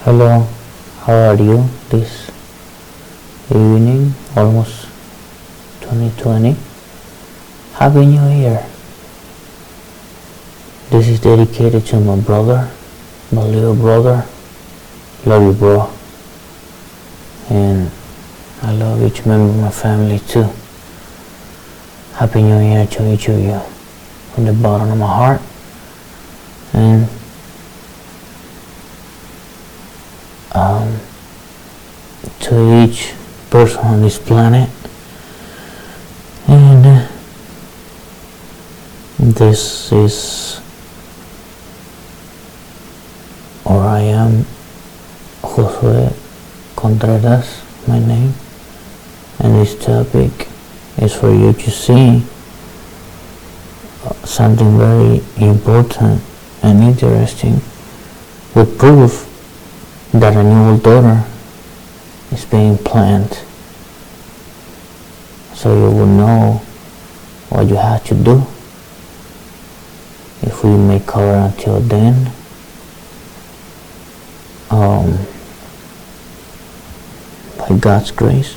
Hello, how are you this evening, almost 2020? Happy New Year. This is dedicated to my brother, my little brother. Love you, bro. And I love each member of my family too. Happy New Year to each of you from the bottom of my heart. And to each person on this planet. And this is, or I am, Josue Contreras, my name, and this topic is for you to see something very important and interesting with proof that a new daughter is being planned, so you will know what you have to do. If we may cover until then, by God's grace,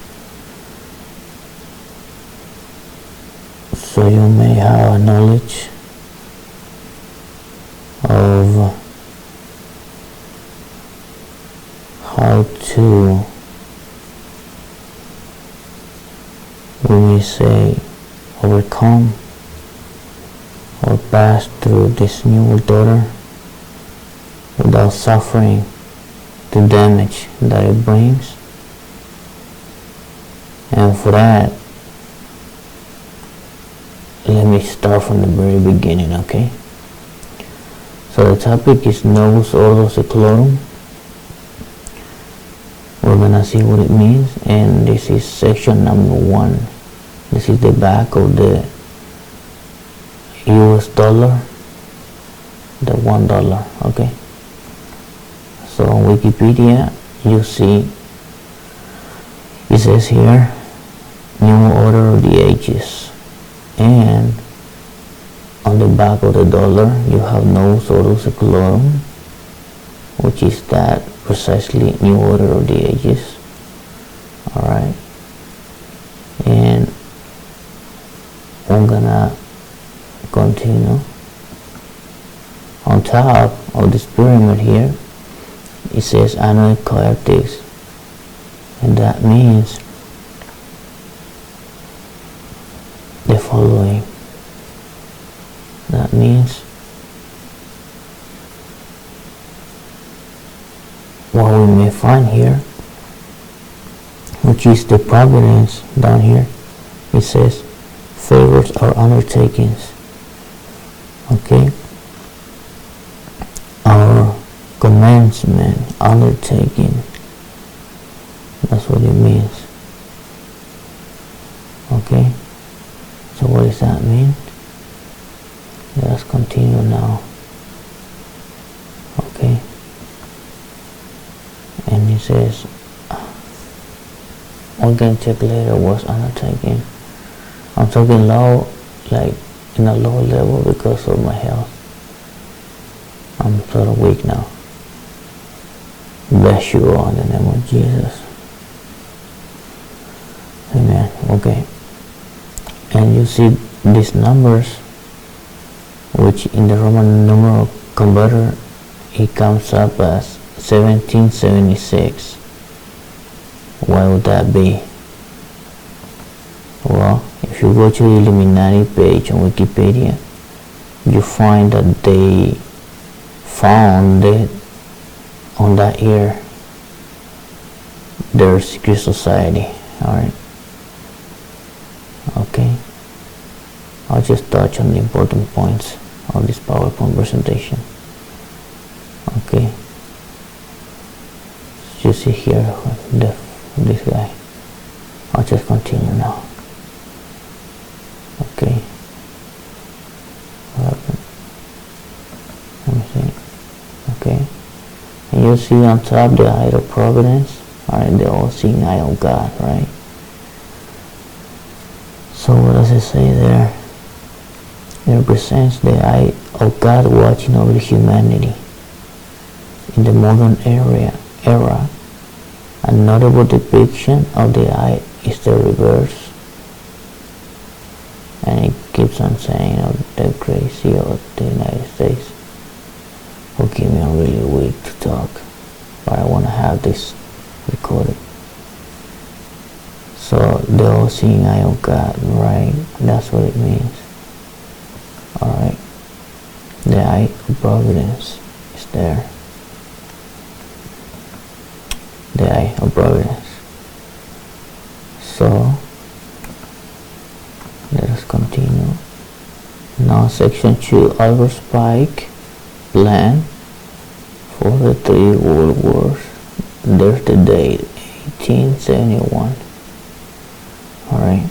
so you may have a knowledge of how to, we may say, overcome or pass through this new daughter without suffering the damage that it brings. And for that, let me start from the very beginning, okay? So the topic is Novus Ordo Seclorum. We're gonna see what it means, and this is section number 1. This is the back of the US dollar, the $1, okay? So on Wikipedia, you see, it says here, New Order of the Ages, and on the back of the dollar, you have Novus Ordo Seclorum, which is that precisely New Order of the Ages. Alright, and I'm gonna continue. On top of this pyramid here, it says Anno Coeptis, and that means the following. That means what we may find here, which is the providence down here. It says favors or undertakings, okay, our commencement, undertaking, that's what it means, okay. So what does that mean? Let us continue now, okay. And it says organic later was undertaken. I'm talking low, like in a low level because of my health. I'm sort of weak now. Bless you all in the name of Jesus. Amen. Okay. And you see these numbers, which in the Roman numeral converter, it comes up as 1776. Why would that be? Well, if you go to the Illuminati page on Wikipedia, you find that they found it on that year their secret society. Alright, okay, I'll just touch on the important points of this PowerPoint presentation. Okay, you see here this guy. I'll just continue now. Okay, what happened? Let me see. Okay, and you see on top the eye of providence. Alright, the all-seeing eye of God, right? So what does it say there? It represents the eye of God watching over humanity in the modern era. A notable depiction of the eye is the reverse. And it keeps on saying of the Great Seal of the United States. Okay, I'm really weak to talk, but I want to have this recorded. So the all-seeing eye of God, right? That's what it means. Alright. The eye of providence is there. The eye of providence. So let us continue. Now section 2, Albert Pike plan for the 3 world wars. There's the date, 1871. Alright.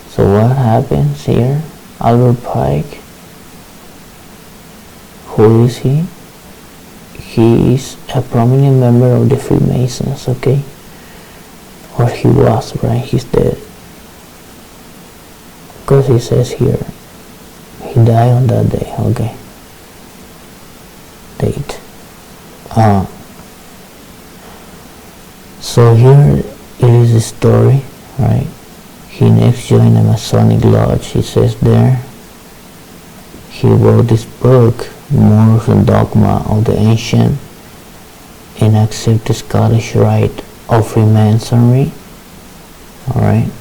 So what happens here? Albert Pike, who is he? He is a prominent member of the Freemasons, okay? Or he was, right? He's dead. Because he says here, he died on that day, okay? Date. So here it is a story, right? He next joined a Masonic lodge. He says there, he wrote this book, Morals and Dogma of the Ancient and Accept the Scottish Rite of Freemasonry. Alright.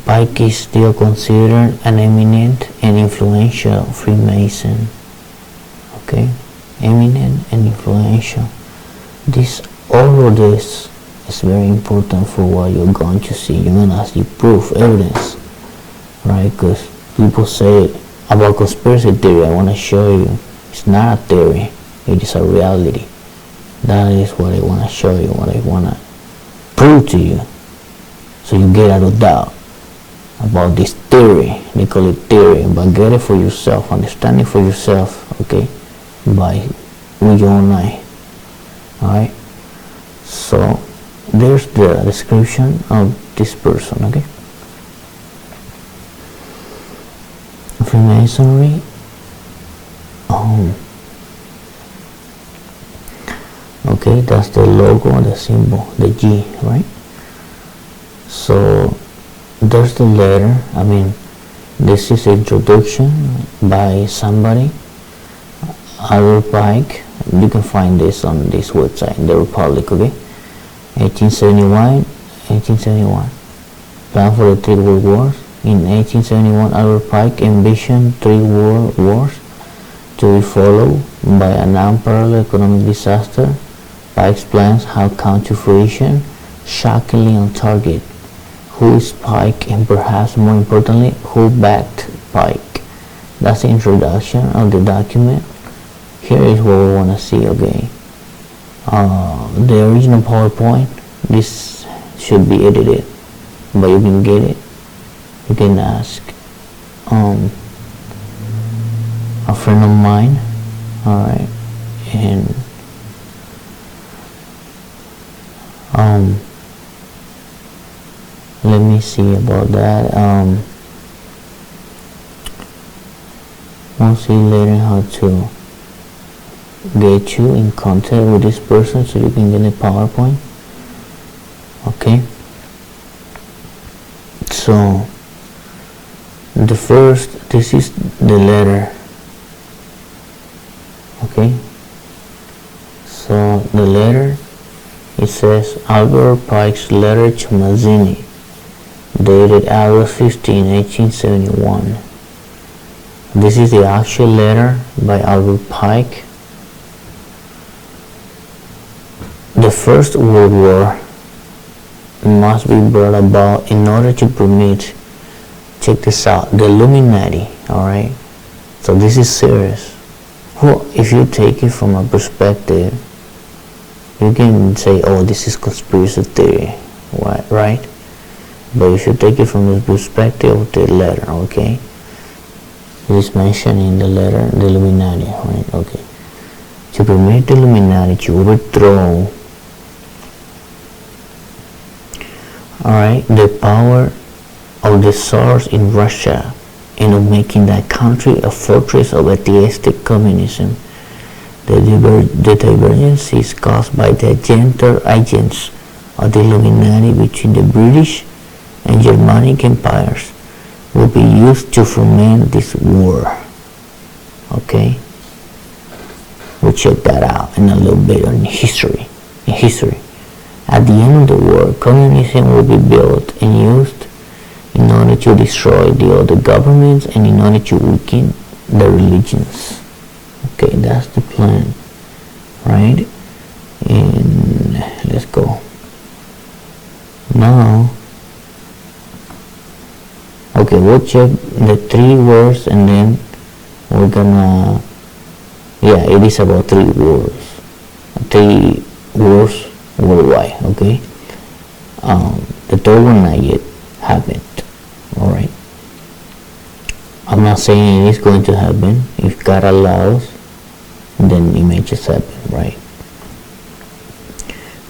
Pike is still considered an eminent and influential Freemason. Okay? Eminent and influential. All of this is very important for what you're going to see. You're going to see proof, evidence. Right? Because people say about conspiracy theory, I want to show you it's not a theory, it is a reality. That is what I want to show you, what I want to prove to you, so you get out of doubt about this theory. They call it theory, but get it for yourself, understand it for yourself, okay, with your own eye. Alright, so there's the description of this person, okay. Freemasonry, okay, that's the logo, the symbol, the G, right? So there's the letter. I mean, this is introduction by somebody, Albert Pike. You can find this on this website, The Republic, okay? 1871, plan for the 3 world wars. In 1871, Albert Pike envisioned 3 world wars to be followed by an unparalleled economic disaster. Pike's plans have come to fruition, shockingly on target. Who is Pike, and perhaps more importantly, who backed Pike? That's the introduction of the document. Here is what we want to see, okay? The original PowerPoint, this should be edited, but you can get it. You can ask a friend of mine, alright, and let me see about that. We'll see later how to get you in contact with this person so you can get a PowerPoint, okay? So this is the letter, okay? So the letter, it says Albert Pike's letter to Mazzini, dated August 15, 1871. This is the actual letter by Albert Pike. The First World War must be brought about in order to permit, check this out, the Illuminati, alright? So this is serious. Well, if you take it from a perspective, you can say, oh, this is conspiracy theory, right? But you should take it from the perspective of the letter, okay? It is mentioned in the letter, the Illuminati, right? Okay. To permit the Illuminati to overthrow, alright, the power of the Tsars in Russia and of making that country a fortress of atheistic communism. The divergence is caused by the agents of the Illuminati between the British and Germanic empires will be used to foment this war. Okay? We'll check that out in a little bit on history. In history. At the end of the war, communism will be built and used in order to destroy the other governments and in order to weaken the religions. Okay, that's the plan, right? And let's go. Now, okay, we'll check the 3 wars and then we're gonna, yeah, it is about 3 wars. 3 wars worldwide, okay? The third one not yet happened, alright? I'm not saying it is going to happen. If God allows, then it may just happen, right?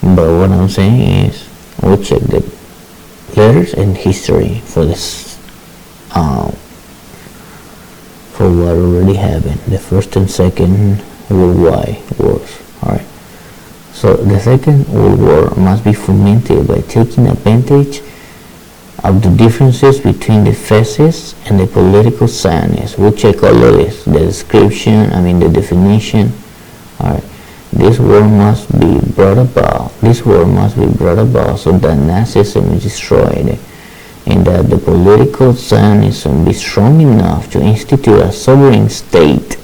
But what I'm saying is, we'll check the letters and history for this, for what already happened, the first and second worldwide wars, alright? So the Second World War must be fomented by taking advantage of the differences between the fascists and the political Zionists. We'll check all of this, the description, the definition. Alright. This war must be brought about so that Nazism is destroyed and that the political Zionism be strong enough to institute a sovereign state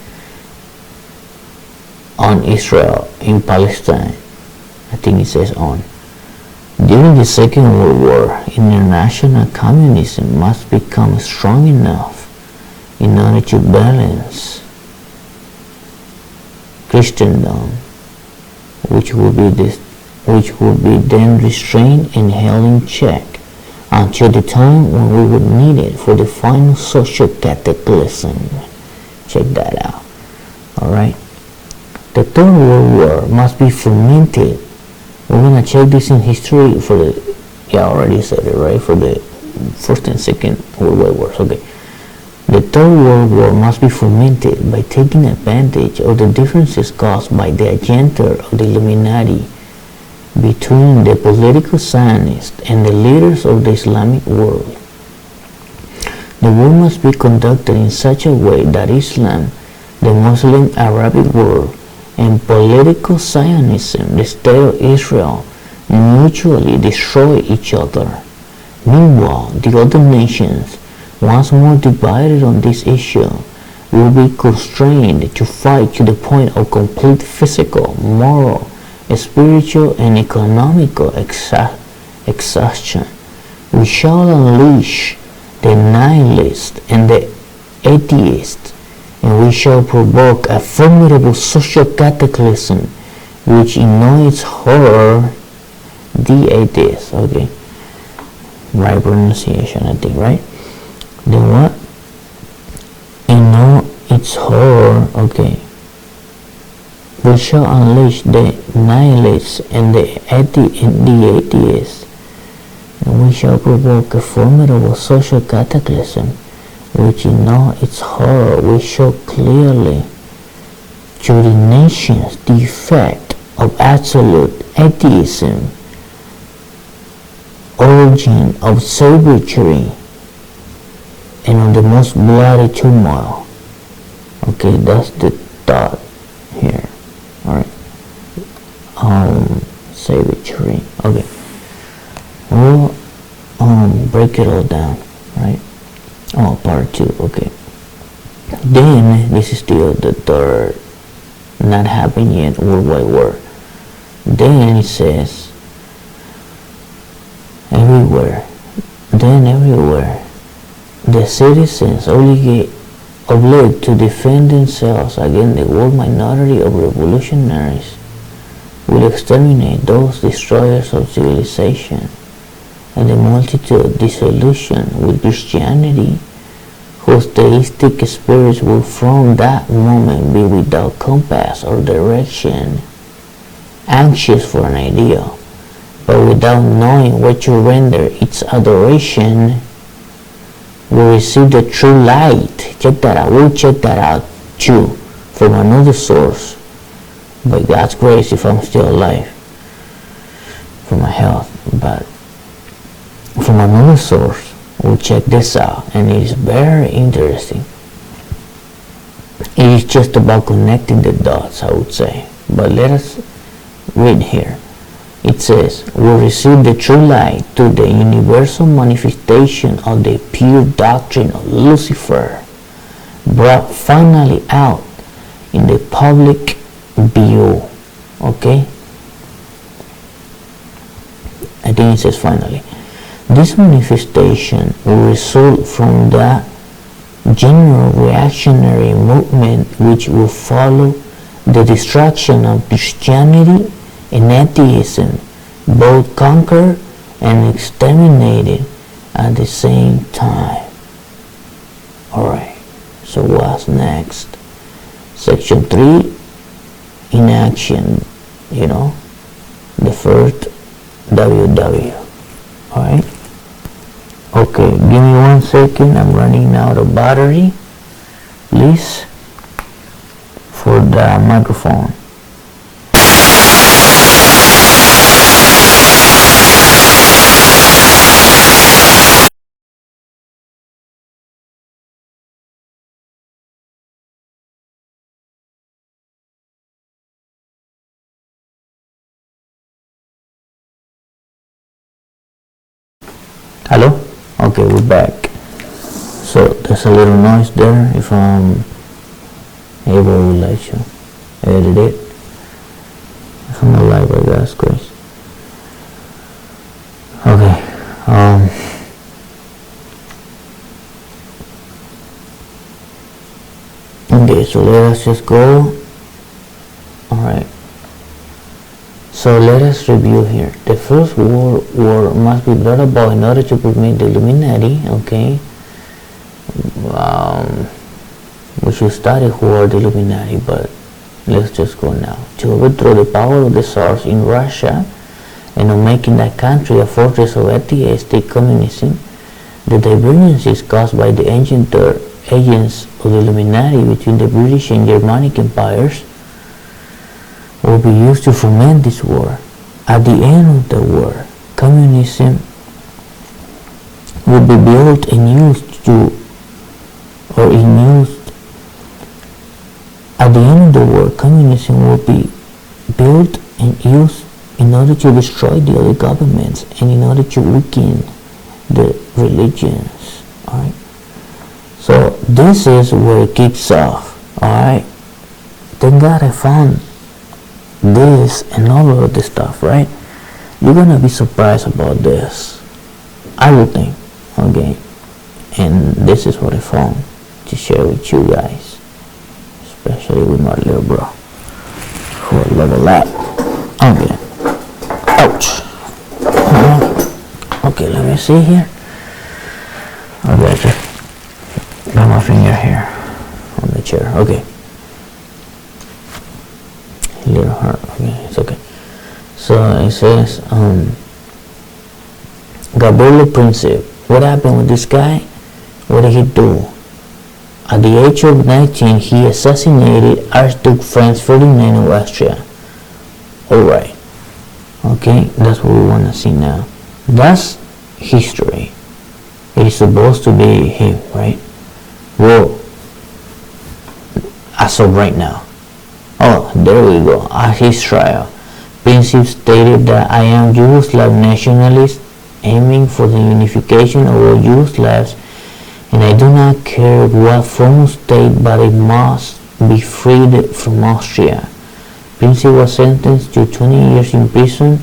on Israel in Palestine. I think it says on. During the Second World War, international communism must become strong enough in order to balance Christendom, which will be then restrained and held in check until the time when we would need it for the final social cataclysm. Check that out. Alright. The Third World War must be fomented. We're gonna check this in history for the, I already said it, right? For the First and Second World Wars. Okay. The Third World War must be fomented by taking advantage of the differences caused by the agenda of the Illuminati between the political Zionists and the leaders of the Islamic world. The war must be conducted in such a way that Islam, the Muslim Arabic world, and political Zionism, the state of Israel, mutually destroy each other. Meanwhile, the other nations, once more divided on this issue, will be constrained to fight to the point of complete physical, moral, spiritual, and economical exhaustion. We shall unleash the nihilists and the atheists, and we shall provoke a formidable social cataclysm, which in all its horror, the atheists, okay, right pronunciation, I think, right? Then what? In all its horror, okay, we shall unleash the nihilists and the atheists, and we shall provoke a formidable social cataclysm, which in all its horror will show clearly to the nations the effect of absolute atheism, origin of savagery, and of the most bloody turmoil. Okay, that's the thought here. Alright. Savagery. Okay. We'll break it all down, right? Oh, part 2, okay. Then, this is still the third, not happened yet, worldwide war. Then it says, everywhere, the citizens obliged to defend themselves against the world minority of revolutionaries will exterminate those destroyers of civilization, and the multitude disillusioned with Christianity, whose theistic spirits will from that moment be without compass or direction, anxious for an ideal, but without knowing where to render its adoration, will receive the true light. Check that out. We'll check that out too from another source. by God's grace, if I'm still alive, for my health. But from another source, we'll check this out, and it is very interesting. It is just about connecting the dots, I would say. But let us read here. It says, we receive the true light to the universal manifestation of the pure doctrine of Lucifer, brought finally out in the public view. Okay? I think it says finally. This manifestation will result from the general reactionary movement which will follow the destruction of Christianity and atheism, both conquered and exterminated at the same time. Alright, so what's next? Section 3, in action, the first WW. Alright? Okay, give me 1 second, I'm running out of battery, please, for the microphone. Hello? Okay, we're back. So there's a little noise there. If I'm able to let you edit it. If I'm alive, by God's grace. Okay. Okay, so let us just go. Alright. So let us review here. The first world war must be brought about in order to prevent the Illuminati, okay? We should study who are the Illuminati, but let's just go now. To overthrow the power of the Tsars in Russia and of making that country a fortress of atheistic communism, the divergences caused by the ancient agents of the Illuminati between the British and Germanic empires will be used to foment this war. At the end of the war, communism will be built and used At the end of the war, communism will be built and used in order to destroy the other governments and in order to weaken the religions. Alright? So this is where it kicks off. Alright? Thank God I found this and all of this stuff, right? You're gonna be surprised about this, I would think. Okay, and this is what I found to share with you guys, especially with my little bro who will level up. Okay, ouch. Okay, let me see here. Okay, just got my finger here on the chair. Okay, a little hurt. Okay, it's okay. So it says Gabriel Princip. What happened with this guy? What did he do? At the age of 19, he assassinated Archduke Franz Ferdinand of Austria. Alright. Okay, that's what we want to see now. That's history. It is supposed to be him, right? Well, as of right now. Oh, there we go. At his trial, Princip stated that I am Yugoslav nationalist aiming for the unification of all Yugoslavs, and I do not care what form of state, but it must be freed from Austria. Princip was sentenced to 20 years in prison,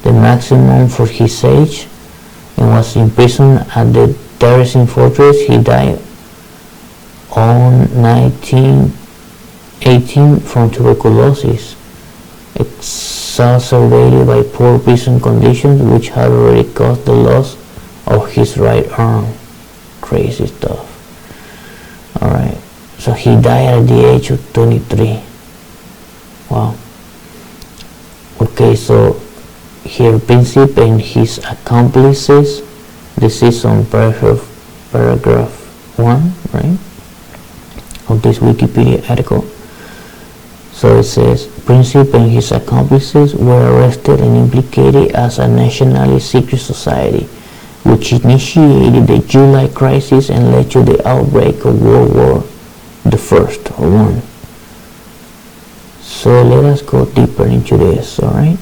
the maximum for his age, and was imprisoned at the Terezin fortress. He died on 1918 from tuberculosis, exacerbated by poor prison conditions, which had already caused the loss of his right arm. Crazy stuff. Alright, so he died at the age of 23. Wow. Okay, so here Princip and his accomplices, this is on paragraph 1, right, of this Wikipedia article. So it says, Princip and his accomplices were arrested and implicated as a nationalist secret society, which initiated the July crisis and led to the outbreak of World War I. So let us go deeper into this, alright?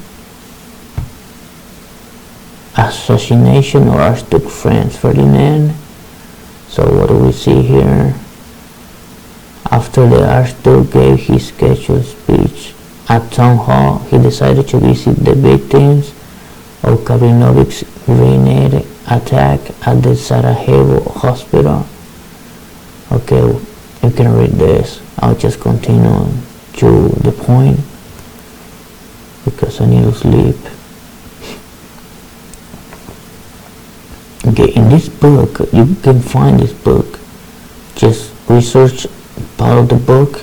Assassination of Archduke Franz Ferdinand. So what do we see here? After the Archduke gave his scheduled speech at Town Hall, he decided to visit the victims of Kabrinovic's grenade attack at the Sarajevo hospital. Okay, you can read this. I'll just continue to the point because I need to sleep. Okay, in this book, you can find this book. Just research part of the book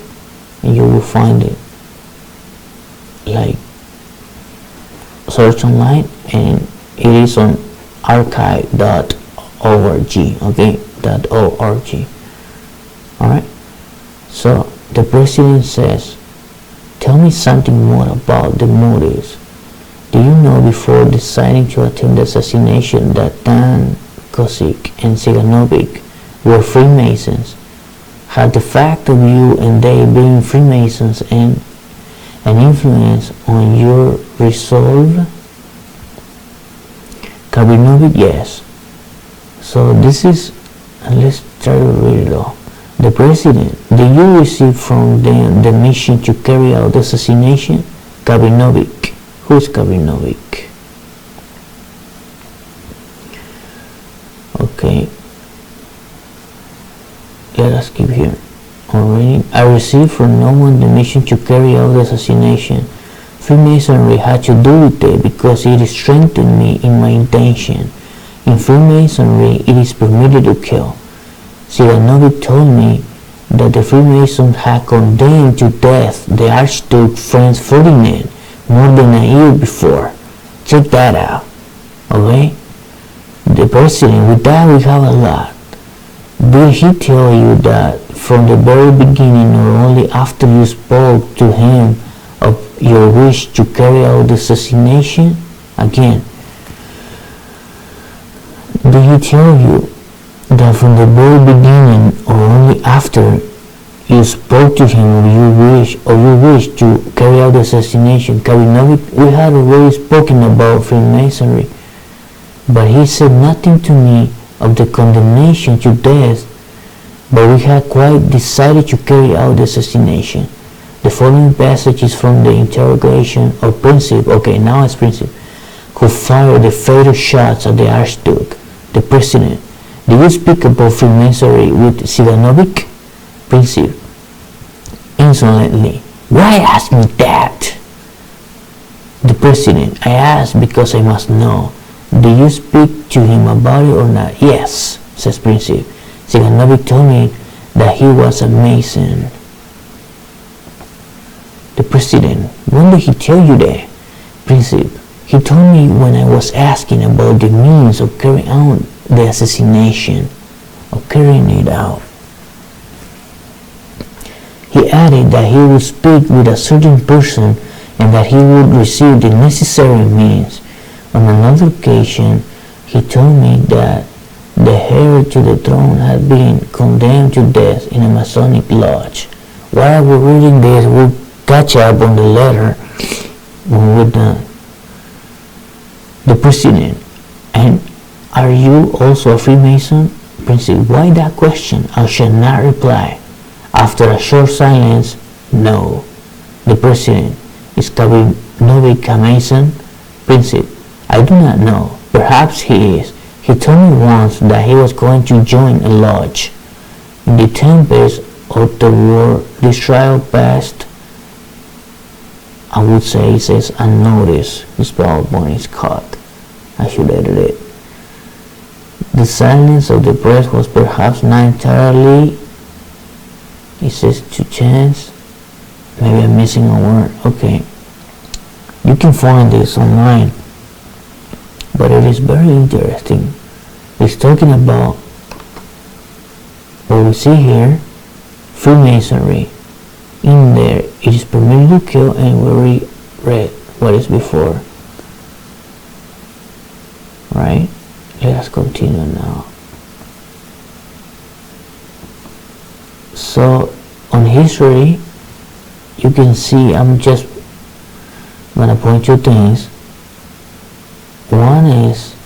and you will find it. Like, search online and it is on archive.org, okay, .org. Alright, so the president says, tell me something more about the motives. Do you know before deciding to attempt the assassination that Dan Kozik and Siganovic were Freemasons? Had the fact of you and they being Freemasons and an influence on your resolve? Kabrinovich, yes. So this is, let's try to read it all. The president, did you receive from them the mission to carry out the assassination? Kabrinovich. Who is Kabrinovich? Okay. Let us keep here. Already, I received from no one the mission to carry out the assassination. Freemasonry had to do with it because it strengthened me in my intention. In Freemasonry, it is permitted to kill. Siganovic told me that the Freemasons had condemned to death the Archduke Franz Ferdinand more than a year before. Check that out. Okay? The president, with that we have a lot. Did he tell you that from the very beginning or only after you spoke to him of your wish to carry out the assassination? Again, did he tell you that from the very beginning or only after you spoke to him of your wish to carry out the assassination? Kabrinovich, we had already spoken about Freemasonry, but he said nothing to me of the condemnation to death, but we had quite decided to carry out the assassination. The following passage is from the interrogation of Princip, okay, now it's Princip, who fired the fatal shots at the Archduke. The president, did you speak about Freemasonry with Siganovic? Princip, insolently, why ask me that? The president, I ask because I must know. Do you speak to him about it or not? Yes, says Princip. Siganovic told me that he was a Mason. The president, when did he tell you that? Princip, he told me when I was asking about the means of carrying out the assassination, of carrying it out. He added that he would speak with a certain person and that he would receive the necessary means. On another occasion, he told me that the heir to the throne had been condemned to death in a Masonic lodge. While we're reading this, we'll catch up on the letter when we're done. The president, and are you also a Freemason? Princip, why that question? I shall not reply. After a short silence, no. The president, is Kabrinovich a Mason? Princip, I do not know. Perhaps he is. He told me once that he was going to join a lodge. In the tempest of the war, this trial passed, I would say, it says unnoticed. This PowerPoint is cut. I should edit it. The silence of the press was perhaps not entirely, it says, to chance. Maybe I'm missing a word. Okay. You can find this online. But it is very interesting. It's talking about what we see here, Freemasonry, in their it is permitted to kill, and we already read what is before. Right? Let us continue now. So on history, you can see I'm just gonna point two things. One is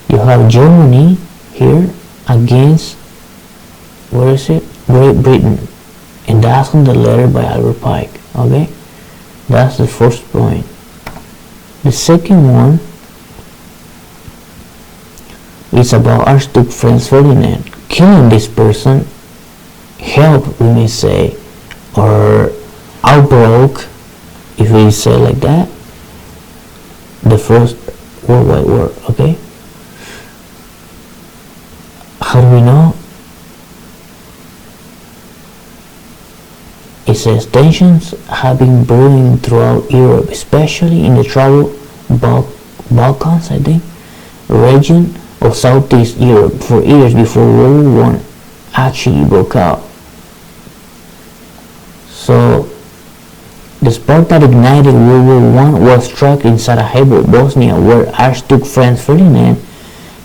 you have Germany here against, where is it? Great Britain, and that's on the letter by Albert Pike. Okay, that's the first point. The second one is about Archduke Franz Ferdinand. Killing this person helped, we may say, or outbroke, if we say like that, the First Worldwide War. Okay, how do we know? It says tensions have been brewing throughout Europe, especially in the troubled Balkans, I think, region of Southeast Europe for years before World War I actually broke out. So the spark that ignited World War I was struck in Sarajevo, Bosnia, where Archduke Franz Ferdinand,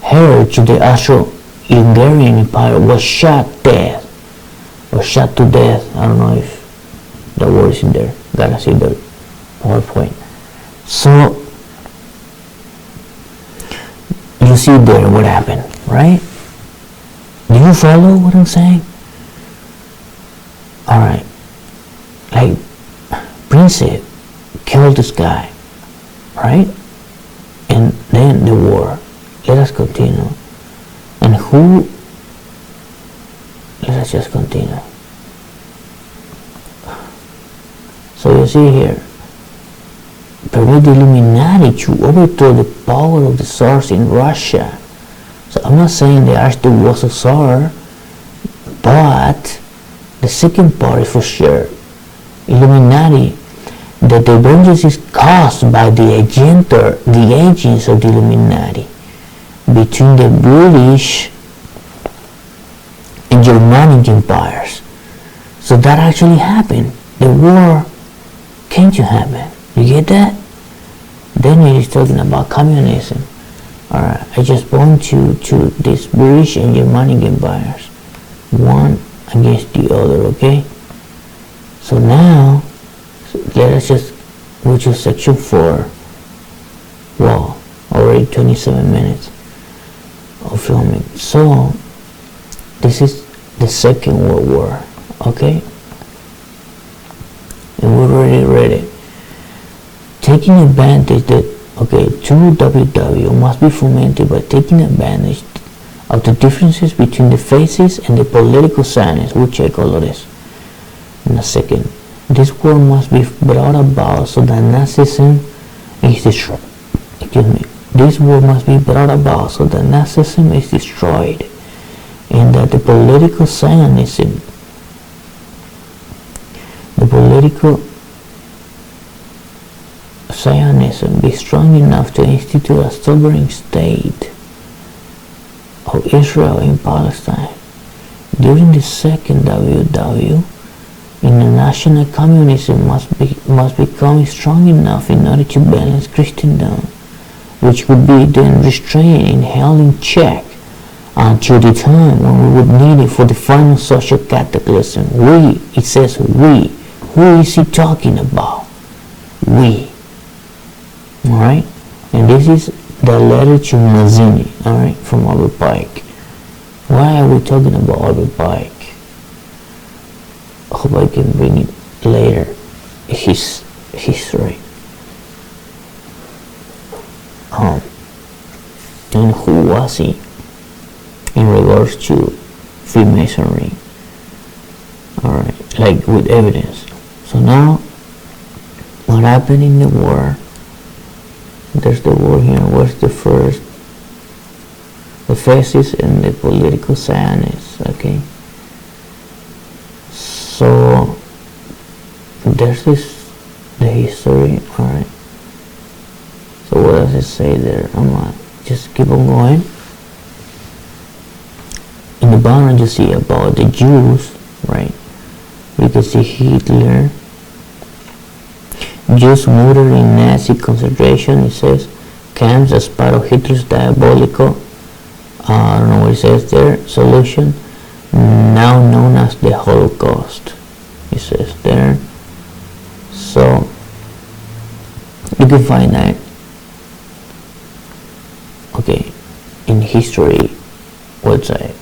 heir to the Austro-Hungarian Empire, was shot to death. I don't know if the word is in there. Gotta see the PowerPoint. So you see there what happened, right? Do you follow what I'm saying? Alright. Like, Princip killed this guy, right? And then the war. Let us continue. And who? Let us just continue. So you see here, permit the Illuminati to overthrow the power of the Tsars in Russia. So I'm not saying the Archduke was a Tsar, but the second part is for sure. Illuminati, that the vengeance is caused by the agents of the Illuminati between the British and Germanic empires. So that actually happened. The war came to happen. You get that? Then it is talking about communism. Alright, I just point to these British and Germanic empires, one against the other, okay? So now, let us just go to section 4. Wow, already 27 minutes of filming. So, this is the Second World War, okay? And we already read it. Taking advantage that, okay, true WW must be fomented by taking advantage of the differences between the faces and the political science. We'll check all of this in a second. This war must be brought about so that Nazism is destroyed. This war must be brought about so that Nazism is destroyed, and that the political Zionism be strong enough to institute a sovereign state of Israel in Palestine. During the second WW, international communism must become strong enough in order to balance Christendom, which would be then restrained and held in check until the time when we would need it for the final social cataclysm. We, it says we. Who is he talking about? We. Alright? And this is the letter to Mazzini, alright, from Albert Pike. Why are we talking about Albert Pike? I hope I can bring it later. His history. And who was he in regards to Freemasonry? Alright, like with evidence. So now, what happened in the war? There's the war here. What's the first? The fascists and the political Zionists. Okay. So there's this, the history. Alright. So what does it say there? I'm gonna just keep on going. In the background you see about the Jews, right? You can see Hitler. Jews murdered in Nazi concentration, it says, camps as part of Hitler's diabolical, I don't know what it says there, solution, now known as the Holocaust, it says there. So you can find that, okay, in history website.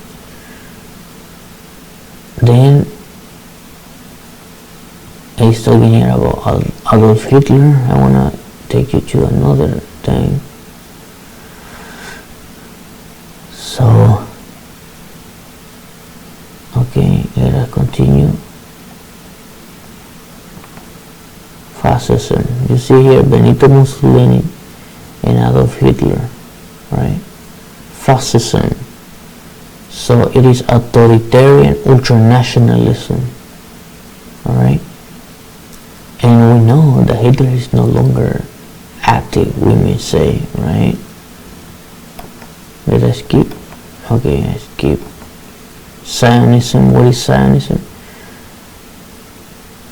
Then he's talking here about Adolf Hitler. I wanna take you to another thing. So, okay, let us continue. Fascism. You see here Benito Mussolini and Adolf Hitler, right? Fascism. So it is authoritarian ultranationalism, alright? And we know that Hitler is no longer active, we may say, right? Let us skip. Okay, I skip. Zionism. What is Zionism?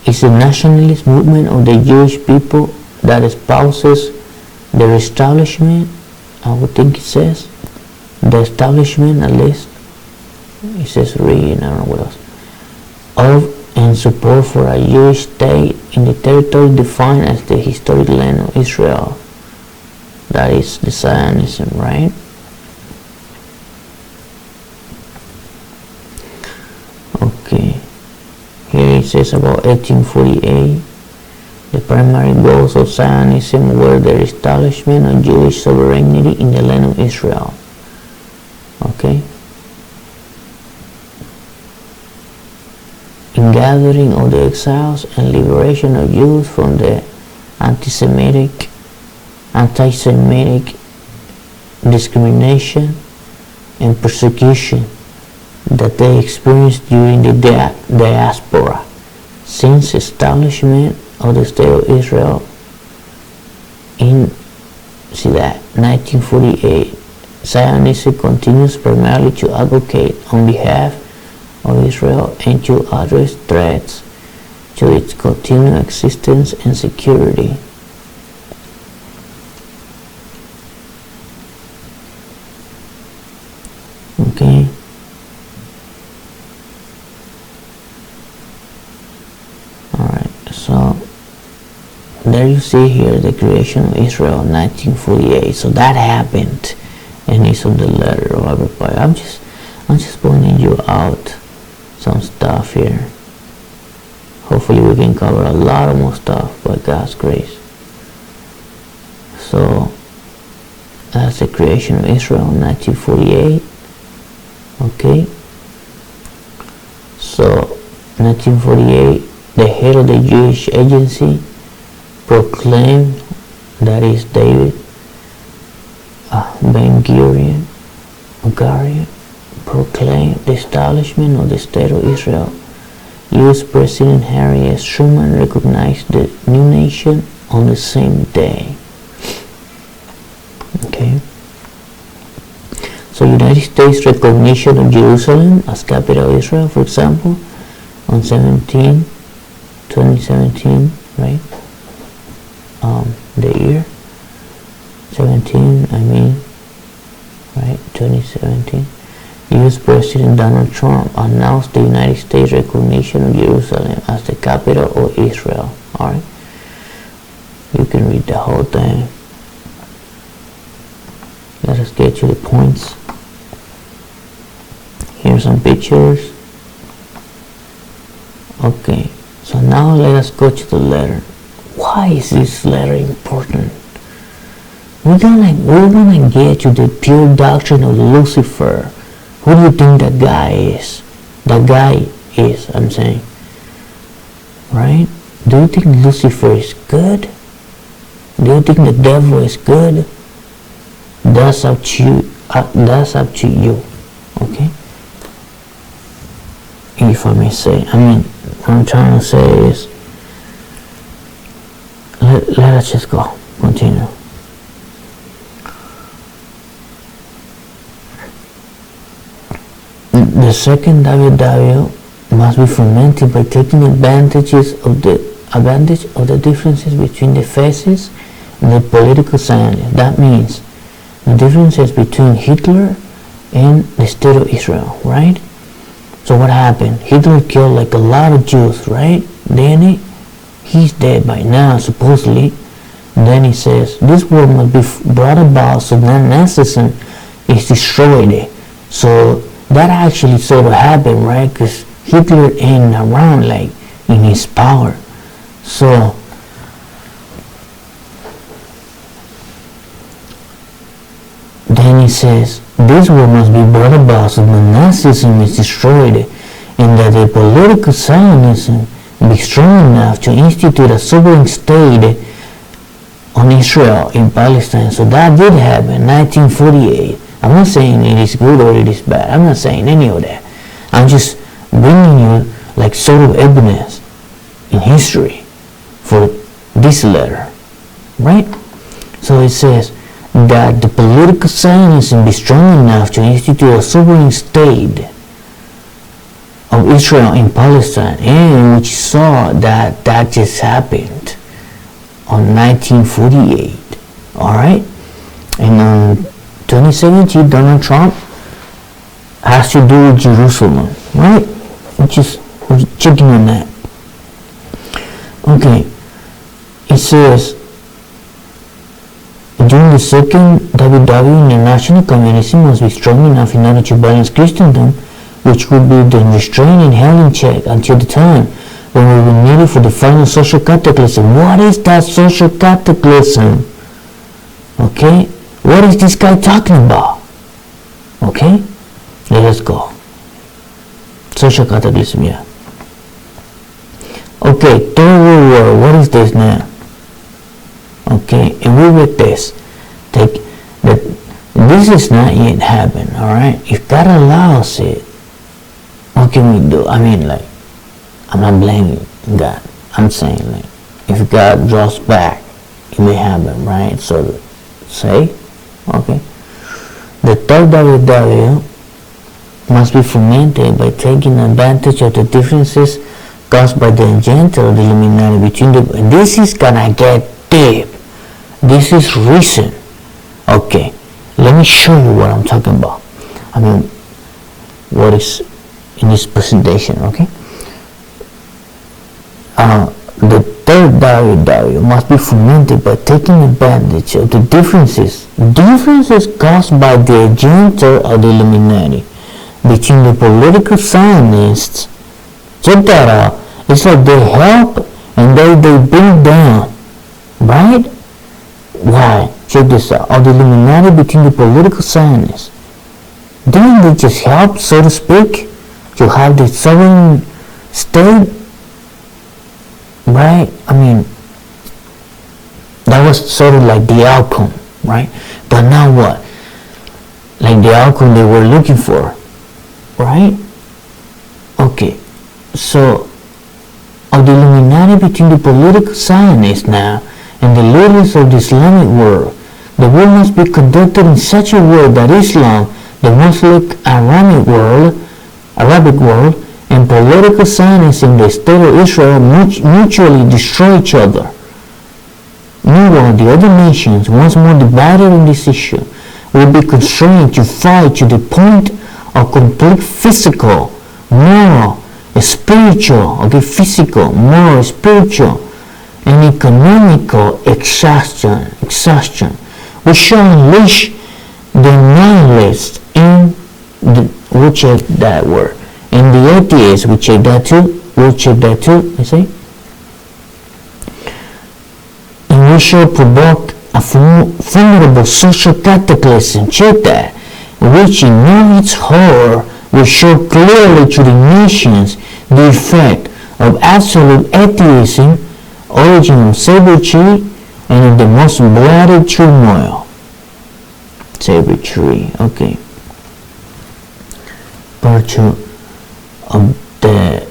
It's a nationalist movement of the Jewish people that espouses the establishment, I would think it says, the establishment at least, it says and I don't know what else, of and support for a Jewish state in the territory defined as the historic land of Israel. That is the Zionism, right? Okay, here it says about 1848, the primary goals of Zionism were the establishment of Jewish sovereignty in the land of Israel. Okay, in gathering of the exiles and liberation of Jews from the anti-Semitic discrimination and persecution that they experienced during the diaspora. Since establishment of the State of Israel in 1948, Zionism continues primarily to advocate on behalf of Israel and to address threats to its continued existence and security. Okay. Alright, so there you see here the creation of Israel in 1948. So that happened, and it's on the letter of everybody. I'm just pointing you out some stuff here. Hopefully we can cover a lot of more stuff by God's grace. So that's the creation of Israel in 1948. Okay, so 1948, the head of the Jewish agency proclaimed, that is David Ben-Gurion, proclaimed the establishment of the State of Israel. U.S. President Harry S. Truman recognized the new nation on the same day. Okay. So United States recognition of Jerusalem as capital of Israel, for example, on 2017, right? The year 17, right? 2017. U.S. President Donald Trump announced the United States recognition of Jerusalem as the capital of Israel. All right. You can read the whole thing. Let us get to the points. Here's some pictures. Okay, so now let us go to the letter. Why is this letter important? We're gonna get to the pure doctrine of Lucifer. Who do you think that guy is? I'm saying. Right? Do you think Lucifer is good? Do you think the devil is good? That's up to you. Okay? If I may say. What I'm trying to say is, let us just go. Continue. The second must be fomented by taking advantage of the differences between the phases and the political science. That means the differences between Hitler and the state of Israel, right? So what happened? Hitler killed like a lot of Jews, right? Then he's dead by now, supposedly. And then he says, this world must be brought about so that Nazism is destroyed. So that actually sort of happened, right? Because Hitler ain't around like in his power. So then he says, this world must be brought about so that Nazism is destroyed and that the political Zionism be strong enough to institute a sovereign state on Israel in Palestine. So that did happen, 1948. I'm not saying it is good or it is bad. I'm not saying any of that. I'm just bringing you like sort of evidence in history for this letter, right? So it says that the political Zionism be strong enough to institute a sovereign state of Israel in Palestine, and which saw that just happened on 1948, all right? And on 2017, Donald Trump has to do with Jerusalem, right? We're checking on that. Okay, it says, during the second WW, the national community must be strong enough in order to balance Christendom, which would be the restrained and held in check until the time when we will need it for the final social cataclysm. What is that social cataclysm? Okay? What is this guy talking about? Okay? Let us go. Social cataclysm, yeah. Okay, Third World War. What is this now? Okay, and we read this. This is not yet happened, alright? If God allows it, what can we do? I mean, like, I'm not blaming God. I'm saying, like, if God draws back, it may happen, right? So, say, okay. The third WW must be fomented by taking advantage of the differences caused by the agenda of the Illuminati between the... And this is gonna get deep. This is reason. Okay, let me show you what I'm talking about. I mean, what is in this presentation, okay? The third WW must be fomented by taking advantage of the differences caused by the agenda of the Illuminati between the political Zionists. Check that out. It's like they help and they bring down, right? Why? Check this out. Of the Illuminati between the political Zionists. Didn't they just help, so to speak, to have the sovereign state? Right? I mean, that was sort of like the outcome, right? But now what? Like the outcome they were looking for, right? Okay, so of the Illuminati between the political Zionists now and the leaders of the Islamic world, the war must be conducted in such a way that Islam, the Muslim Arabic world, and political Zionists in the state of Israel mutually destroy each other. Meanwhile, the other nations, once more divided on this issue, will be constrained to fight to the point of complete physical, moral, spiritual, physical, moral, spiritual, and economical exhaustion. We shall unleash the nihilists in the, we'll check that word. And the atheists, we check that too. We'll check that too, you see? And we shall provoke a formidable social cataclysm, check that, which in all its horror will show clearly to the nations the effect of absolute atheism, origin of savagery, and of the most bloody turmoil. Savagery, okay. Part 2 of the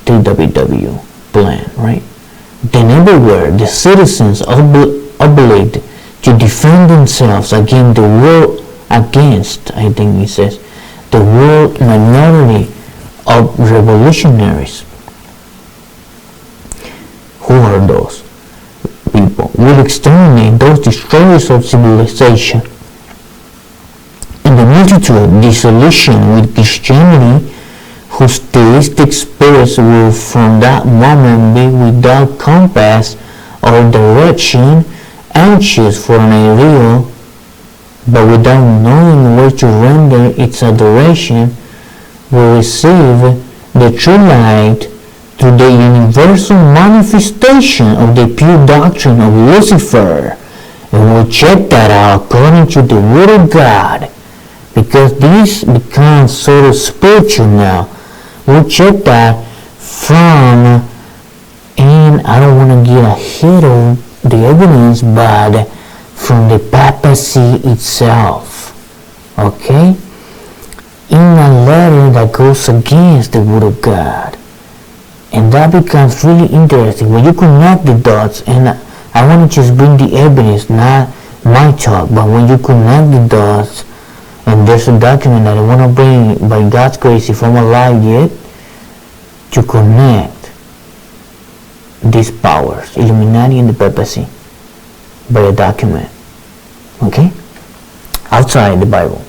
TWW plan, right? Then everywhere the citizens are obliged to defend themselves against the world, I think he says, the world minority of revolutionaries. Who are those people? Will exterminate those destroyers of civilization. And the multitude of dissolution with Christianity, whose theistic spirits will from that moment be without compass or direction, anxious for an ideal, but without knowing where to render its adoration, will receive the true light through the universal manifestation of the pure doctrine of Lucifer, and will check that out according to the Word of God, because this becomes sort of spiritual now. We'll check that from, and I don't want to get ahead of the evidence, but from the papacy itself, okay? In a letter that goes against the Word of God. And that becomes really interesting when you connect the dots, and I want to just bring the evidence, not my talk, but when you connect the dots, and there's a document that I want to bring by God's grace, if I'm alive yet, to connect these powers, Illuminati and the papacy, by a document, okay, outside the Bible.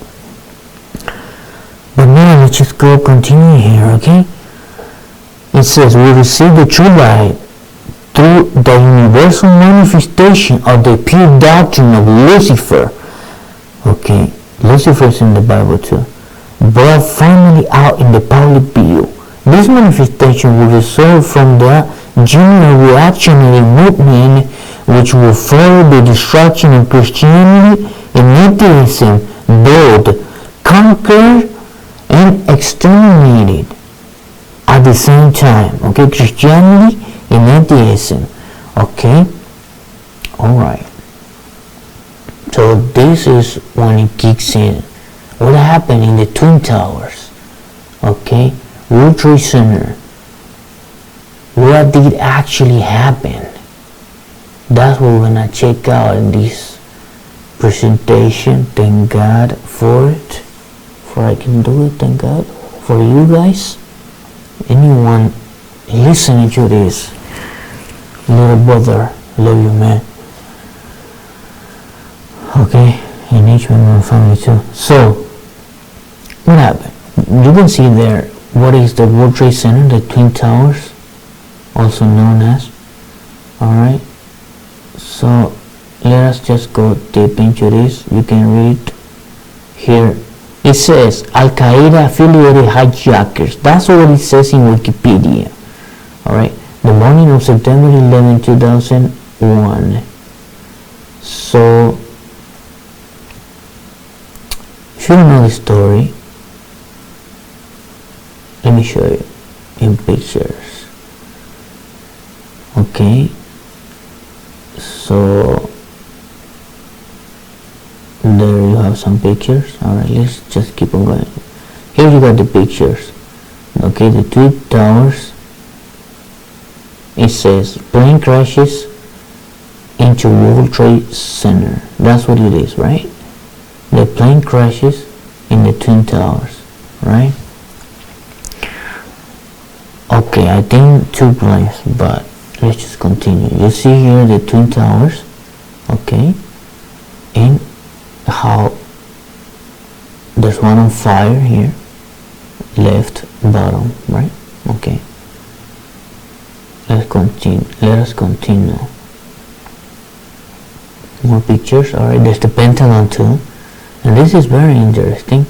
But now let's just go continue here, okay? It says, we receive the true light through the universal manifestation of the pure doctrine of Lucifer. Okay, Lucifer's in the Bible too. Brought finally out in the public view. This manifestation will result from the general reactionary movement which will follow the destruction of Christianity and atheism, both conquered and exterminated at the same time. Okay, Christianity and atheism. Okay, all right. So this is when it kicks in. What happened in the Twin Towers? Okay, World Trade Center. What did actually happen? That's what we're gonna check out in this presentation. Thank God for it. For I can do it. Thank God for you guys. Anyone listening to this, little brother, love you, man. Okay, and each member of the family too. So, what happened? You can see there what is the World Trade Center, the Twin Towers, also known as. Alright, so let us just go deep into this. You can read here. It says Al-Qaeda affiliated hijackers. That's what it says in Wikipedia. Alright, the morning of September 11, 2001. So, if you don't know the story, let me show you in pictures. Okay, so there you have some pictures. Alright, let's just keep on going. Here you got the pictures. Okay, the Twin Towers. It says plane crashes into World Trade Center. That's what it is, right? The plane crashes in the Twin Towers, right? Okay, I think 2 planes, but let's just continue. You see here the Twin Towers, okay, and how there's one on fire here, left bottom, right? Okay, let us continue. More pictures. Alright, there's the Pentagon too, and this is very interesting.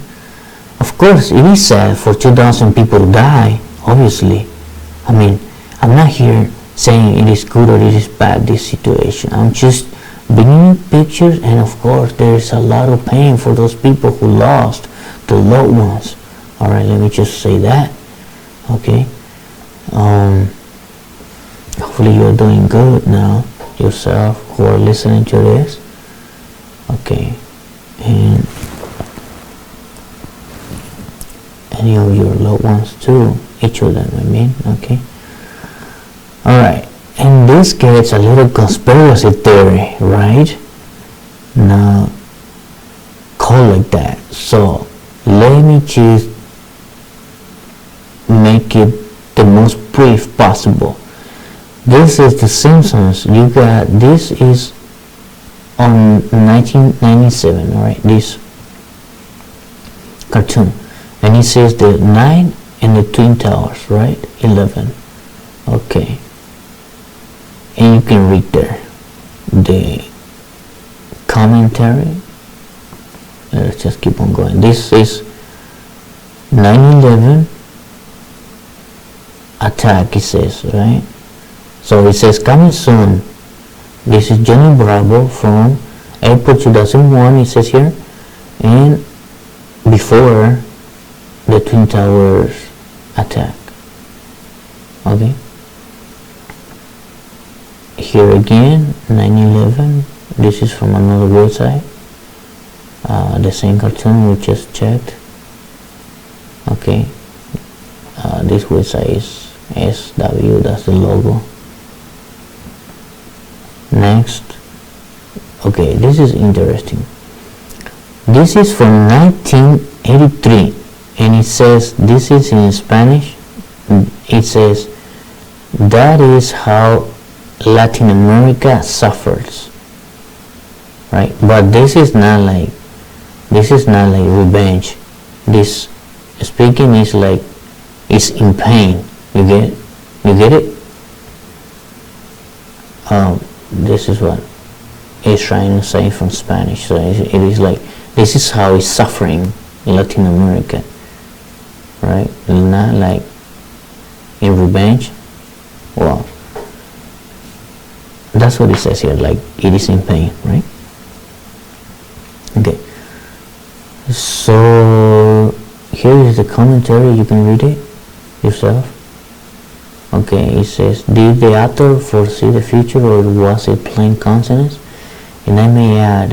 Of course, it is sad for 2,000 people to die, obviously. I mean, I'm not here saying it is good or it is bad, this situation. I'm just bringing pictures, and of course there is a lot of pain for those people who lost their loved ones. Alright, let me just say that. Okay, hopefully you're doing good now yourself who are listening to this. Okay, and any of your loved ones too, each of them, I mean. Okay, alright, and this gets a little conspiracy theory, right? Now, call like that. So let me just make it the most brief possible. This is The Simpsons. You got, this is on 1997, right? This cartoon, and it says the 9 and the Twin Towers, right? 11. Okay, and you can read there the commentary. Let's just keep on going. This is 9/11 attack, it says, right? So it says coming soon. This is Johnny Bravo from April 2001, it says here, and before the Twin Towers attack. Okay, here again 9/11. This is from another website, the same cartoon we just checked. Okay, this website is SW, that's the logo. Next, okay, this is interesting. This is from 1983, and it says, this is in Spanish. It says, that is how Latin America suffers, right? But this is not like revenge. This speaking is like, it's in pain. You get it? This is what it's trying to say from Spanish. So it is like, this is how it's suffering in Latin America, right? Not like in revenge. Well, that's what it says here, like it is in pain, right? Okay, so here is the commentary. You can read it yourself. Okay, it says, did the author foresee the future, or was it plain coincidence? And I may add,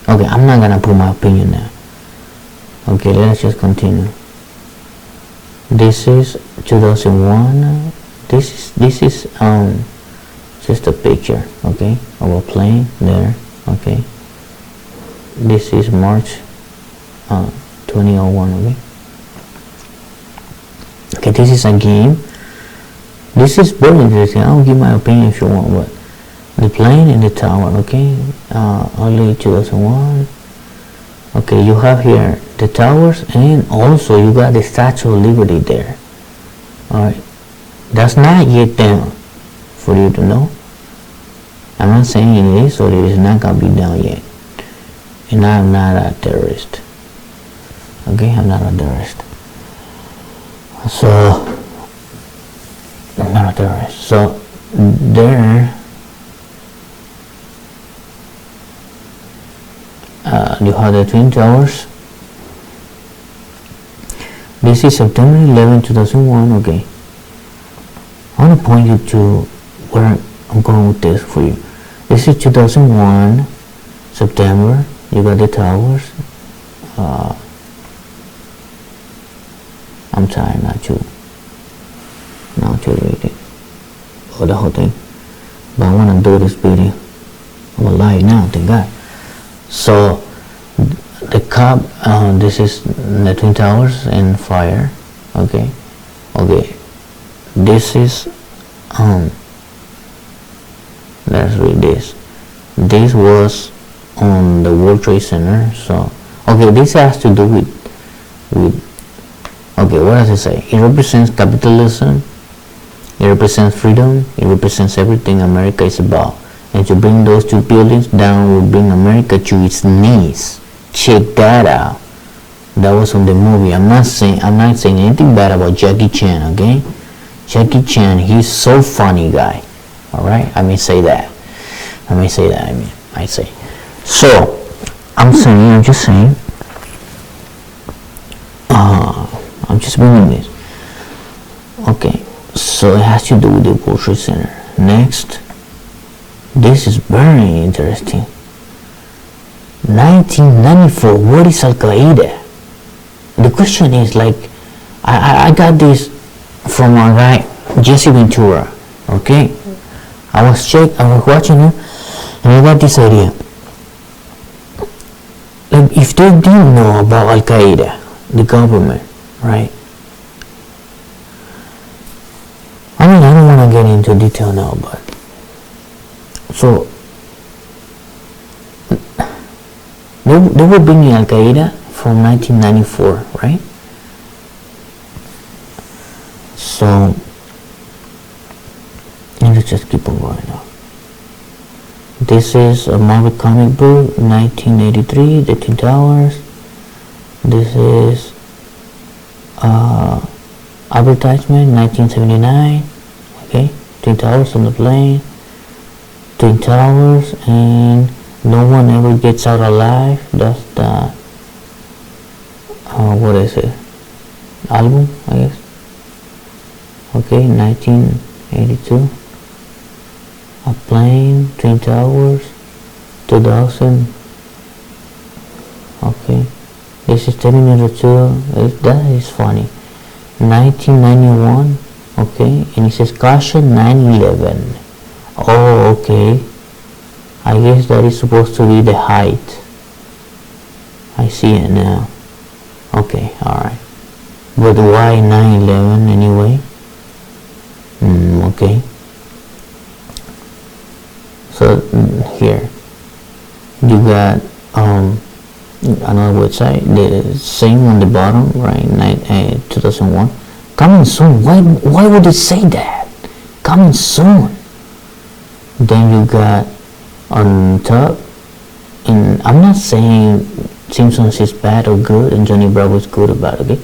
okay, I'm not gonna put my opinion now. Okay, let's just continue. This is 2001. This is just a picture, okay, of a plane there. Okay, this is March 2001. Okay, this is a game. This is very interesting. I'll give my opinion if you want, but the plane and the tower, okay, early 2001. Okay, you have here the towers, and also you got the Statue of Liberty there. Alright, that's not yet down, for you to know. I'm not saying it is or it is not gonna be down yet. And I'm not a terrorist. Okay, I'm not a terrorist. So, I'm not a terrorist. So, there, you have the Twin Towers. This is September 11, 2001. Okay, I want to point you to where I'm going with this for you. This is 2001 September. You got the towers. I'm tired not to read it or the whole thing, but I want to do this video. I'm alive now, thank God. So the cop, this is the Twin Towers and fire. Okay, this is let's read this. This was on the World Trade Center. So okay, this has to do with okay, what does it say? It represents capitalism, it represents freedom, it represents everything America is about. And to bring those two buildings down will bring America to its knees. Check that out. That was on the movie. I'm not saying anything bad about Jackie Chan, okay? Jackie Chan, he's so funny guy. Alright? I may say that. I say. So, I'm just saying, I'm just bringing this. Okay, so it has to do with the World Trade Center. Next, this is very interesting. 1994, what is Al Qaeda? The question is like, I got this from a guy, Jesse Ventura. Okay, I was watching him, and I got this idea. Like, if they didn't know about Al Qaeda, the government, right? into detail now, but so they were bringing Al Qaeda from 1994, right? So let's just keep on going now. This is a Marvel comic book, 1983, The Twin Towers. This is advertisement, 1979. Okay, Twin Towers on the plane. Twin Towers, and no one ever gets out alive. That's the what is it? Album, I guess. Okay, 1982. A plane, Twin Towers, 2000. Okay, this is Terminator 2. That is funny. 1991. Okay, and it says caution 9/11. Oh, okay. I guess that is supposed to be the height. I see it now. Okay, alright. But why 9/11 anyway? Okay. So here you got another website, the same on the bottom, right? 2001. Coming soon. Why would it say that? Coming soon. Then you got on top, and I'm not saying Simpsons is bad or good and Johnny Bravo is good or bad, okay?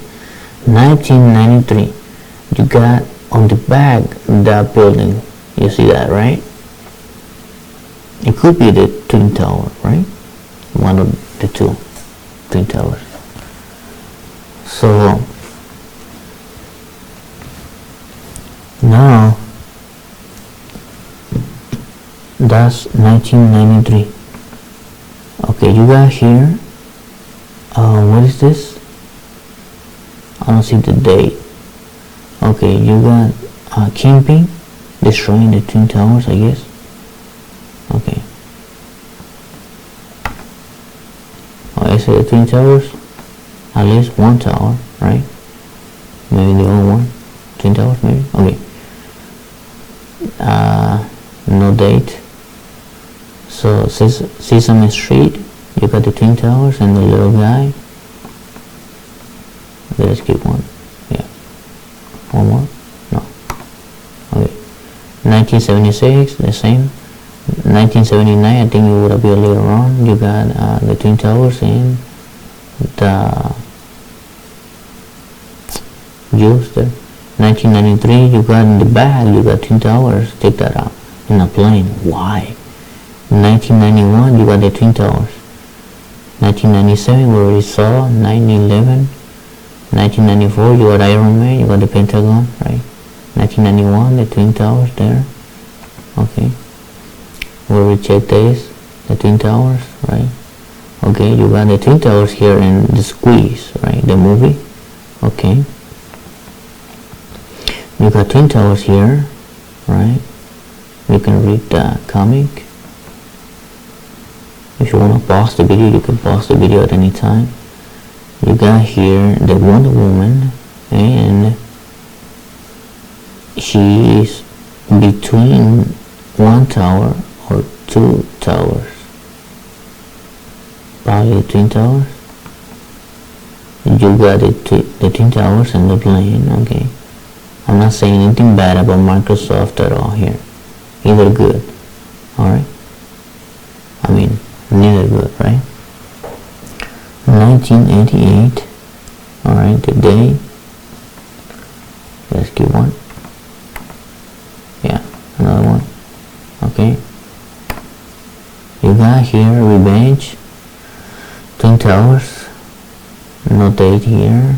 1993, you got on the back that building. You see that, right? It could be the Twin Tower, right? One of the two Twin Towers. So now that's 1993. Okay, you got here, what is this? I don't see the date. Okay, you got camping, destroying the Twin Towers, I guess. Okay. Oh, I say the Twin Towers, at least one tower, right? Maybe the other one, Twin Towers, maybe. Okay. No date. So Sesame Street, you got the Twin Towers and the little guy. Okay, let's keep one. Yeah. One more? No. Okay. 1976, the same. 1979, I think it would have been later on. You got the Twin Towers and the Jews there. 1993, you got in the back, you got Twin Towers. Take that out. In a plane. Why? 1991, you got the Twin Towers. 1997, we already saw 9/11. 1994, you got Iron Man, you got the Pentagon, right? 1991, the Twin Towers there. Okay. We already checked this, the Twin Towers, right? Okay, you got the Twin Towers here in The Squeeze, right? The movie. Okay. You got Twin Towers here, right? You can read the comic. If you want to pause the video, you can pause the video at any time. You got here the Wonder Woman, and she is between one tower or two towers. Probably the Twin Towers. You got the Twin Towers and the plane, okay. I'm not saying anything bad about Microsoft at all here. Either good, alright? I mean, neither good, right? 1988, alright, the day. Let's keep one. Yeah, another one. Okay. You got here Revenge, Twin Towers, no date here.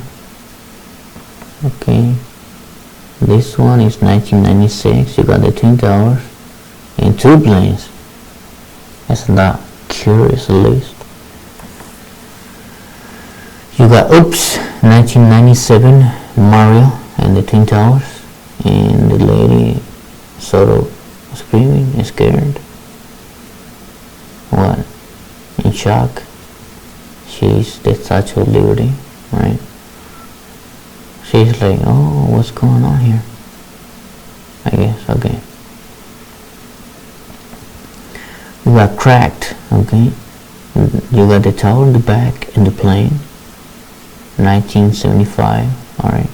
Okay. This one is 1996. You got the Twin Towers and two planes. That's not curious at least. You got Oops, 1997, Mario and the Twin Towers, and the lady sort of screaming, scared. What? In shock. She's the Statue of Liberty, right? She's like, oh, what's going on here? I guess, okay. you got cracked, okay? You got the tower in the back in the plane, 1975. All right.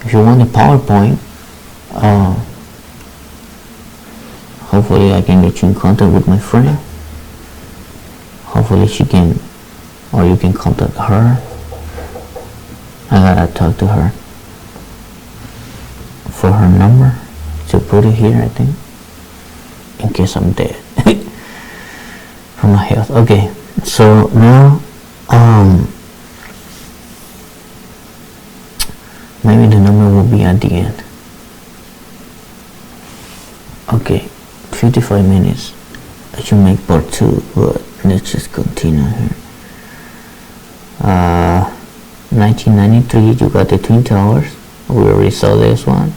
If you want the PowerPoint, hopefully I can get you in contact with my friend. Hopefully she can, or you can contact her. I gotta talk to her for her number to put it here, I think, in case I'm dead from my health. Okay, so now maybe the number will be at the end. Okay, 55 minutes. I should make part 2, but let's just continue here. 1993, you got the Twin Towers. We already saw this one.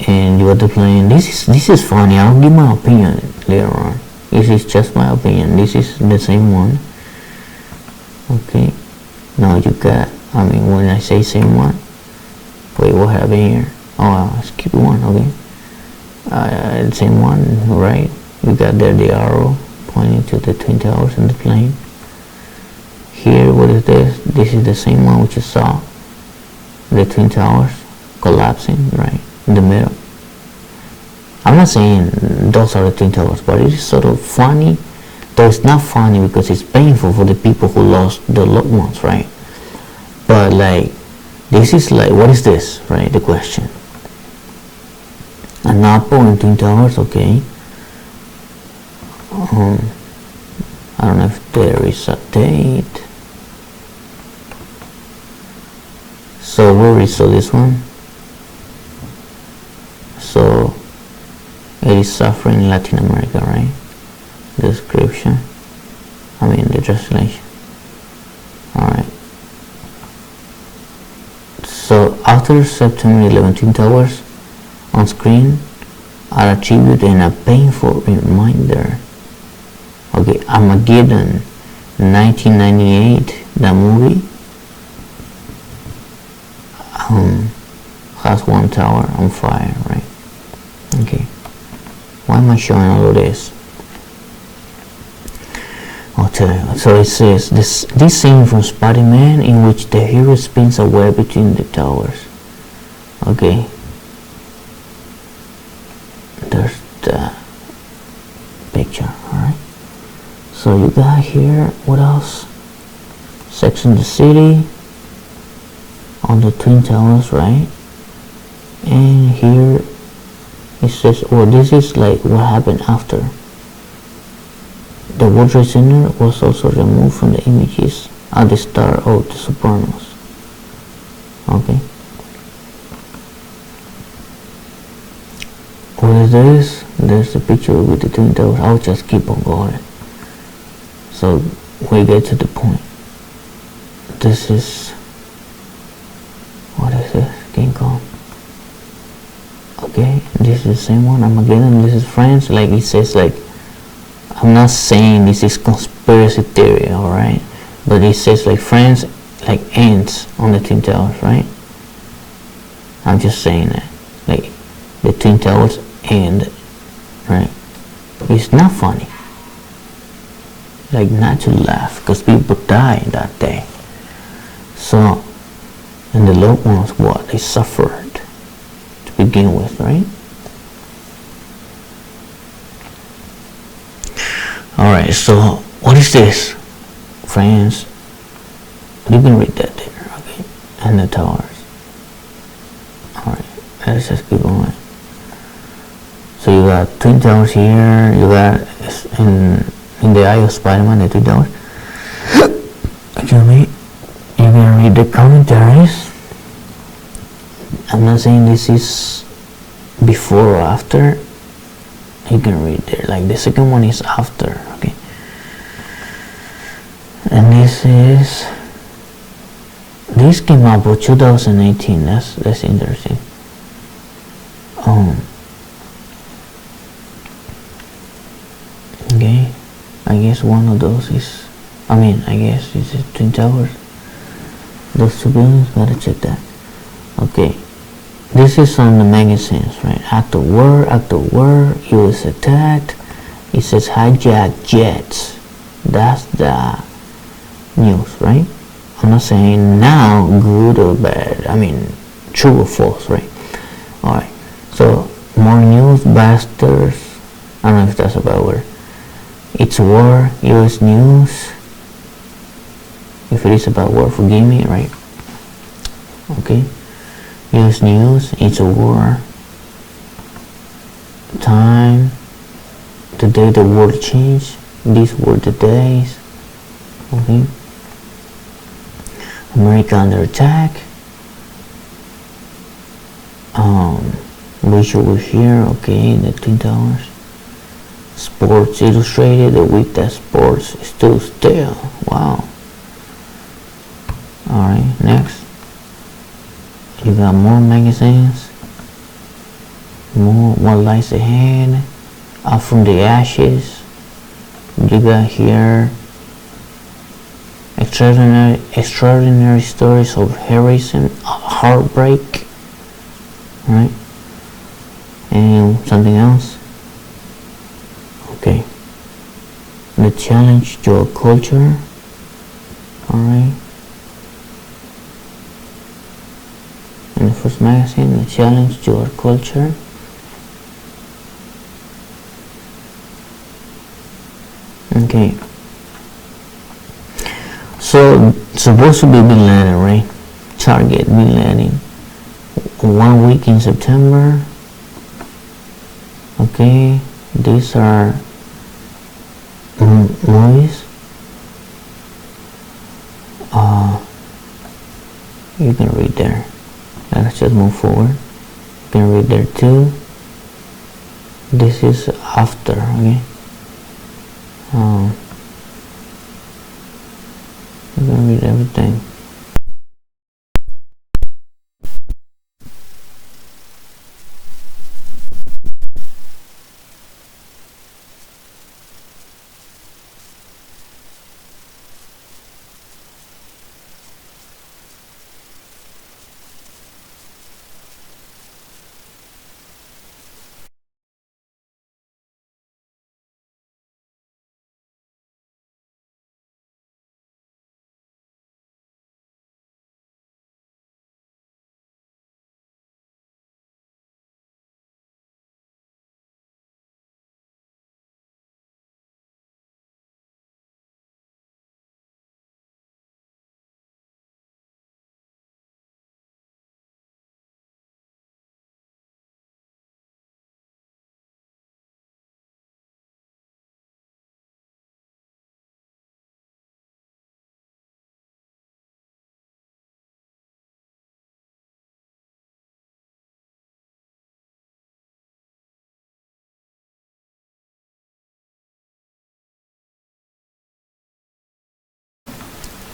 And you got the plane. This is funny. I'll give my opinion later on. This is just my opinion. This is the same one. Okay. Now you got, when I say same one, wait, what happened here? Oh, skip one, okay. Same one, right? You got there the arrow pointing to the Twin Towers and the plane. Here, what is this? This is the same one which you saw. The Twin Towers collapsing, right, in the middle. I'm not saying those are the Twin Towers, but it is sort of funny. Though it's not funny because it's painful for the people who lost their loved ones, right? But like, this is like, what is this, right? The question. An apple and Twin Towers, okay. I don't know if there is a date. So we already saw this one. So it is suffering in Latin America, right? Description. The translation. Alright. So after September 11, Twin Towers on screen are a tribute and a painful reminder. Okay, Armageddon, 1998, that movie has one tower on fire, right? Okay, why am I showing all of this? I'll tell you. So it says, this scene from Spider-Man in which the hero spins a web between the towers. Okay, there's the picture, alright? So you got here, what else? Sex and the City on the Twin Towers, right? And here it says, this is like what happened after. The World Trade Center was also removed from the images at the start of The Sopranos. Okay. What is this? There's a picture with the Twin Towers. I'll just keep on going. So we get to the point. This is, what is this? King Kong. Okay, this is the same one. Armageddon. This is France. Like it says, like, I'm not saying this is conspiracy theory, alright? But it says like France, like ants on the Twin Towers, right? I'm just saying that. Like the Twin Towers end, right? It's not funny. Like not to laugh, because people died that day. So, and the loved ones, what? They suffered to begin with, right? Alright, so what is this? France. You can read that there, okay? And the towers. Alright, let's just keep going. So you got Twin Towers here, you got in the eye of Spider-Man, the Twin Towers. Excuse me. You can read the commentaries. I'm not saying this is before or after. You can read there. Like the second one is after, okay? And this came out for 2018. That's interesting. Okay, I guess one of those is, I guess it's the Twin Towers. Those two buildings, gotta check that. Okay, this is on the magazines, right? After war, US attacked. It says hijacked jets. That's the news, right? I'm not saying now good or bad. I mean, true or false, right? Alright, so more news busters. I don't know if that's a bad word. It's war, US news. If it is about war, forgive me, right? Okay. US news, it's a war. Time, the day the world changed. These were the days. Okay. America under attack. Rachel was here, okay, the Twin Towers. Sports Illustrated, the week that sports stood still. Wow. Alright, next. You got more magazines. More what lies ahead. Out from the ashes. You got here extraordinary stories of heroism, heartbreak, right? And something else. Okay. The challenge to our culture. Alright. In the first magazine, the challenge to our culture. Okay. So supposed to be Bin Laden, right? Target Bin Laden. 1 week in September. Okay, these are movies. You can read there. Let's just move forward. You can read there too. This is after, okay. You can read everything.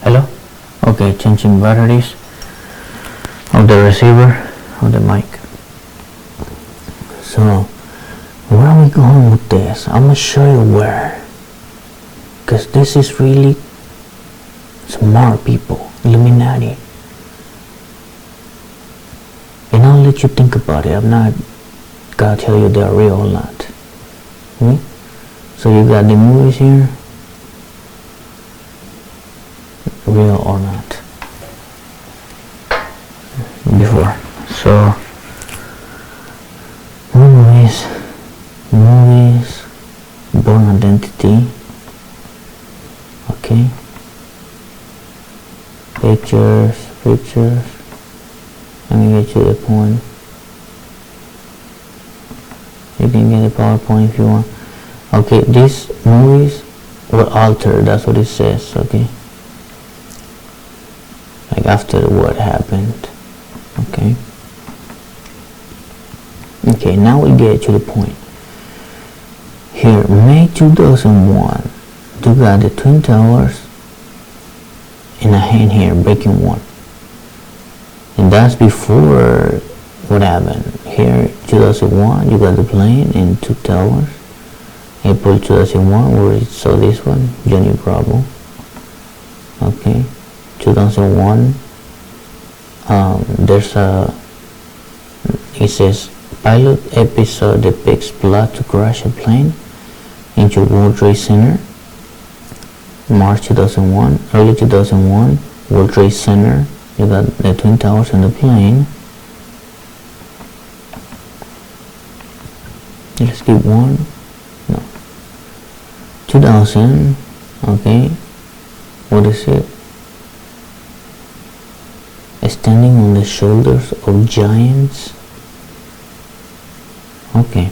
Hello? Okay, changing batteries of the receiver of the mic. So, where are we going with this? I'm gonna show you where. Because this is really smart people, Illuminati. And I'll let you think about it. I'm not gonna tell you they're real or not. Okay? So you got the movies here. Real or not before. So movies, Born Identity, okay, pictures. Let me get you the point. You can get the PowerPoint if you want. Okay, these movies were altered, that's what it says, okay, like after what happened. Okay, now we get to the point. Here, May 2001, you got the Twin Towers in a hand here, breaking one. And that's before what happened. Here, 2001, you got the plane and two towers. April 2001, where we saw this one, Johnny Bravo. Okay, 2001, there's a it says pilot episode depicts plot to crash a plane into World Trade Center. March 2001, early 2001, World Trade Center. You got the Twin Towers and the plane. Let's skip one. No. 2000. Okay. What is it? Standing on the shoulders of giants. Okay.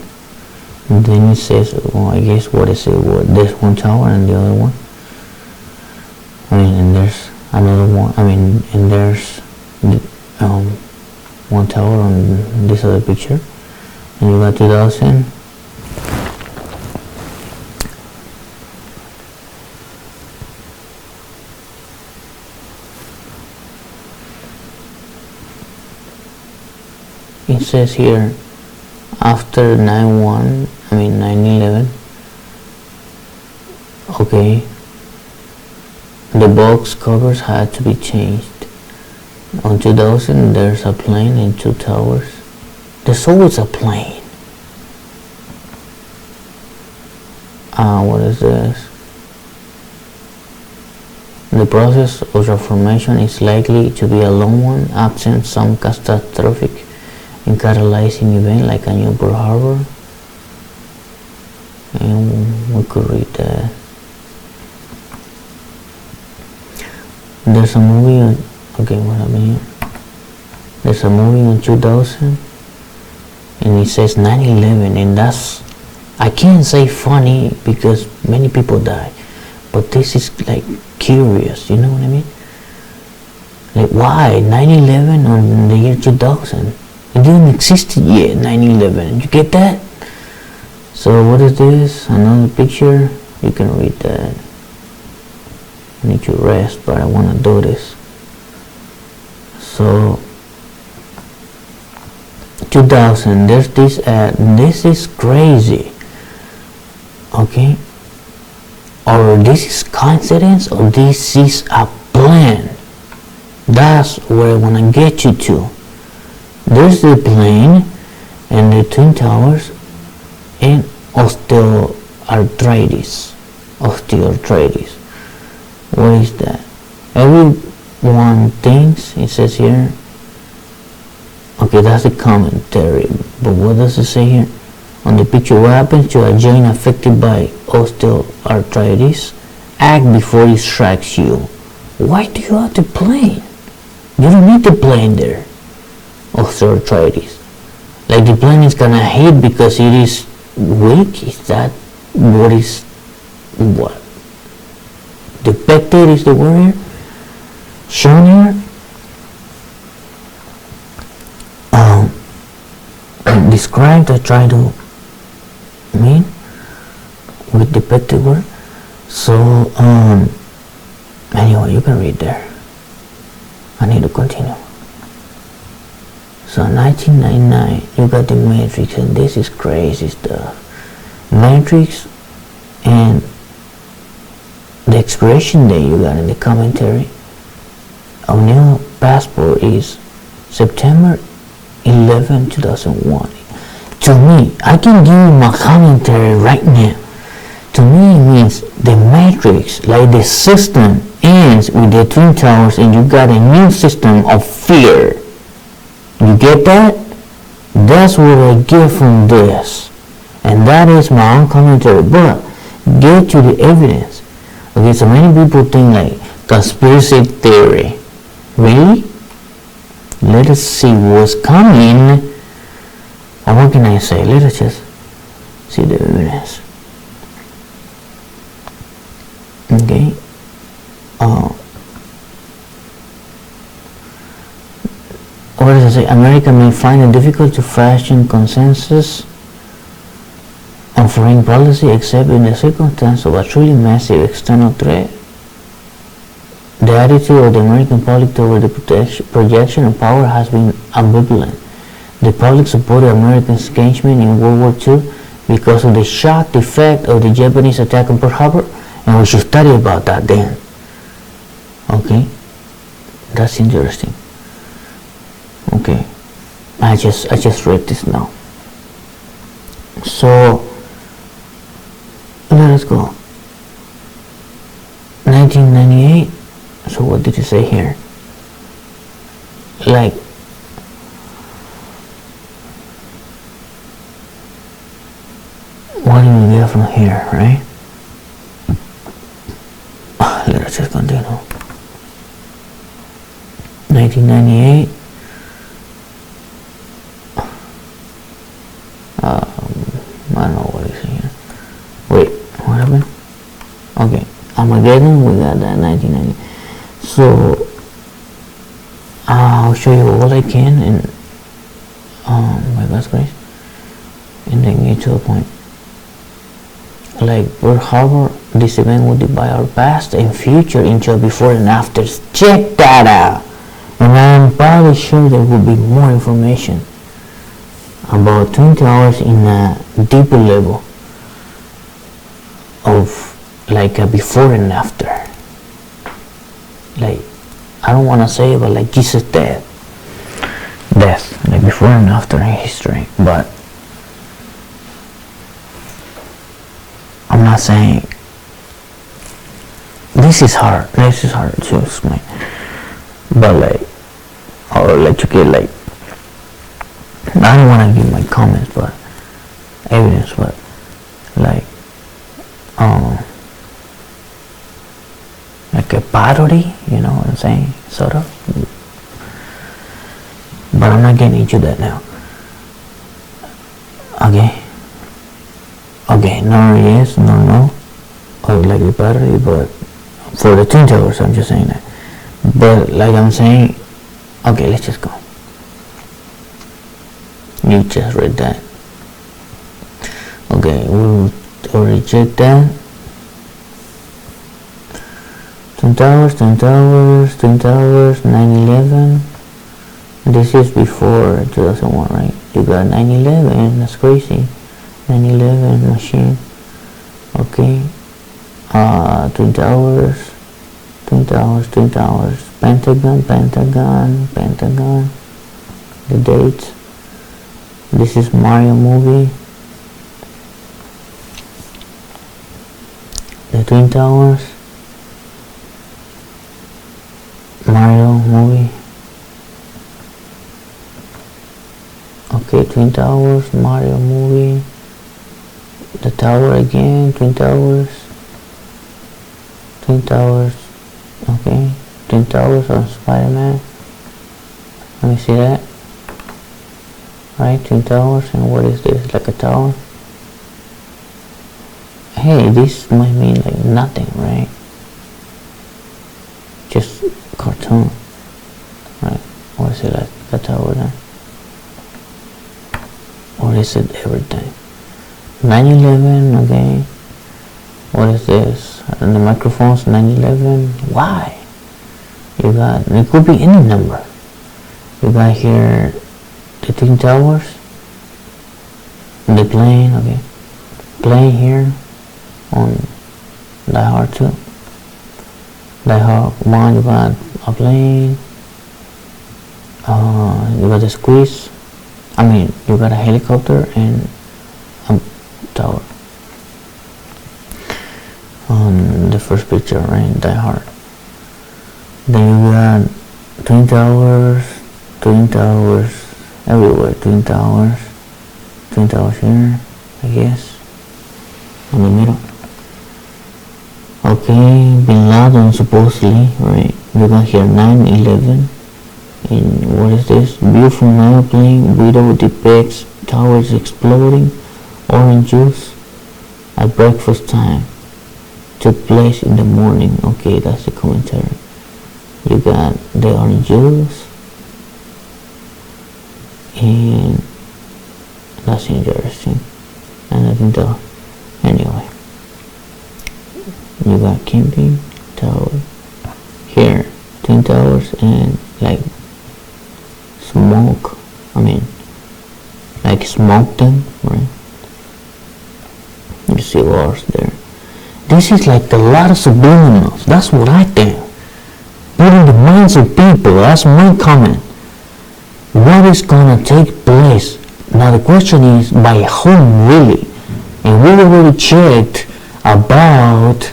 And then it says, well, I guess what is it? What? There's one tower and the other one. I mean, and there's another one. I mean, and there's one tower on this other picture. And you got 2000. It says here, after 9/11, okay, the box covers had to be changed. On 2000, there's a plane and two towers. There's always a plane. What is this? The process of reformation is likely to be a long one, absent some catastrophic and catalyzing event like a new Pearl Harbor. And we could read that. There's a movie on, okay, what happened here? There's a movie in 2000 and it says 9/11, and that's, I can't say funny because many people die, but this is like curious, you know what I mean? Like, why 9/11 on the year 2000? It didn't exist yet, 9/11. You get that? So what is this? Another picture. You can read that. I need to rest, but I want to do this. So 2000. There's this ad. This is crazy. Okay. Or this is coincidence, or this is a plan. That's where I want to get you to. There's the plane and the Twin Towers and osteoarthritis. Osteoarthritis. What is that? Everyone thinks, it says here, okay, that's the commentary, but what does it say here? On the picture, what happens to a joint affected by osteoarthritis? Act before it strikes you. Why do you have the plane? You don't need the plane there. Osteoarthritis. Like the plane is gonna hit because it is weak? Is that what is, what? Depicted is the word here? Shown here? Described, I try to mean with depicted word. So anyway, you can read there. I need to continue. So 1999, you got the Matrix, and this is crazy stuff. Matrix and the expiration date you got in the commentary of new passport is September 11, 2001. To me, I can give you my commentary right now. To me, it means the Matrix, like the system ends with the Twin Towers, and you got a new system of fear. You get that? That's what I get from this. And that is my own commentary. But get to the evidence. Okay, so many people think like conspiracy theory. Really? Let us see what's coming. And what can I say? Let us just see the evidence. Okay. What does it say? America may find it difficult to fashion consensus on foreign policy except in the circumstance of a truly massive external threat. The attitude of the American public toward the projection of power has been ambivalent. The public supported America's engagement in World War II because of the shock effect of the Japanese attack on Pearl Harbor, and we should study about that then. Okay, that's interesting. Okay, I just read this now. So let us go. 1998. So what did you say here? Like, what do you get from here, right? Let us just continue. 1998. I don't know what is here. Wait, what happened? Okay, Armageddon, we got that 1990. So I'll show you all I can, and by God's grace, and then get to a point. Like Pearl Harbor, this event will divide our past and future into before and afters. Check that out, and I'm probably sure there will be more information about Twin Towers in a deeper level of like a before and after. Like, I don't want to say it, but like Jesus' death, like before and after in history. But I'm not saying this is hard to explain, but like, or let you get like, I don't want to give my comments, but evidence, but like like a parody, you know what I'm saying, sort of. But I'm not getting into that now. Okay, no, yes, no, I would like the parody, but for the Twin Towers, I'm just saying that. But like I'm saying, okay, let's just go. You just read that. Okay, we'll reject that. Twin Towers, 9/11. This is before 2001, right? You got 9/11, that's crazy. 9/11 machine. Okay. Twin Towers. Pentagon. The dates. This is Mario movie. The Twin Towers. Mario movie. Okay, Twin Towers, Mario movie. The tower again, Twin Towers. Okay, Twin Towers on Spider-Man. Let me see that. Right, Twin Towers, and what is this? Like a tower? Hey, this might mean like nothing, right? Just cartoon, right? Or is it like a tower then? Or is it everything? 9/11, okay. What is this? And the microphones, 9/11. Why? You got, it could be any number. You got here the Twin Towers, the plane, okay. Plane here on Die Hard 2. Die Hard 1, you got a plane. You got a squeeze. You got a helicopter and a tower. On the first picture, right? Die Hard. Then you got Twin Towers everywhere. Twin Towers here, I guess, in the middle. Okay, Bin Laden supposedly, right? We got here 9/11. And what is this? View from an airplane. Widow depicts towers exploding. Orange juice at breakfast time. Took place in the morning. Okay, that's the commentary. You got the orange juice. And that's interesting. And I think anyway. You got camping tower here, Twin Towers, and like smoke. Like smoke them, right? You see wars there. This is like a lot of subliminals. That's what I think. Put in the minds of people. That's my comment. what is gonna take place. Now the question is, by whom really? And we already checked about,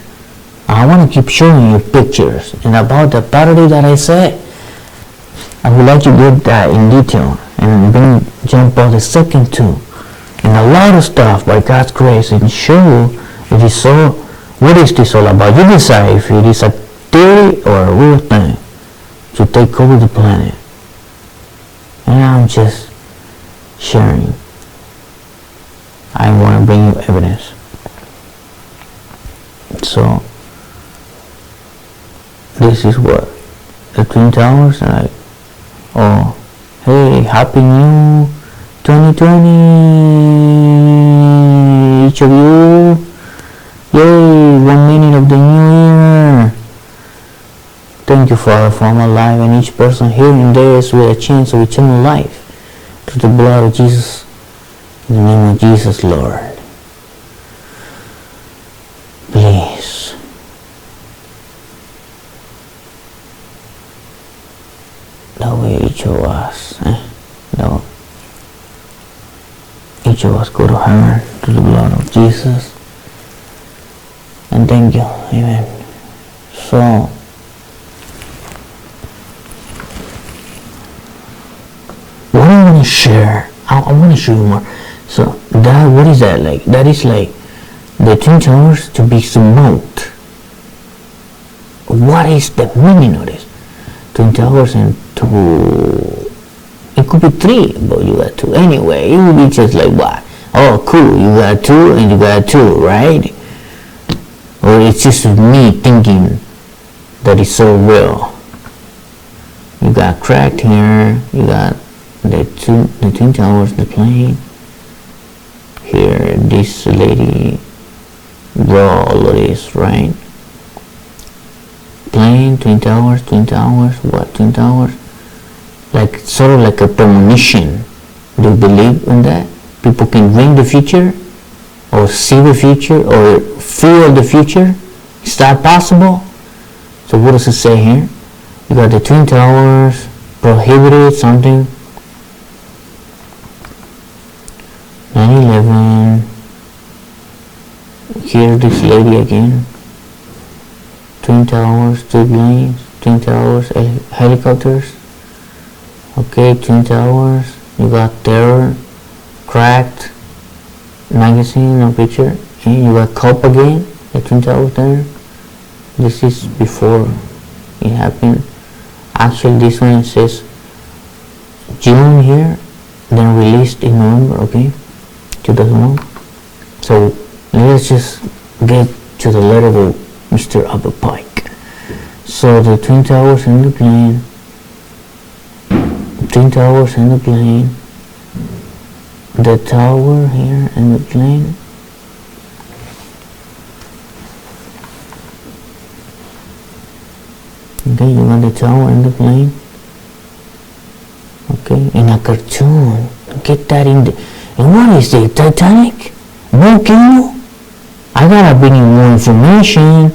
I want to keep showing you pictures, and about the parody that I said. I would like to get that in detail and bring John Paul II too. And a lot of stuff by God's grace, and show it is so, what is this all about? You decide if it is a theory or a real thing to take over the planet. And I'm just sharing. I want to bring you evidence. So this is what the Twin Towers are like. Oh, hey, happy new 2020, each of you. Yay, 1 minute of the new year. Thank you, Father, for my life and each person hearing this with a chance of eternal life. Through the blood of Jesus, in the name of Jesus, Lord. Please. That way each of us, no, each of us go to heaven through the blood of Jesus. And thank you, amen. So, what I want to share, I want to show you more. So that, what is that like? That is like the Twin Towers to be smoked. What is the meaning of this? Twin Towers and two, it could be three, but you got two. Anyway, it would be just like what? Oh, cool, you got two and you got two, right? Or it's just me thinking that it's so real. You got cracked here, you got the Twin Towers, the plane. Here, this lady draw all of this, right? Plane, Twin Towers, what Twin Towers? Like, sort of like a premonition. Do you believe in that? People can dream the future, or see the future, or feel the future? Is that possible? So what does it say here? You got the Twin Towers, prohibited something. 9/11. Here this lady again. Twin Towers, two planes, Twin Towers, helicopters. Okay, Twin Towers. You got terror, cracked magazine or picture, and you got COP again. The Twin Towers there. This is before it happened. Actually, this one says June here, then released in November. Okay. 2001. So let's just get to the letter of Mr. Upper Pike. So the Twin Towers and the plane, Twin Towers and the plane, the tower here and the plane. Okay, you got the tower and the plane. Okay, in a cartoon. Get that in the. And what is the Titanic? Volcano? I gotta bring you more information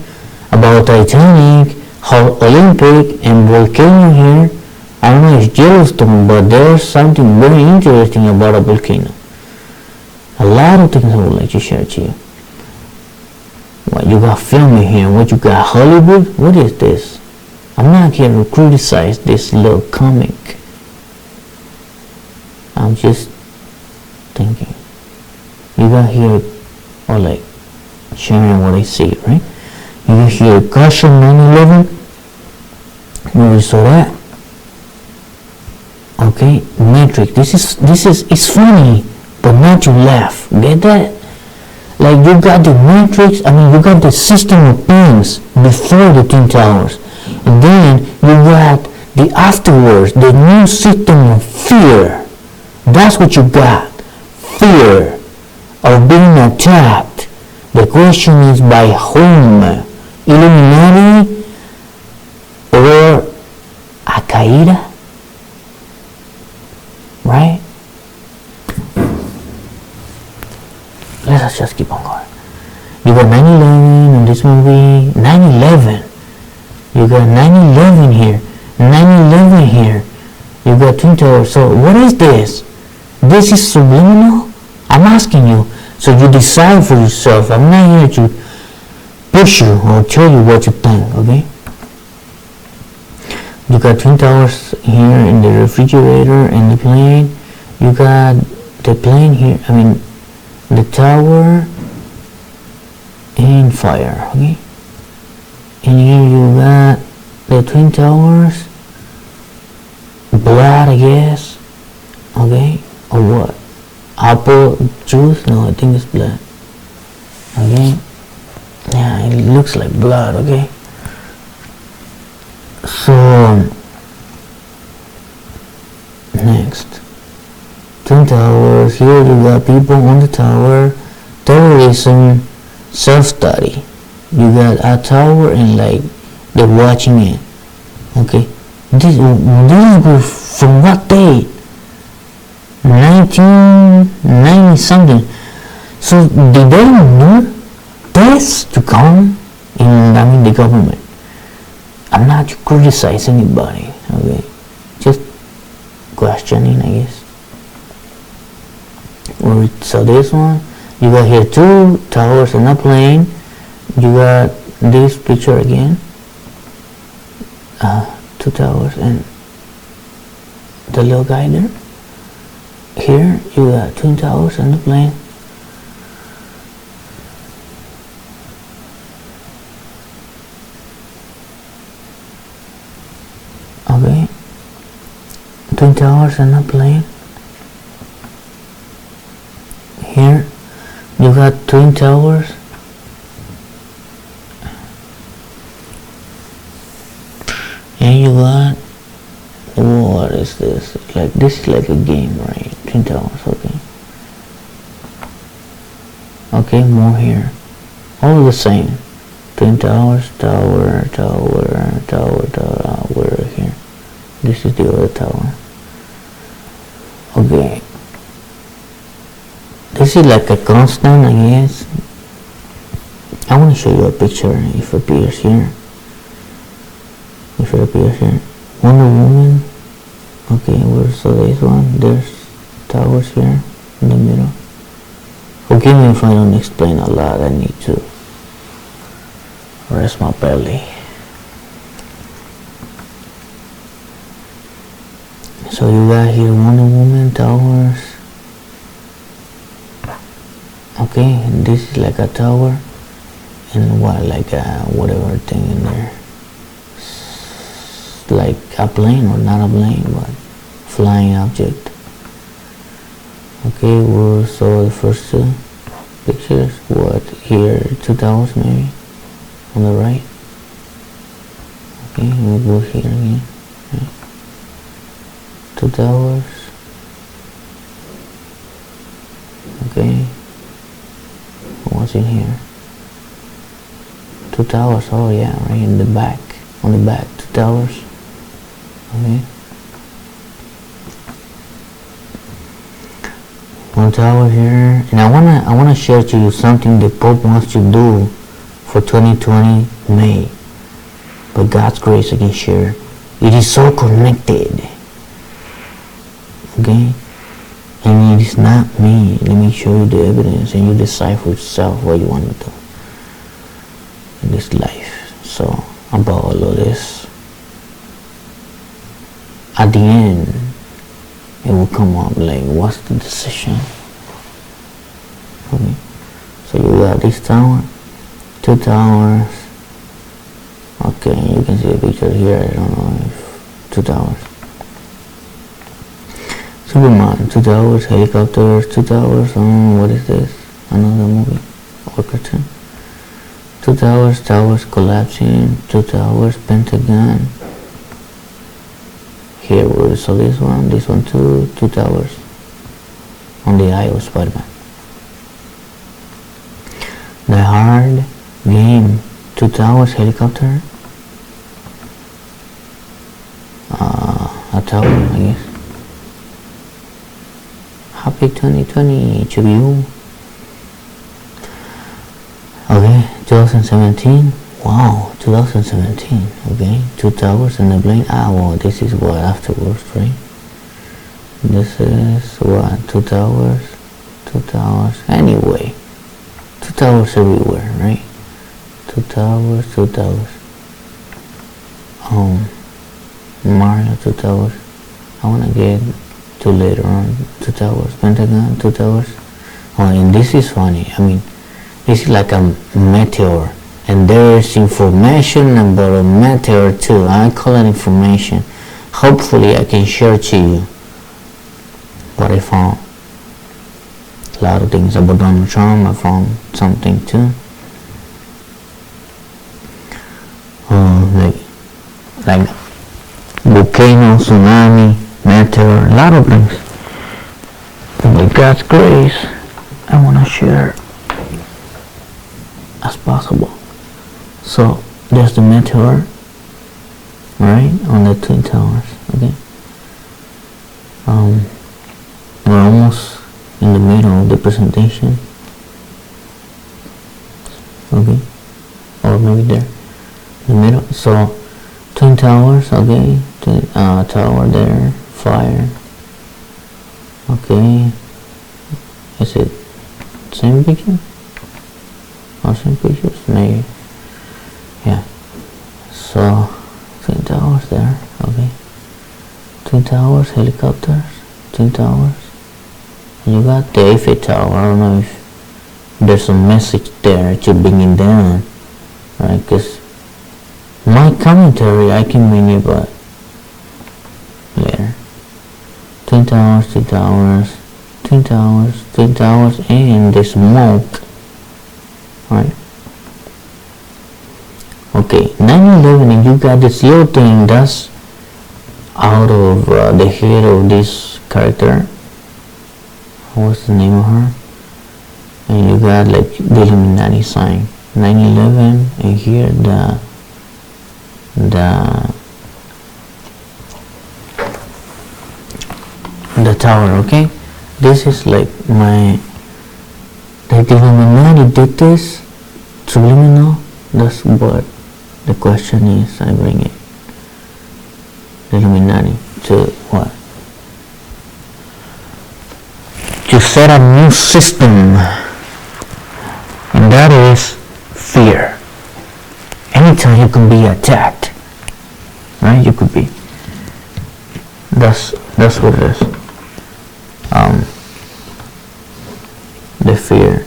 about Titanic, Olympic, and volcano here. I don't know if it's Yellowstone, but there's something very interesting about a volcano. A lot of things I would like to share to you. What you got filming here? What you got, Hollywood? What is this? I'm not here to criticize this little comic. I'm just thinking. You got here, or like sharing what I see, right? You got here, caution 9/11. You saw that. Okay, Matrix. This is it's funny, but not to laugh. Get that? Like you got the Matrix. I mean, you got the system of things before the Twin Towers, and then you got the afterwards, the new system of fear. That's what you got. Fear of being attacked. The question is by whom? Illuminati or Al-Qaeda? Right? Let's just keep on going. You got 9/11 in this movie. 9/11. You got 9/11 here. 9/11 here. You got Twin Towers. So what is this? This is subliminal? I'm asking you. So you decide for yourself. I'm not here to push you or tell you what you think, okay? You got Twin Towers here in the refrigerator and the plane. You got the plane here, the tower and fire, okay? And here you got the Twin Towers, blood, I guess, okay? Or what? Apple juice? No, I think it's blood, okay? Yeah, it looks like blood, okay? So, next, Twin Towers. Here you got people on the tower. Terrorism, self-study. You got a tower and like they're watching it. Okay, this was from what date? 1990 something. So did they know this to come in the government? I'm not to criticize anybody, okay? Just questioning, I guess. So this one, you got here 2 towers and a plane. You got this picture again. 2 towers and the little guy there. Here you got Twin Towers and the plane. Okay, Twin Towers and a plane. Here you got Twin Towers and you got, what is this? This is like a game, right? Twin Towers, okay. Okay, more here. All the same. Twin Towers, tower here. This is the other tower. Okay. This is like a constant, I guess. I want to show you a picture if it appears here. Wonder Woman. Okay, so this one. There's towers here in the middle. Forgive me if I don't explain a lot. I need to rest my belly. So you got here Wonder Woman, towers. Okay, and this is like a tower and what, like a whatever thing in there. It's like a plane or not a plane, but flying object. Okay, we saw the first 2 pictures. What here? 2 towers maybe on the right. Okay, we'll go here again. Okay. 2 towers. Okay. What's in here? 2 towers. Oh yeah, right in the back. On the back, 2 towers. Okay. 1 tower here, and I wanna share to you something the Pope wants to do for 2020 May. By God's grace, I can share. It is so connected. Okay, and it is not me. Let me show you the evidence, and you decide for yourself what you want to do in this life. So about all of this, at the end, it will come up like, what's the decision? Okay, so you got this tower, 2 towers. Okay, you can see the picture here. I don't know if 2 towers. Superman, 2 towers, helicopters, 2 towers. What is this? Another movie or cartoon? 2 towers, towers collapsing. 2 towers, Pentagon. Here we saw this one too, 2 towers on the eye of Spider-Man. The Hard Game, 2 towers, helicopter, a tower, I guess. Happy 2020 to you. Okay, 2017. Wow, 2017, okay, 2 towers and a plane. Well, this is what afterwards, right? This is what, 2 towers, anyway, 2 towers everywhere, right? 2 towers, Mario, 2 towers. I want to get to later on, 2 towers, Pentagon, 2 towers. Oh, and this is funny, I mean, this is like a meteor, and there is information about a meteor too. I call it information. Hopefully I can share to you what I found. A lot of things about Donald Trump. I found something too. Like volcano, tsunami, meteor, a lot of things. And with God's grace, I want to share as possible. So there's the meteor, right, on the Twin Towers. Okay. We're almost in the middle of the presentation. Okay, or maybe there, the middle. So Twin Towers. Okay, tower there, fire. Okay, is it same picture? Or same pictures? Maybe. Yeah. So Twin Towers there. Okay. Twin Towers, helicopters, Twin Towers. And you got the Eiffel Tower. I don't know if there's a message there to bring it down, right? Because my commentary, I can bring it, but later. Twin Towers, Twin Towers, Twin Towers, Twin Towers, and the smoke, right? Okay, 9/11, and you got this little thing that's out of the head of this character. What's the name of her? And you got like the Illuminati sign, 9/11, and here the tower. Okay, this is like the Illuminati did this subliminal. That's what the question is. I bring it. The Illuminati to what? To set a new system, and that is fear. Anytime you can be attacked, right? You could be. That's what it is. The fear.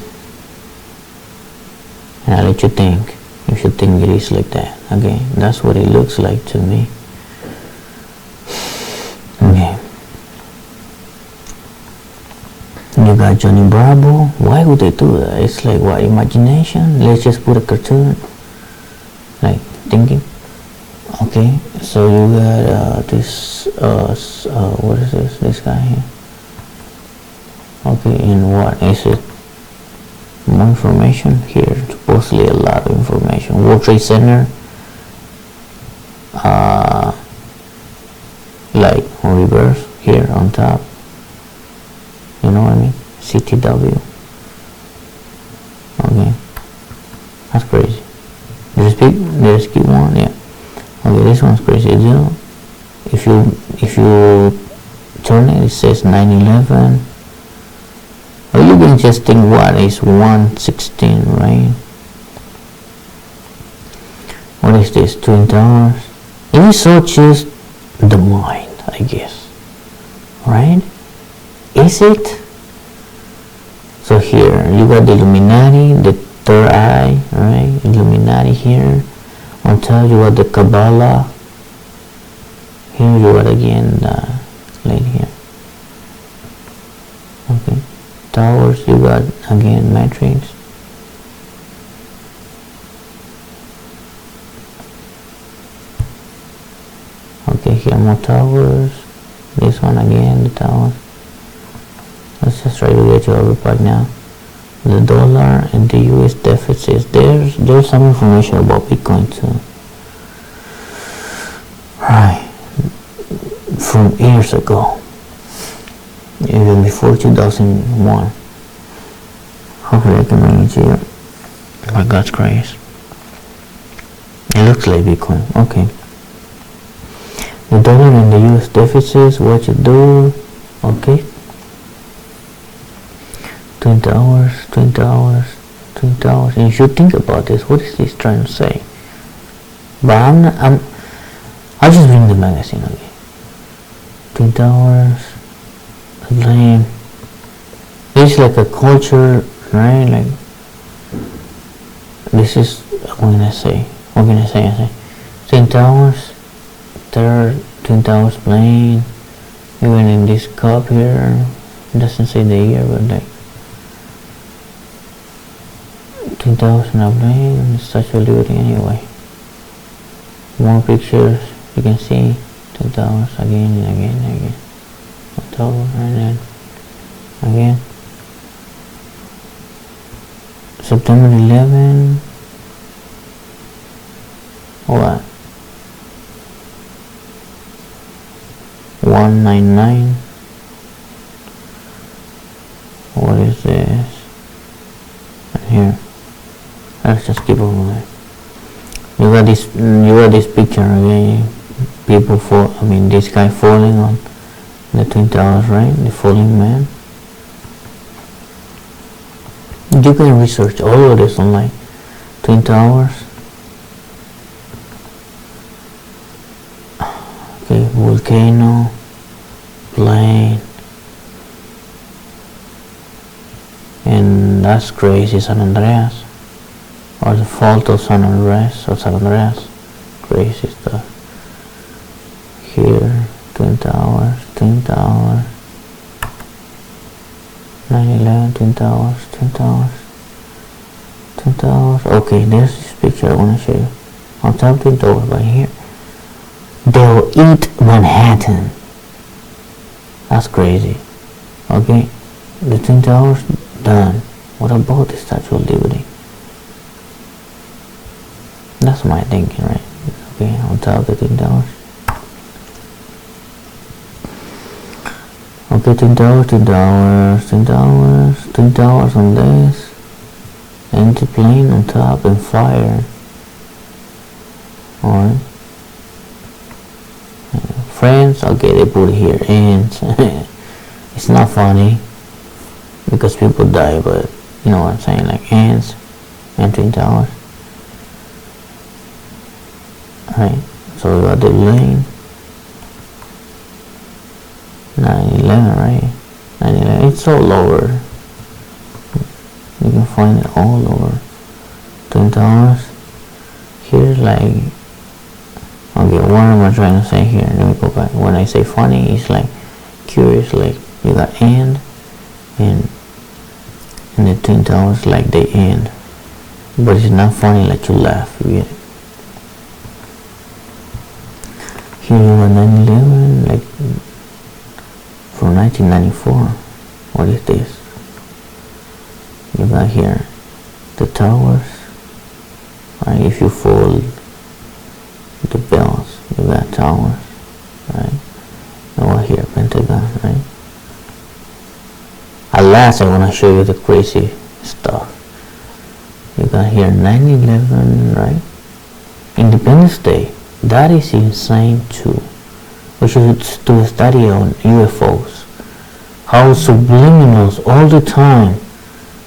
And I let you think. You should think it is like that. Okay, that's what it looks like to me. Okay. You got Johnny Bravo. Why would they do that? It's like what, imagination? Let's just put a cartoon. Like thinking. Okay, so you got this what is this? This guy here. Okay, and what is it? More information here. Supposedly a lot of information. World Trade Center. Like on reverse here on top. You know what I mean? CTW. Okay, that's crazy. There's keep one, yeah. Okay, this one's crazy too. If you turn it, it says 9/11. Or you can just think what is 116, right? What is this? Twin Towers. It is so just the mind, I guess. Right? Is it? So here you got the Illuminati, the third eye, right? Illuminati here. On top you got the Kabbalah. Here you got again the lady here. Okay. Towers, you got again Matrix. Okay, here more towers. This one again, the towers. Let's just try to get to every part now. The dollar and the US deficits. There's some information about Bitcoin too. Right. From years ago. Even before 2001. Hopefully I can bring it to you. By God's grace. It looks like Bitcoin. Okay. The dollar and the US deficits, what you do. Okay, Twin Towers, Twin Towers, Twin Towers. And you should think about this. What is this trying to say? But I'll just bring the magazine again. Twin Towers, the plane. It's like a culture, right? Like, this is, what can I say? I say Twin Towers, third Twin Towers plane. Even in this cup here, it doesn't say the year, but like Twin Towers in a plane, Statue of Liberty anyway. More pictures, you can see Twin Towers again and again and again. Tower, and then again. September 11. What? 199. What is this? And here. Let's just keep on going. You got this picture again. People fall. I mean, this guy falling on the Twin Towers, right? The falling man. You can research all of this online. Twin Towers. Okay, volcano, plane, and that's crazy. San Andreas, or the fault of San Andreas, crazy stuff. Here, Twin Towers, 9/11, Twin Towers. Okay, there's this picture I want to show you. On top of Twin Towers, right here. They'll eat Manhattan. That's crazy. Okay, the Twin Towers done. What about the Statue of Liberty? That's my thinking, right? Okay, on top of the Twin Towers. Okay, Twin Towers on this. Empty plane on top and fire. Alright. Friends, okay, they put it here, and it's not funny because people die, but you know what I'm saying, like ants and Twin Towers. Alright, so we got the lane. 9/11, right? 9/11, it's all over. You can find it all over. Twin Towers. Here's like, okay, what am I trying to say here? Let me go back. When I say funny, it's like curious, like you got end and the Twin Towers, like they end, but it's not funny like you laugh. You get it? Here you got 9/11, like from 1994. What is this? You got here the towers, right? If you fold the bells, you got towers, right? And what here, Pentagon, right? At last, I want to show you the crazy stuff. You got here 9/11, right? Independence Day. That is insane too. We should do a study on UFOs. How subliminals all the time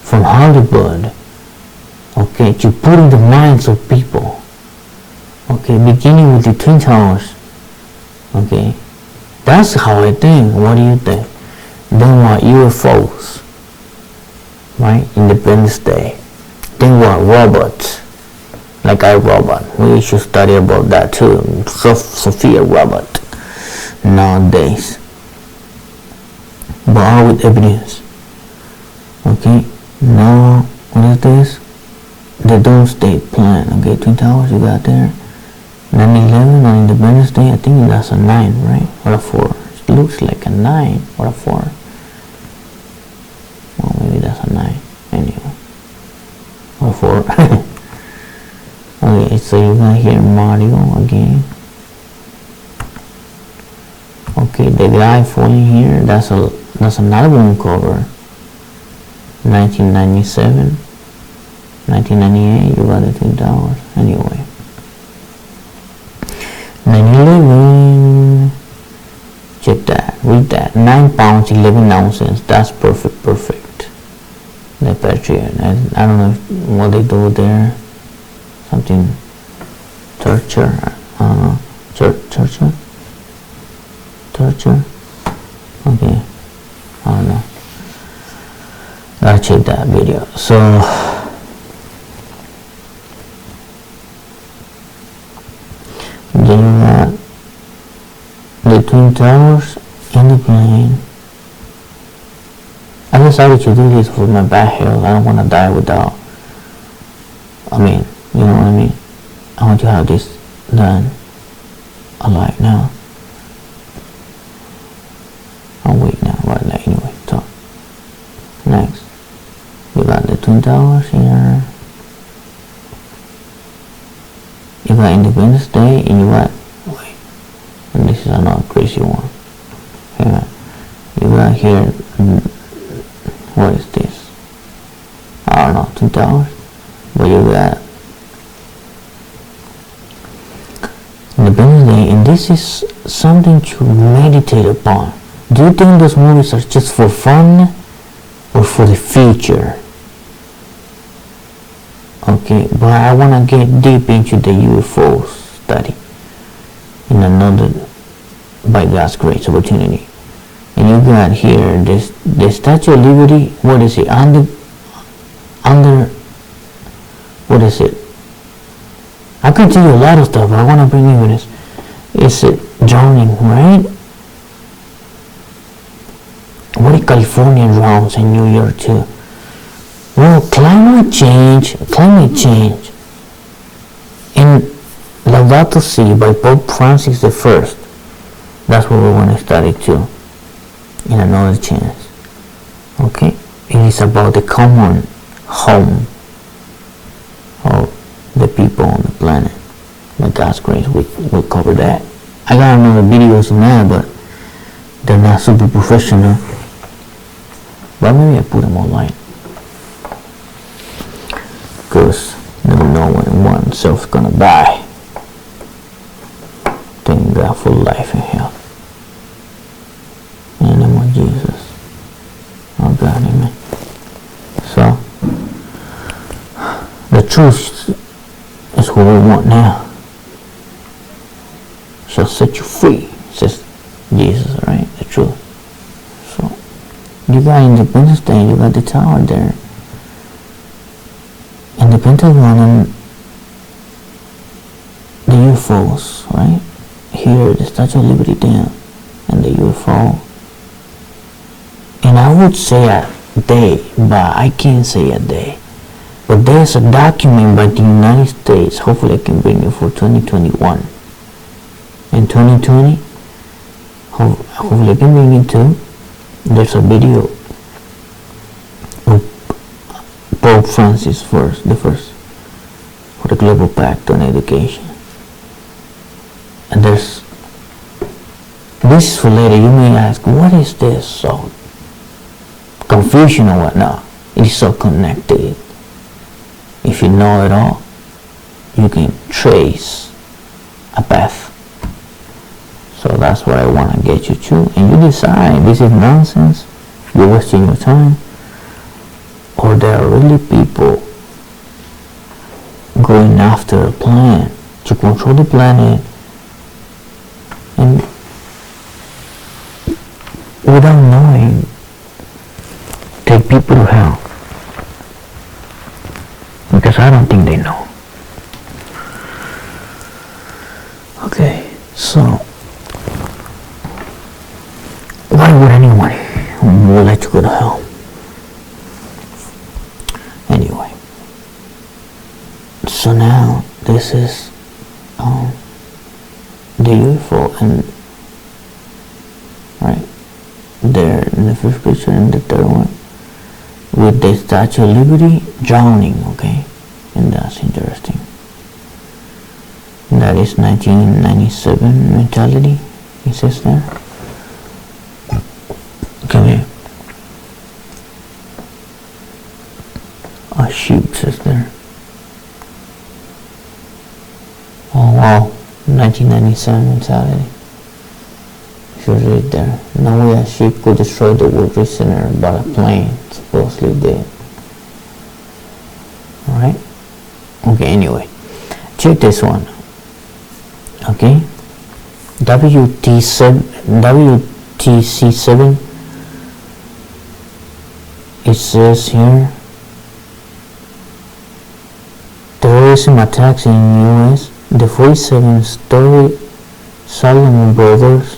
from Hollywood, okay, to put in the minds of people. Okay, beginning with the Twin Towers. Okay, that's how I think. What do you think? Then what? UFOs, right? Independence Day. Then what? Robots, like iRobot. We should study about that too. Sophia robot nowadays, but all with evidence. Okay, now what is this? The Doomsday Plan. Okay, Twin Towers, you got there. 9/11 on Independence Day. I think that's a 9, right? Or a 4. It looks like a 9 or a 4. Well, maybe that's a 9. Anyway, or 4. Okay, so you got here Mario again. Okay, the guy falling here. That's an album cover. 1997, 1998. You got the Twin Towers. Anyway, 9/11. Check that. read that. 9 pounds, 11 ounces. That's perfect. The Patriot. I don't know what they do there. Something torture. I don't know. Torture? Okay. I don't know. I'll check that video. So then you got the Twin Towers in the plane. I decided to do this for my back health. I don't want to die without, you know what I mean? I want to have this done alive now. I'm weak now, but anyway, so next you got the Twin Towers here. You got Independence Day, and you got and this is another crazy one. Yeah, you got here. What is this? I don't know, Twin Towers, but you got Independence Day, and this is something to meditate upon. Do you think those movies are just for fun or for the future? Okay, but I want to get deep into the UFO study in another, by God's grace, opportunity. And you got here this, the Statue of Liberty. What is it? Under what is it? I can tell you a lot of stuff, but I want to bring evidence. Is it drowning, right? What if California drowns and New York too? Well, climate change, in Laudato Si by Pope Francis I. That's what we want to study too, in another chance. Okay? It is about the common home of the people on the planet. By God's grace, we'll cover that. I got another videos on that, but they're not super professional. But maybe I put them online. Because never know when oneself's gonna die. Thank God for life and health. In the name of Jesus. Oh God, amen. So, the truth is what we want now. Shall set you free, says Jesus, right? The truth. So, you got Independence Day, you got the tower there. And the Pentagon and the UFOs, right? Here, the Statue of Liberty there, and the UFO. And I would say a day, but I can't say a day. But there's a document by the United States, hopefully I can bring it for 2021. In 2020, hopefully I can bring it too. There's a video of Pope Francis the first, for the Global Pact on Education. And this is for later. You may ask, what is this? So confusion or whatnot. It is so connected. If you know it all, you can trace a path. So that's what I want to get you to. And you decide, this is nonsense, you're wasting your time, or there are really people going after a plan to control the planet and without knowing take people to hell. Because I don't think they know. Okay, so why would anyone let you go to hell? Anyway, so now this is the UFO, and right there in the first picture and the third one with the Statue of Liberty drowning, okay, and that's interesting. That is 1997 mentality, it says there. Okay. A sheep says there. Oh wow, 1997 mentality. This should read there. No way a ship could destroy the World Trade Center, but a plane supposedly did. Alright? Okay, anyway. Check this one. Okay? WTC7, it says here, terrorism attacks in U.S. The 47-story Salomon Brothers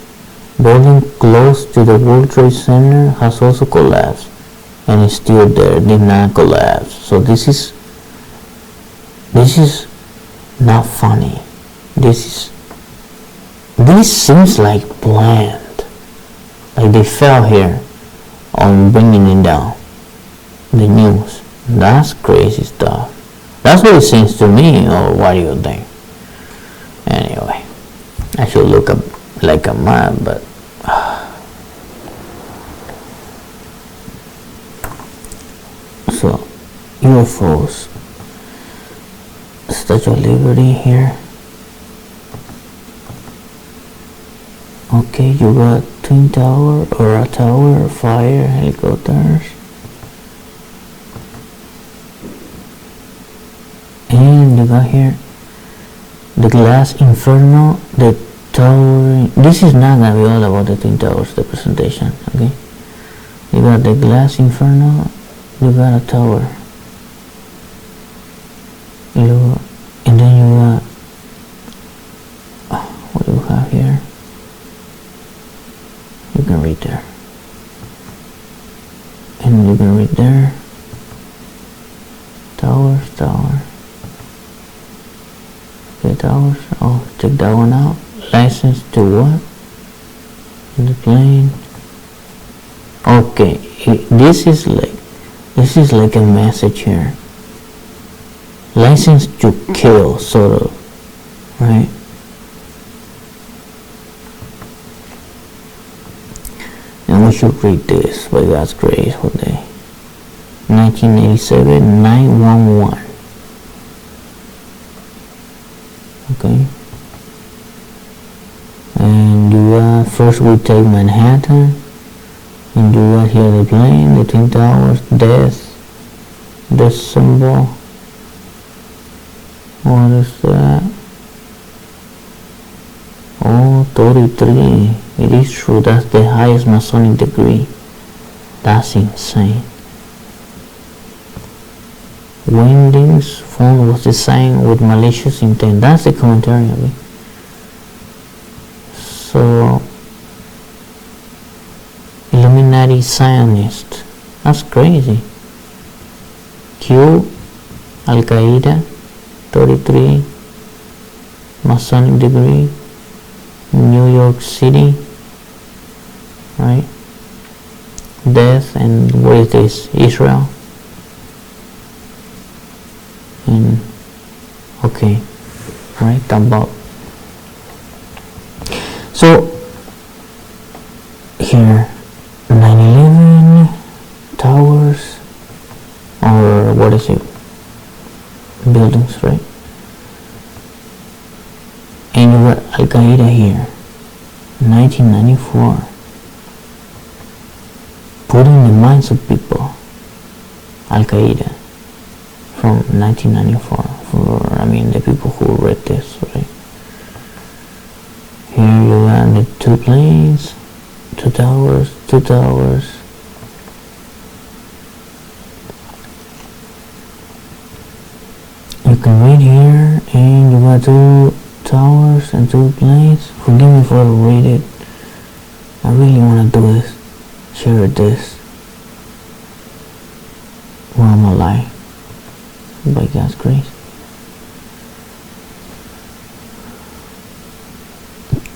building close to the World Trade Center has also collapsed and is still there, did not collapse. So this is not funny. This seems like planned, like they fell here on bringing it down. The news. That's crazy stuff. That's what it seems to me, or what do you think? Anyway, I should look up like a map, but so UFOs, Statue of Liberty here. Okay, you got Twin Tower or a tower, fire, helicopters. And you got here the Glass Inferno, the tower. This is not gonna be all about the Twin Towers, the presentation, okay? You got the Glass Inferno, you got a tower. And then you got, what do you have here? You can read there. And you can read there. Towers. Okay, towers. Oh, take that one out. License to what? The plane. Okay, this is like a message here. License to kill, sort of, right? And we should read this by God's grace one day. 1987 911. Okay. And you got, first we take Manhattan, and you got here the plane, the Twin Towers, death, the symbol. What is that? Oh, 33. It is true, that's the highest Masonic degree. That's insane. Windings phone was designed with malicious intent. That's the commentary of it. So, Illuminati Zionist. That's crazy. Q, Al Qaeda, 33, Masonic degree, New York City, right? Death, and what is this? Israel. And okay, right? About so here 9/11 towers, or what is it? Buildings, right? And you got Al Qaeda here, 1994, putting the minds of people. Al Qaeda from 1994. The people who read this, right? Here you got the two planes, two towers. You can read here, and you got two towers and two planes. Forgive me for read it. I really want to do this, share this while I'm alive, by God's grace.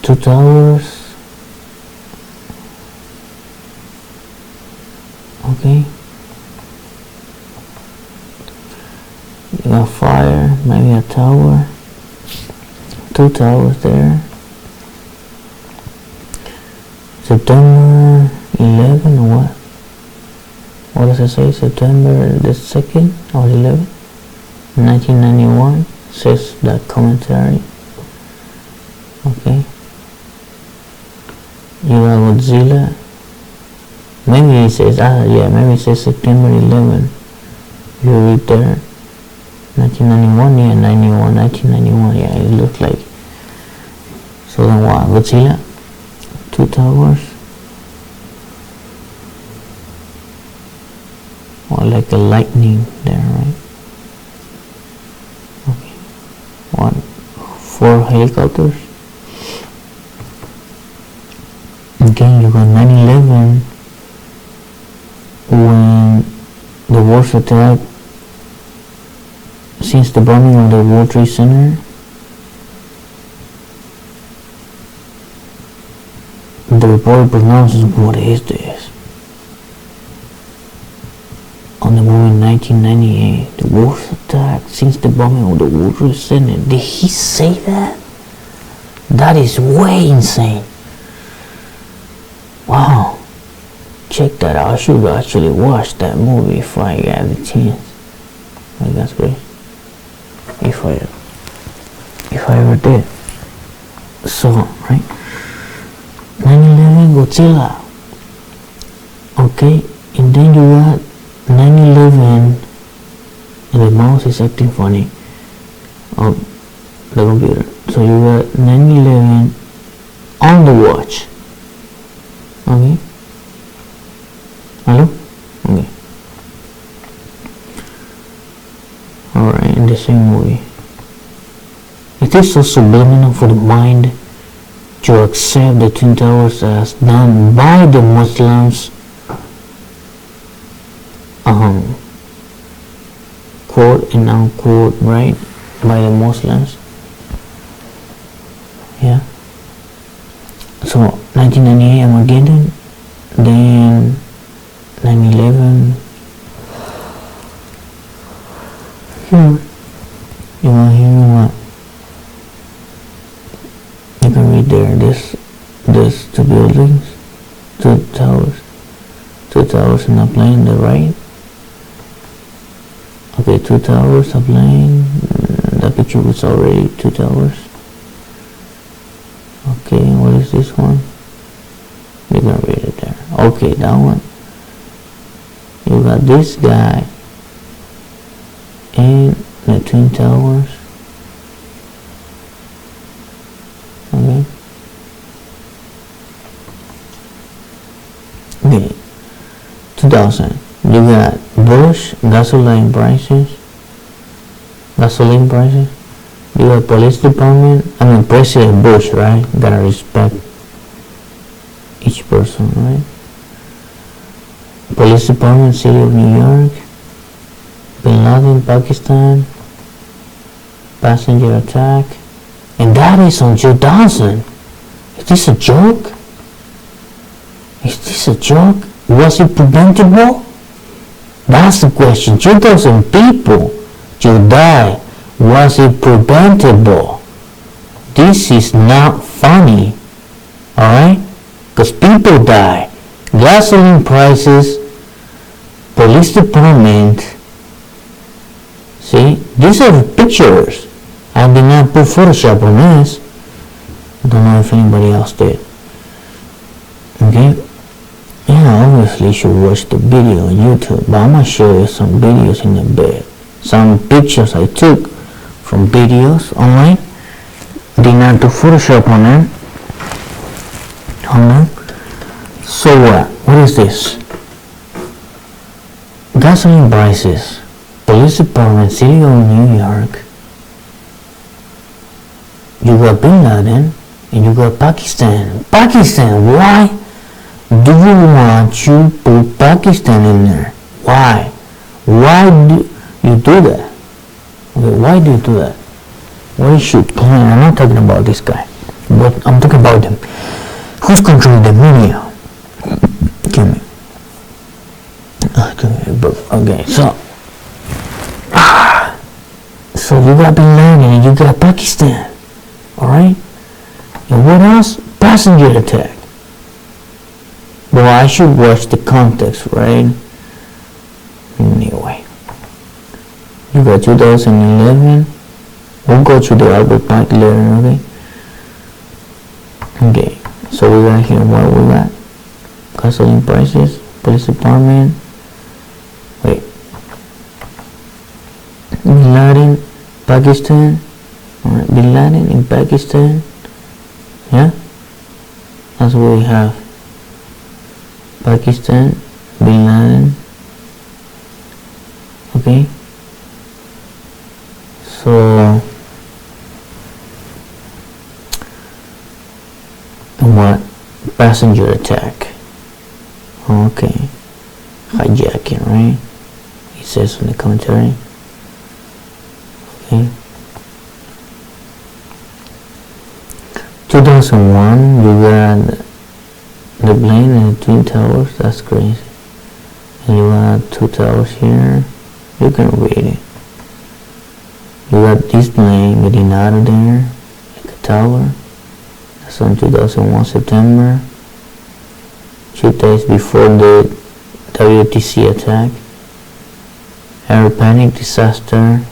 Two towers. Okay. You got fire, maybe a tower. Two towers there. September 11 or what? What does it say? September the 2nd or 11th? 1991 says that commentary. Okay. You got Godzilla. Maybe it says, maybe it says September 11. You read there. 1991, yeah, 1991, yeah, it looked like. So then what? Godzilla? Two Towers? Or like a lightning there, right? Okay. What? 4 helicopters? Again, you got 9/11 when the worst attack since the bombing of the World Trade Center. The report pronounces, what is this? On the movie 1998, the worst attack since the bombing of the World Trade Center. Did he say that? That is way insane. Wow. Check that out. I should actually watch that movie if I get the chance. Like, that's great. If I ever did. So, right? 9/11 Godzilla. Okay, and then you got 9/11, and the mouse is acting funny on the computer. So you got 9/11 on the watch. Okay. Hello? Okay. Alright, in the same movie. It is so subliminal for the mind to accept the Twin Towers as done by the Muslims, quote and unquote, right? By the Muslims. Yeah. So 1998 Armageddon, then 9/11. Here, you want to hear what? You can read there. This 2 buildings, 2 towers in a plane. The right. Okay, 2 towers, a plane. The picture was already 2 towers. Okay, what is this one? You can read it there. Okay, that one. You got this guy and the Twin Towers. Okay. Okay. 2000. You got Bush, gasoline prices. You got police department. President Bush, right? Gotta respect each person, right? Police department, city of New York. Bin Laden, Pakistan. Passenger attack. And that is on 2000. Is this a joke? Was it preventable? That's the question. 2,000 people to die. Was it preventable? This is not funny. Alright? Because people die. Gasoline prices. Police department. See? These are the pictures. I did not put Photoshop on this. I don't know if anybody else did. Okay? Yeah, obviously you should watch the video on YouTube, but I'm going to show you some videos in a bit. Some pictures I took from videos online. Did not do Photoshop on them. Hold on. So what? What is this? Gasoline prices. Police department, city of New York. You got Bin Laden and you got Pakistan. Pakistan, why do you want to put Pakistan in there? Why? Why do you do that? Okay, why do you do that? What is your plan? I'm not talking about this guy, but I'm talking about them. Who's controlling the media? Give me a book. Okay, so you got Bin Laden and you got Pakistan. Alright? And what else? Passenger attack. Well, I should watch the context, right? Anyway. You got 2011. We'll go to the Albert Pike later, okay? Okay. So we got here, what we got? Gasoline prices, police department. Wait. Bin Laden, Pakistan. Alright, Bin Laden in Pakistan. Yeah? That's what we have. Pakistan, Bin Laden. Okay. So what? Passenger attack. Okay. Hijacking, right? It says in the commentary. Okay. 2001, you got the plane and the Twin Towers. That's crazy. And you got 2 towers here. You can read it. You got this plane getting out of there, like a tower. That's on 2001 September. 2 days before the WTC attack. Air panic disaster.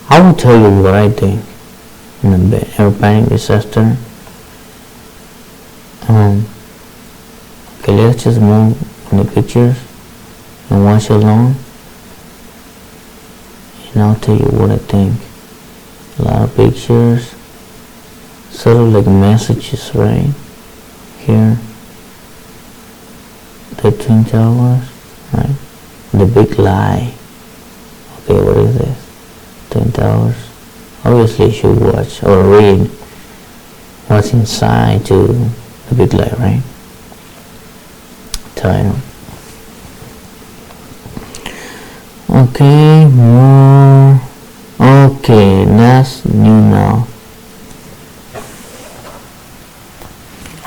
I will tell you what I think in a bit. Air panic disaster. Okay, let's just move on the pictures and watch along. And I'll tell you what I think. A lot of pictures. Sort of like messages, right? Here. The Twin Towers, right? The big lie. Okay, what is this? Twin Towers. Obviously you should watch or read what's inside to the big lie, right? Title. Okay, more. Okay, that's new now.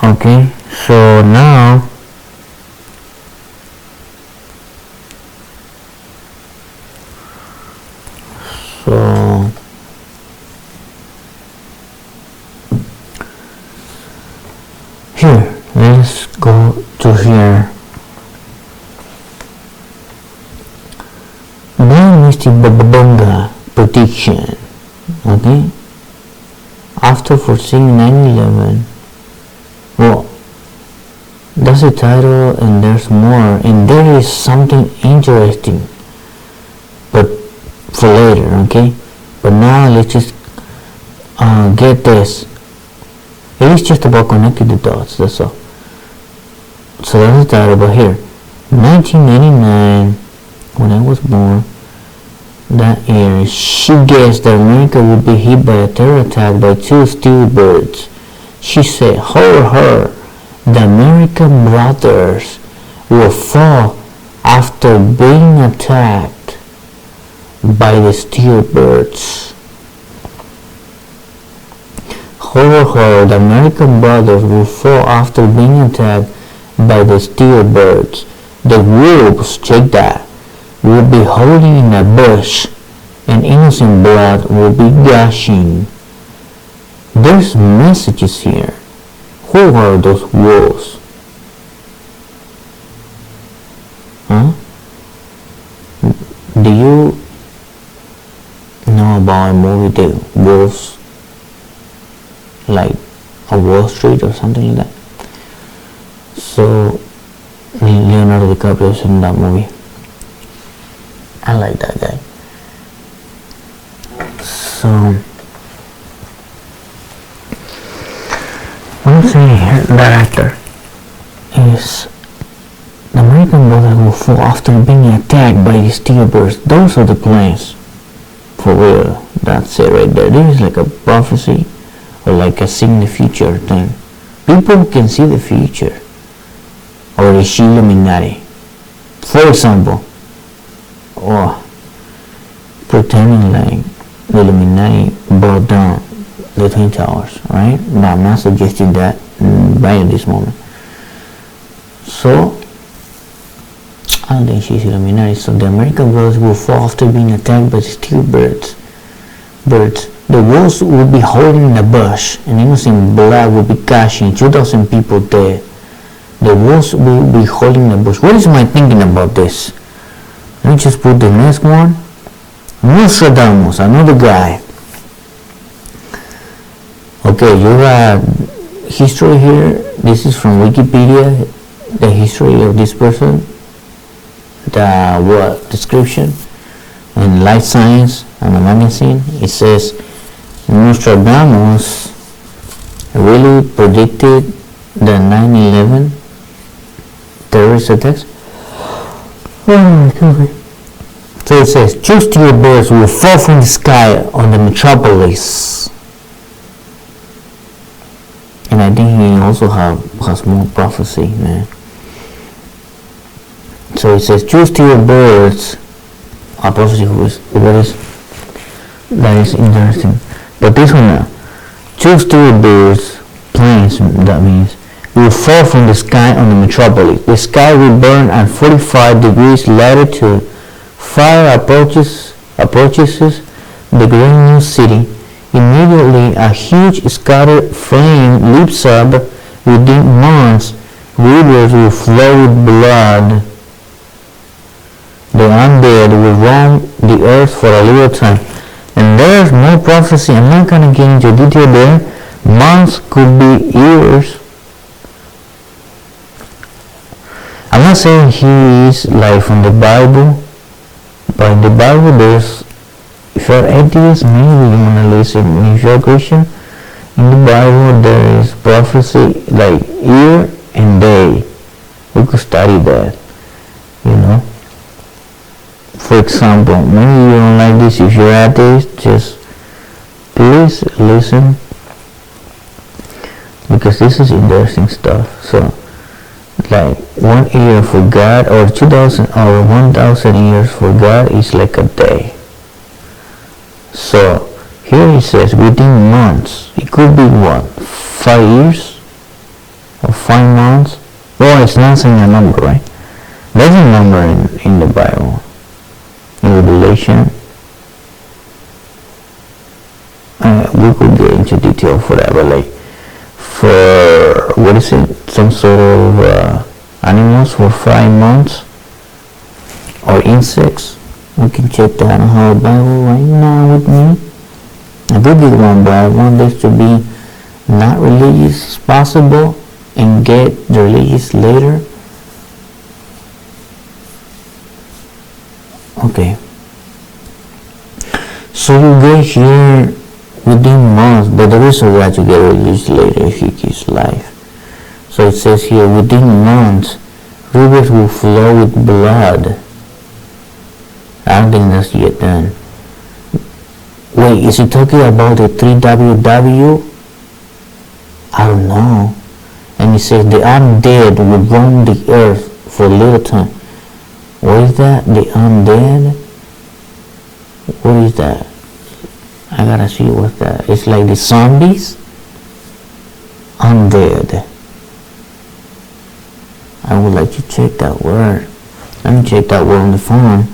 Okay, so now here, let's go to here. Mystic Bababunga prediction. Okay, after foreseeing 9/11. Well, that's the title, and there's more, and there is something interesting, but for later, okay? But now let's just get this. It is just about connecting the dots, that's all. So that's the title, but here, 1999, when I was born, that year, she guessed that America would be hit by a terror attack by 2 steel birds. She said, her, the American brothers will fall after being attacked by the steel birds. Her, the American brothers will fall after being attacked by the steel birds. The wolves, check that, will be holding in a bush, and innocent blood will be gushing. There's messages here. Who are those wolves? Huh? Do you know about a movie, The Wolves, like a Wall Street or something like that? So Leonardo DiCaprio is in that movie. I like that guy. So what I'm saying here, that actor is the American brothers will fall after being attacked by the steel birds. Those are the planes. For real. That's it right there. This is like a prophecy or like a seeing the future thing. People can see the future. Or is she Illuminati? For example, or pretending like the Illuminati brought down the Twin Towers, right? But I'm not suggesting that right at this moment. So I don't think she's Illuminati. So the American brothers will fall after being attacked by the steel birds. The wolves will be holding in a bush, and innocent blood will be gushing. 2,000 people dead. The wolves will be holding in a bush. What is my thinking about this? Let me just put the next one. Nostradamus, another guy. Okay, you got history here. This is from Wikipedia, the history of this person, the description, and Life Science on a magazine. It says Nostradamus really predicted the 9/11 terrorist attacks. So it says, two steel birds will fall from the sky on the metropolis. And I think he also has more prophecy, man. So it says, two steel birds. A prophecy that is interesting. But this one now, two steel birds, planes, that means, will fall from the sky on the metropolis. The sky will burn at 45 degrees latitude. Fire approaches the great new city. Immediately, a huge scattered flame leaps up. Within months, rivers will flow with blood. The undead will roam the earth for a little time. And there's more prophecy. I'm not going to get into detail there. Months could be years. I'm not saying he is like from the Bible, but in the Bible there's, if you're atheist, maybe you want to listen. If you're Christian, in the Bible there is prophecy like year and day. We could study that, you know. For example, maybe you don't like this. If you're atheist, just please listen, because this is interesting stuff. So, like 1 year for God, or 2,000 or 1,000 years for God is like a day. So here it says within months. It could be what, 5 years or 5 months? Well, it's not saying a number, right? There's a number in the Bible, in Revelation. We could get into detail for that, but like for what is it? Some sort of animals for 5 months, or insects. We can check that on our Bible right now with me. I did get one, but I want this to be not religious as possible and get the religious later. Okay. So you get here within months, but there is a way to get religious later if he keeps life. So it says here, within months, rivers will flow with blood. I don't think that's yet done. Wait, is he talking about the 3WW? I don't know. And he says the undead will roam the earth for a little time. What is that? The undead? What is that? I gotta see what's that. It's like the zombies? Undead. I would like to check that word. Let me check that word on the phone,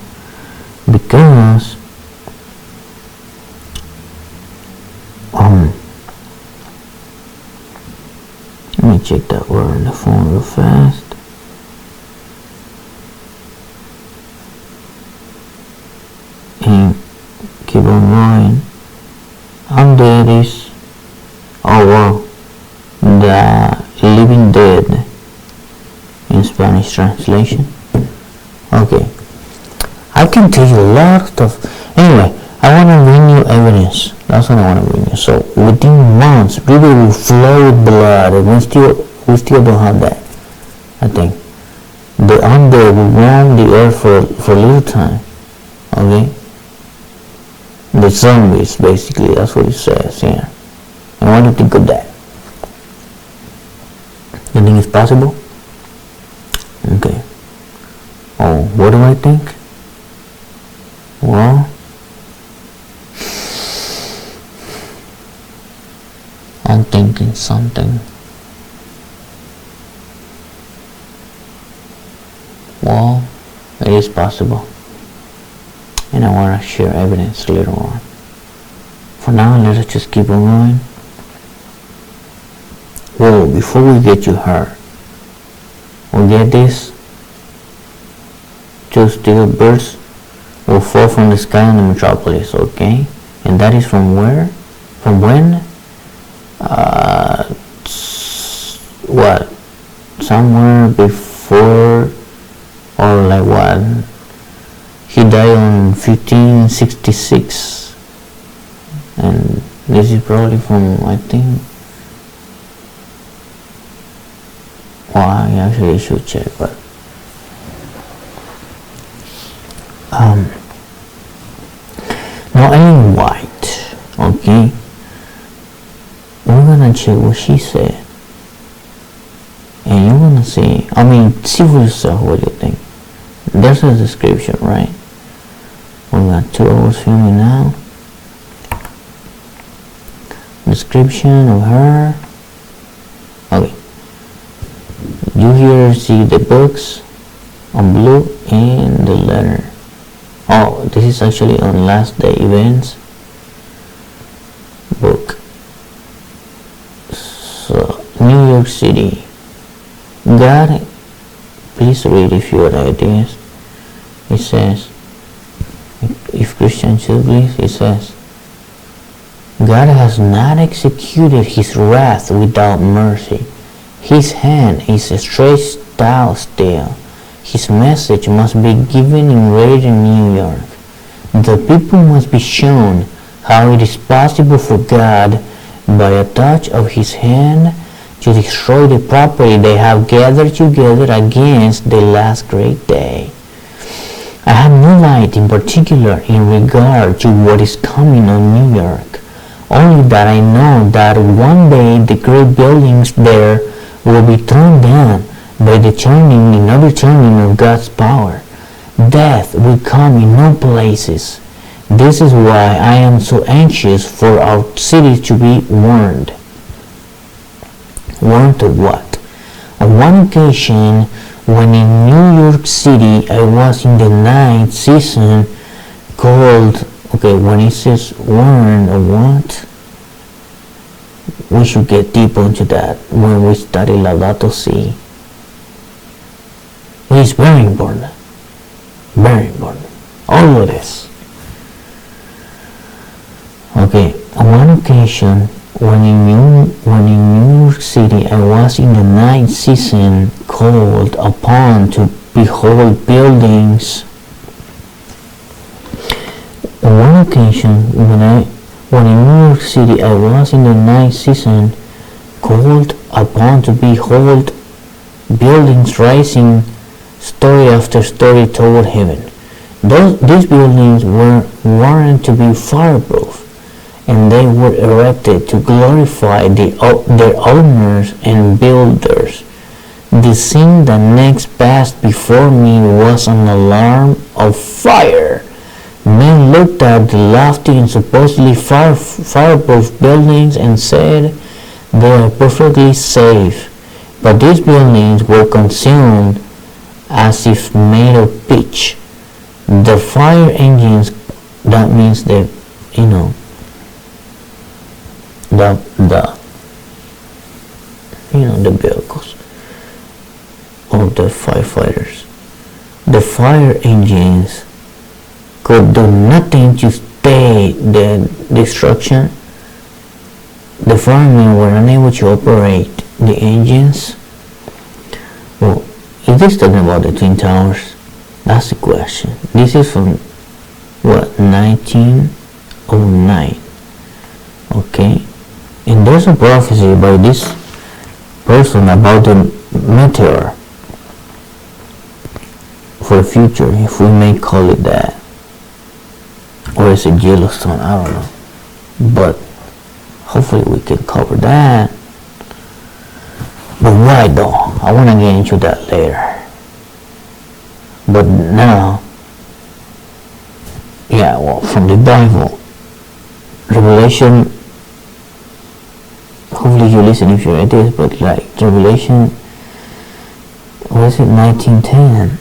because let me check that word on the phone real fast. And keep on going. Undead is, the living dead in Spanish translation. Okay, I can tell you a lot of stuff. Anyway, I want to bring you evidence. That's what I want to bring you. So within months, river will flow with blood, and we still don't have that. I think the undead will roam the earth for a little time. Okay, the zombies, basically, that's what it says. Yeah. And what do you think of that? You think it's possible? Okay. Oh, what do I think? Well, I'm thinking something. Well, it is possible. And I want to share evidence later on. For now, let us just keep on going. Whoa, before we get you hurt, we get this. Two steel birds will fall from the sky in the metropolis, okay? And that is from where? From when? uh, what, somewhere before, or like what, he died on 1566, and this is probably from, I think, well, I actually should check, but now Ellen White, okay, we're gonna check what she said, and you're gonna see, I mean, see for yourself what you think. There's a description, right? We got 2 hours filming now. Description of her. Okay. You here see the books on blue and the letter. Oh, this is actually on last day events book. So, New York City. God, please read if you have ideas. It says, if Christian should please, it says, God has not executed his wrath without mercy. His hand is stretched out still. His message must be given in rage in New York. The people must be shown how it is possible for God, by a touch of his hand, to destroy the property they have gathered together against the last great day. I have no light in particular in regard to what is coming on New York, only that I know that one day the great buildings there will be torn down by the turning and overturning of God's power. Death will come in no places. This is why I am so anxious for our city to be warned. Warned of what? On one occasion, when in New York City I was in the night season called, okay, when it says warned or what, we should get deep into that when we study Laudato Si. It's very important. Very important. All of this. Okay, on one occasion, when in New York City I was in the night season called upon to behold buildings. On one occasion, when in New York City I was in the night season called upon to behold buildings rising story after story toward heaven. These buildings were warranted to be fireproof, and they were erected to glorify their owners and builders. The scene that next passed before me was an alarm of fire. Men looked at the lofty and supposedly fireproof buildings and said, they are perfectly safe. But these buildings were consumed as if made of pitch. The fire engines, that means the vehicles of the firefighters. The fire engines could do nothing to stay the destruction. The firemen were unable to operate the engines. Well, is this talking about the Twin Towers? That's the question. This is from what, 1909. Okay, and there's a prophecy by this person about the meteor for the future, if we may call it that, or is it Yellowstone? I don't know, but hopefully we can cover that. But why though? I want to get into that later. But now, yeah, well, from the Bible, Revelation, hopefully you listen if you're at this, but like Revelation, what is it, 1910,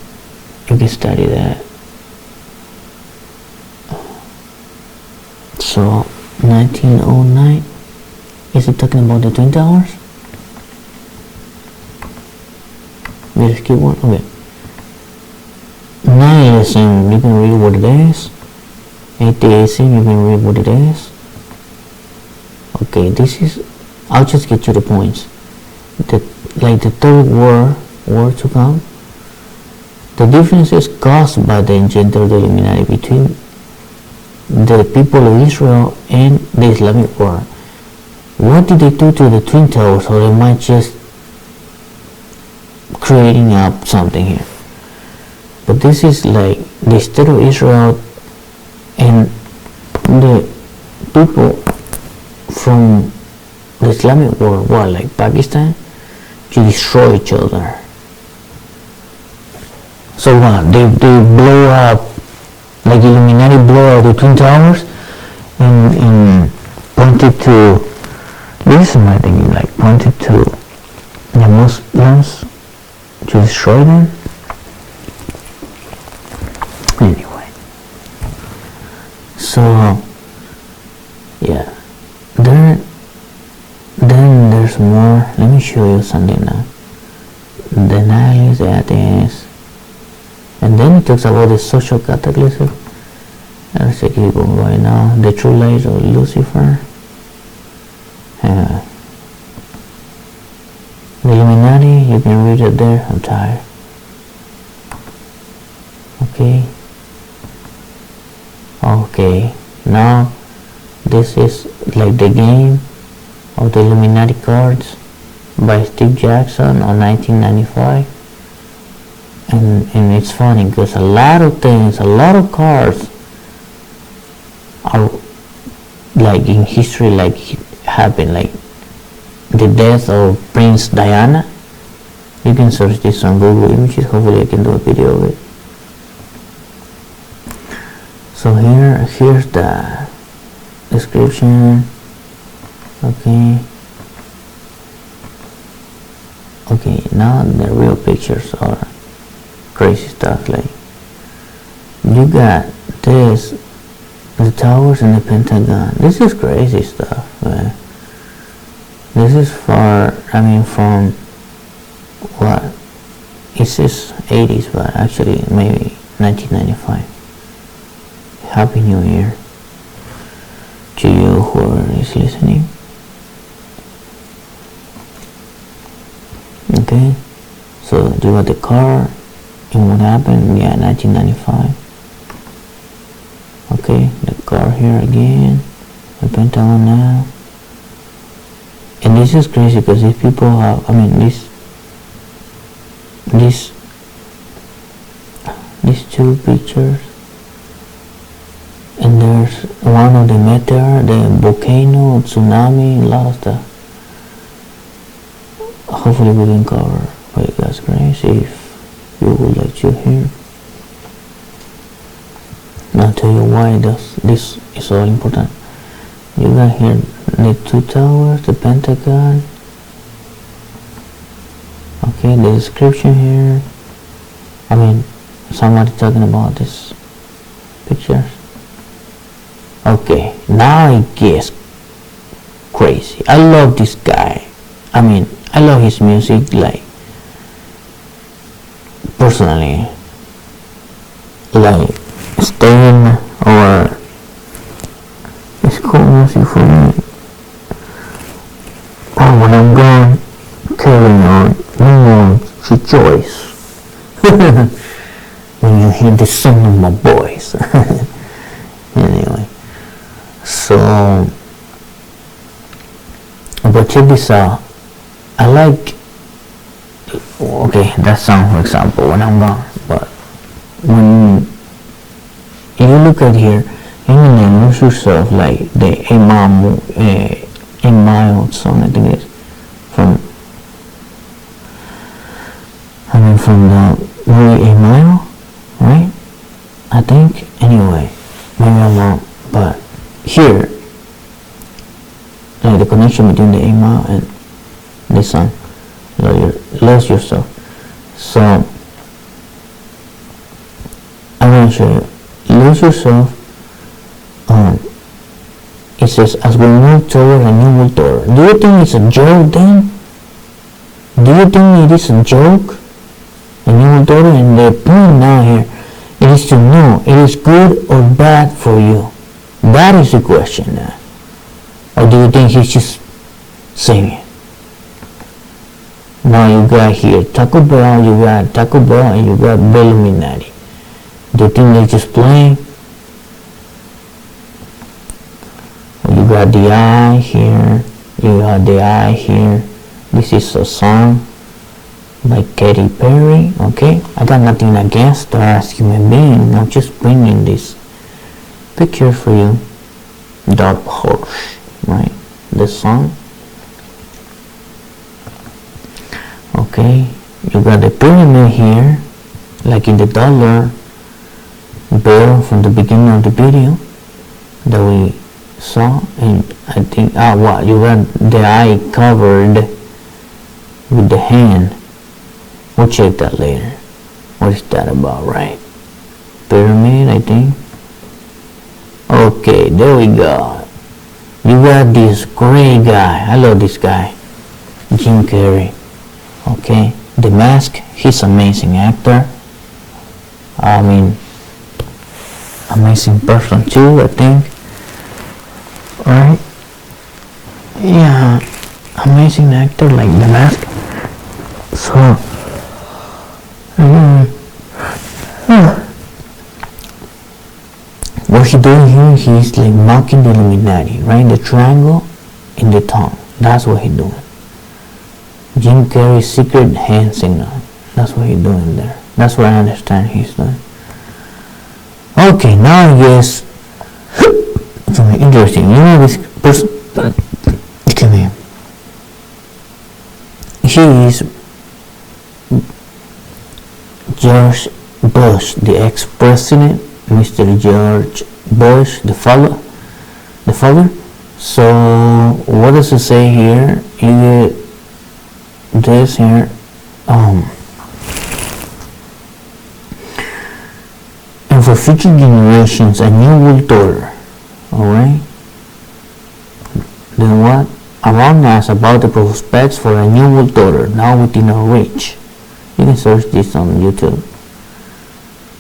you can study that. So, 1909, is it talking about the Twin Towers? Let's keep one, okay. Nihilism, you can read what it is. Atheism, you can read what it is. Okay, this is I'll just get to the points. Like the third war to come, the differences caused by the agenda of the Illuminati between the people of Israel and the Islamic world. What did they do to the Twin Towers? Or they might just creating up something here. But this is like the state of Israel and the people from the Islamic world, what, like Pakistan, to destroy each other. So what? They blow up, like Illuminati blow up the Twin Towers and pointed to, this is my thinking, like pointed to the Muslims to destroy them. Anyway, so yeah, then there's more. Let me show you something now. The nihilist, the atheist, and then it talks about the social cataclysm. Let's keep on going now. The true light of Lucifer. The Illuminati, you can read it there. I'm tired. Okay, now this is like the game of the Illuminati cards by Steve Jackson on 1995, and it's funny because a lot of things, a lot of cards are like in history, like happened, like the death of Prince Diana. You can search this on Google Images. Hopefully I can do a video of it. So here's the description. Okay, now the real pictures are crazy stuff. Like you got this, the towers and the Pentagon. This is crazy stuff, man. This is from what? It says 80s, but actually maybe 1995. Happy New Year to you who is listening. Okay, so you got the car and what happened? Yeah, 1995. Okay, the car here again, the Pentagon now. And this is crazy because these people have, these two pictures, and there's one of the meteor, the volcano, tsunami, a lot of stuff. Hopefully we can cover by God's grace if you would like to hear. And I'll tell you why this is all important. You got here the two towers, the Pentagon. Okay, the description here. Somebody talking about this pictures. Okay, now it gets crazy. I love this guy. I love his music, like personally, like Stain or it's cool music for me. Oh, when I'm gone, carrying on, no one rejoice. When you hear the sound of my voice. Anyway, so, but check this out. I like, okay, that song for example, when I'm gone, but when you look at here, you can lose yourself, like the A Mile song, I think it is, from the movie A Mile, right? I think, anyway, maybe I'm wrong, but here, like the connection between the A Mile and this song, lose yourself. So I'm going to show you. Lose yourself. It says, as we move toward a new world order. Do you think it's a joke then? Do you think it is a joke? A new world order? And the point now here, it is to know it is good or bad for you. That is the question now. Or do you think he's just singing. Now you got here Taco Bell, you got Taco Bell, and you got Illuminati. Do you think they're just playing? You got the eye here, you got the eye here. This is a song by Katy Perry, okay? I got nothing against her as human being. I'm just bringing this picture for you. Dark Horse, right? This song. Okay, you got the pyramid here, like in the dollar bill from the beginning of the video that we saw. And I think, what, you got the eye covered with the hand. We'll check that later. What is that about, right? Pyramid, I think. Okay, there we go. You got this great guy. I love this guy, Jim Carrey. Okay, The Mask. He's an amazing actor. I mean, amazing person too, I think. Right? Yeah, amazing actor like The Mask. So, what he doing here, he's like mocking the Illuminati, right? The triangle in the tongue. That's what he doing. Jim Carrey's secret hand signal. That's what he's doing there. That's what I understand he's doing. Okay, now I guess something interesting. You know this person? Come here. He is George Bush, the ex-president, Mr. George Bush, the father. So what does it say here? You get this here. And for future generations, a new world order. Alright? Then what? Around us about the prospects for a new world order now within our reach. You can search this on YouTube.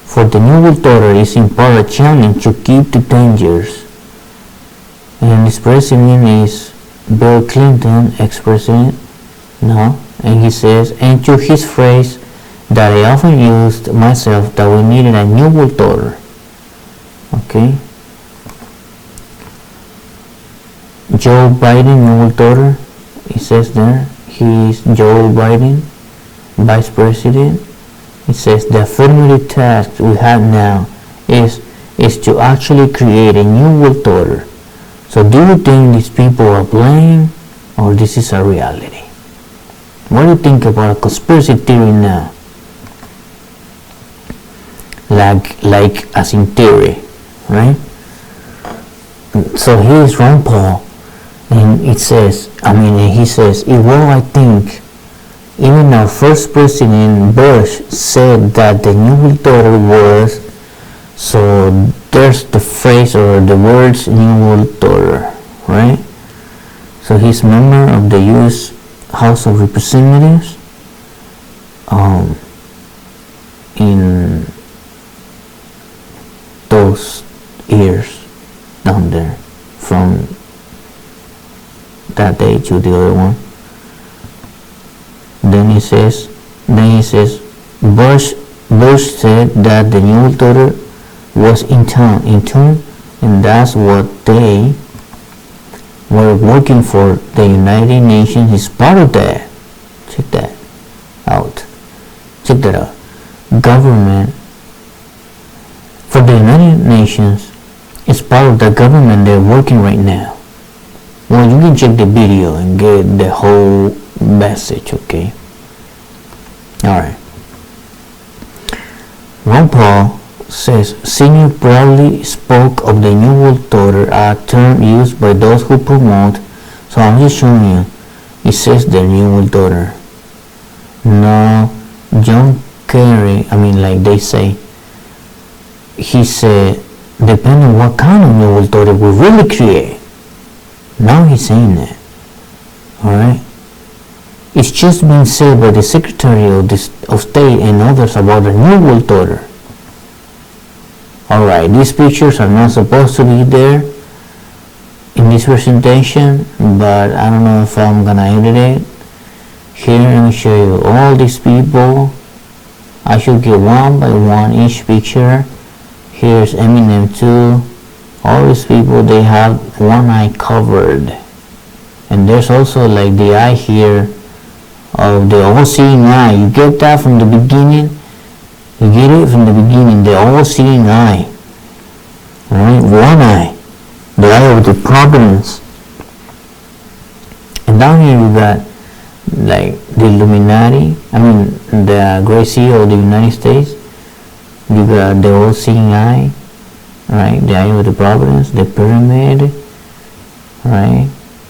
For the new world order is in part a challenge to keep the dangers. And this president is Bill Clinton, ex-president. No, and he says, and to his phrase that I often used myself, that we needed a new world order. Okay. Joe Biden, new world order. It says there, he is Joe Biden, vice president. It says the affirmative task we have now is to actually create a new world order. So do you think these people are playing, or this is a reality? What do you think about a conspiracy theory now? Like as in theory, right? So here is Ron Paul, and he says, well, I think even our first president Bush said that the new world order was, so there's the phrase or the words new world order, right? So he's a member of the U.S. House of Representatives in those years down there, from that day to the other one. Then he says Bush said that the new world order was in tune, and that's what they were working for. The United Nations is part of that. Check that out. Government for the United Nations is part of the government they're working right now. Well, you can check the video and get the whole message, okay? Alright. Ron Paul says, Senior proudly spoke of the New World Order, a term used by those who promote. So I'm just showing you. It says the New World Order. No, John Kerry, like they say, he said, depending on what kind of New World Order we really create. Now he's saying that. Alright? It's just been said by the Secretary of State and others about the New World Order. Alright, these pictures are not supposed to be there in this presentation, but I don't know if I'm gonna edit it. Here, let me show you all these people. I should get one by one each picture. Here's Eminem too. All these people, they have one eye covered, and there's also like the eye here of the all-seeing eye. You get that from the beginning. You get it from the beginning. The all-seeing eye. Alright, one eye. The eye of the providence. And down here you got like the Illuminati. I mean the Great Seal of the United States. You got the all-seeing eye. Right, the eye of the providence, the pyramid. Right,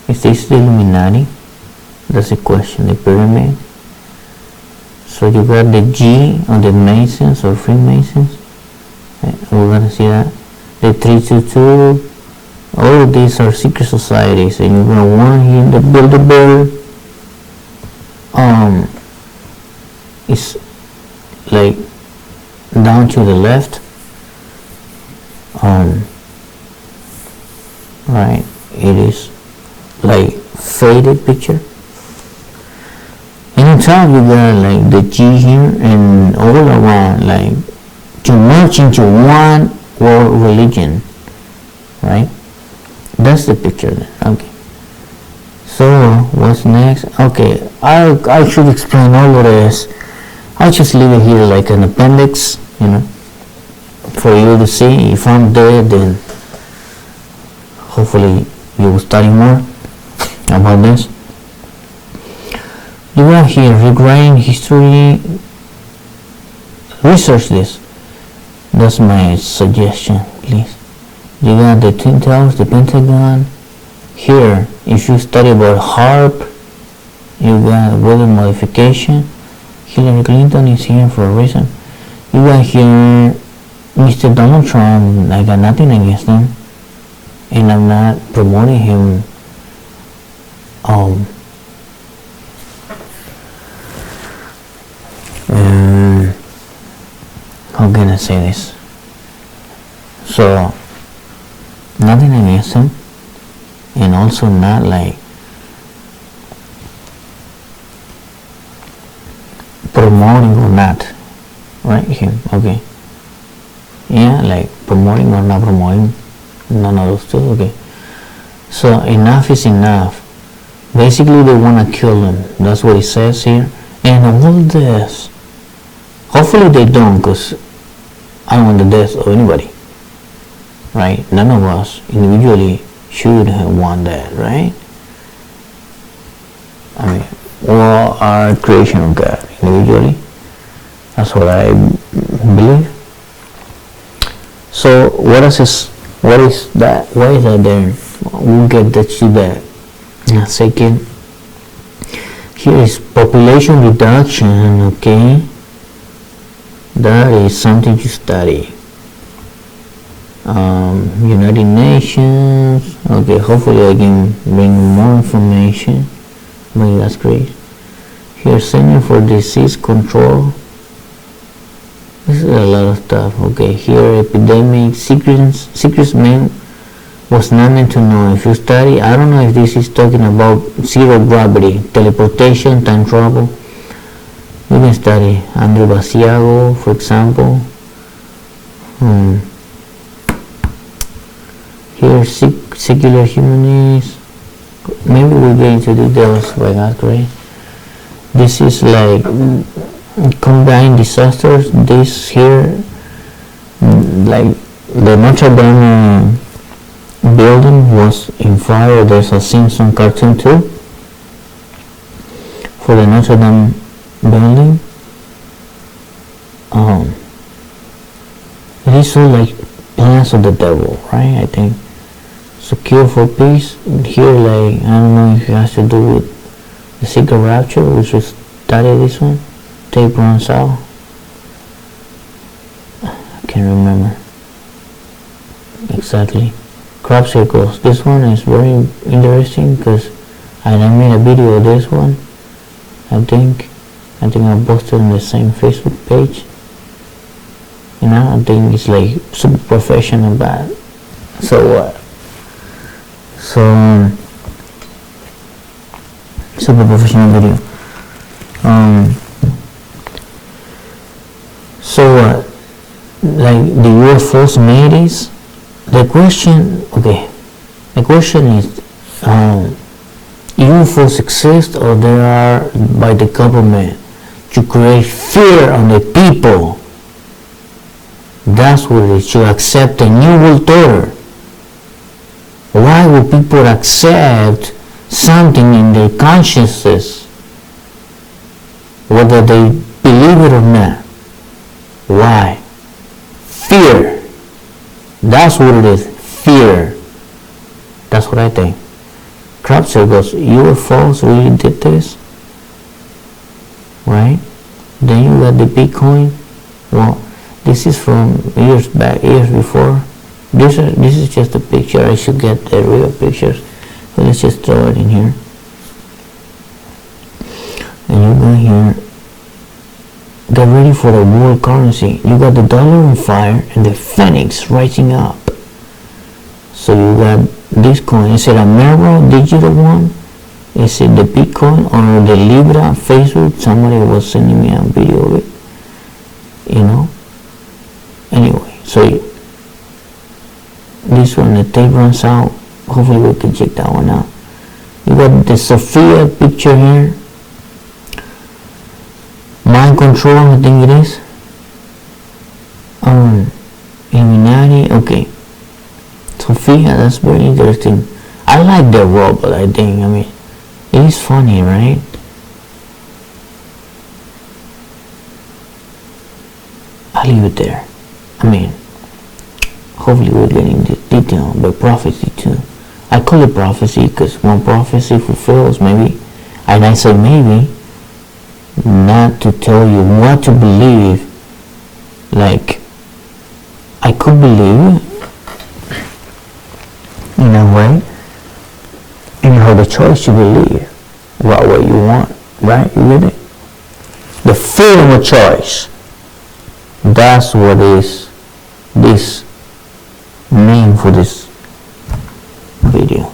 is this the Illuminati? That's the question. The pyramid. So you got the G on the Masons or Freemasons. We're gonna see that. The 322. All of these are secret societies, and you're gonna want here the Bilderberg. It's like down to the left. Right, it is like faded picture. And on top you got like the G here, and all around like to merge into one world religion. Right, that's the picture there. Okay, so what's next? Okay, I should explain all of this. I'll just leave it here like an appendix, for you to see. If I'm dead, then hopefully you will study more about this. You are here regarding history. Research this. That's my suggestion, please. You got the Twin Towers, the Pentagon. Here, if you study about HAARP, you got weather modification. Hillary Clinton is here for a reason. You got here Mr. Donald Trump. I got nothing against him, and I'm not promoting him. How can I say this? So, nothing against him, and also not like promoting or not, right? Him, okay. Yeah, like promoting or not promoting, none of those two, okay. So enough is enough. Basically they want to kill him. That's what it says here. And all this, hopefully they don't, because I don't want the death of anybody, right? None of us individually should have won that, right? I mean, or our creation of God individually. That's what I believe. So what is this? What is that? Why is that there? We'll get to that in a second. Here is population reduction. Okay, that is something to study. United Nations. Okay, hopefully I can bring more information. But that's great. Here, Center for Disease Control. This is a lot of stuff. Okay, here epidemic secrets man was not meant to know. If you study, I don't know if this is talking about zero gravity, teleportation, time travel. You can study Andre Basiago, for example. Here, secular humanists. Maybe we're going to do those by that, great. This is like combined disasters. This here, like the Notre Dame building was in fire. There's a Simpson cartoon too for the Notre Dame building. It is all like plans of the devil, right? I think. Secure for peace. Here, like, I don't know if it has to do with the secret rapture. We should study this one. Tape runs out. I can't remember exactly. Crop circles. This one is very interesting because I made a video of this one. I think I posted on the same Facebook page. I think it's like super professional, but so what? So super professional video. So like the UFOs made is the question. Okay, the question is, UFOs exist or they are by the government to create fear on the people. That's what it is. To accept a new world order. Why would people accept something in their consciousness, whether they believe it or not? Why? Fear. That's what it is. Fear. That's what I think. Crapser goes, UFOs really did this? Right? Then you got the Bitcoin. Well, this is from years back, years before. This is just a picture. I should get the real pictures. So let's just throw it in here. And you go here. Get ready for the world currency. You got the dollar on fire and the phoenix rising up. So you got this coin. Is it a Mero digital one? Is it the Bitcoin or the Libra? Facebook? Somebody was sending me a video of it. You know. Anyway, so this one, the tape runs out. Hopefully we can check that one out. You got the Sophia picture here. Mind control, I think it is. Illuminati, okay. Sophia, that's very interesting. I like the robot, I think. I mean, it is funny, right? I'll leave it there. I mean, hopefully we're getting the detail, but prophecy too. I call it prophecy because when prophecy fulfills, maybe, and I say maybe, not to tell you what to believe. Like, I could believe in a way, and you have the choice to believe what way you want, right? You get it? The freedom of choice. That's what is this name for this video.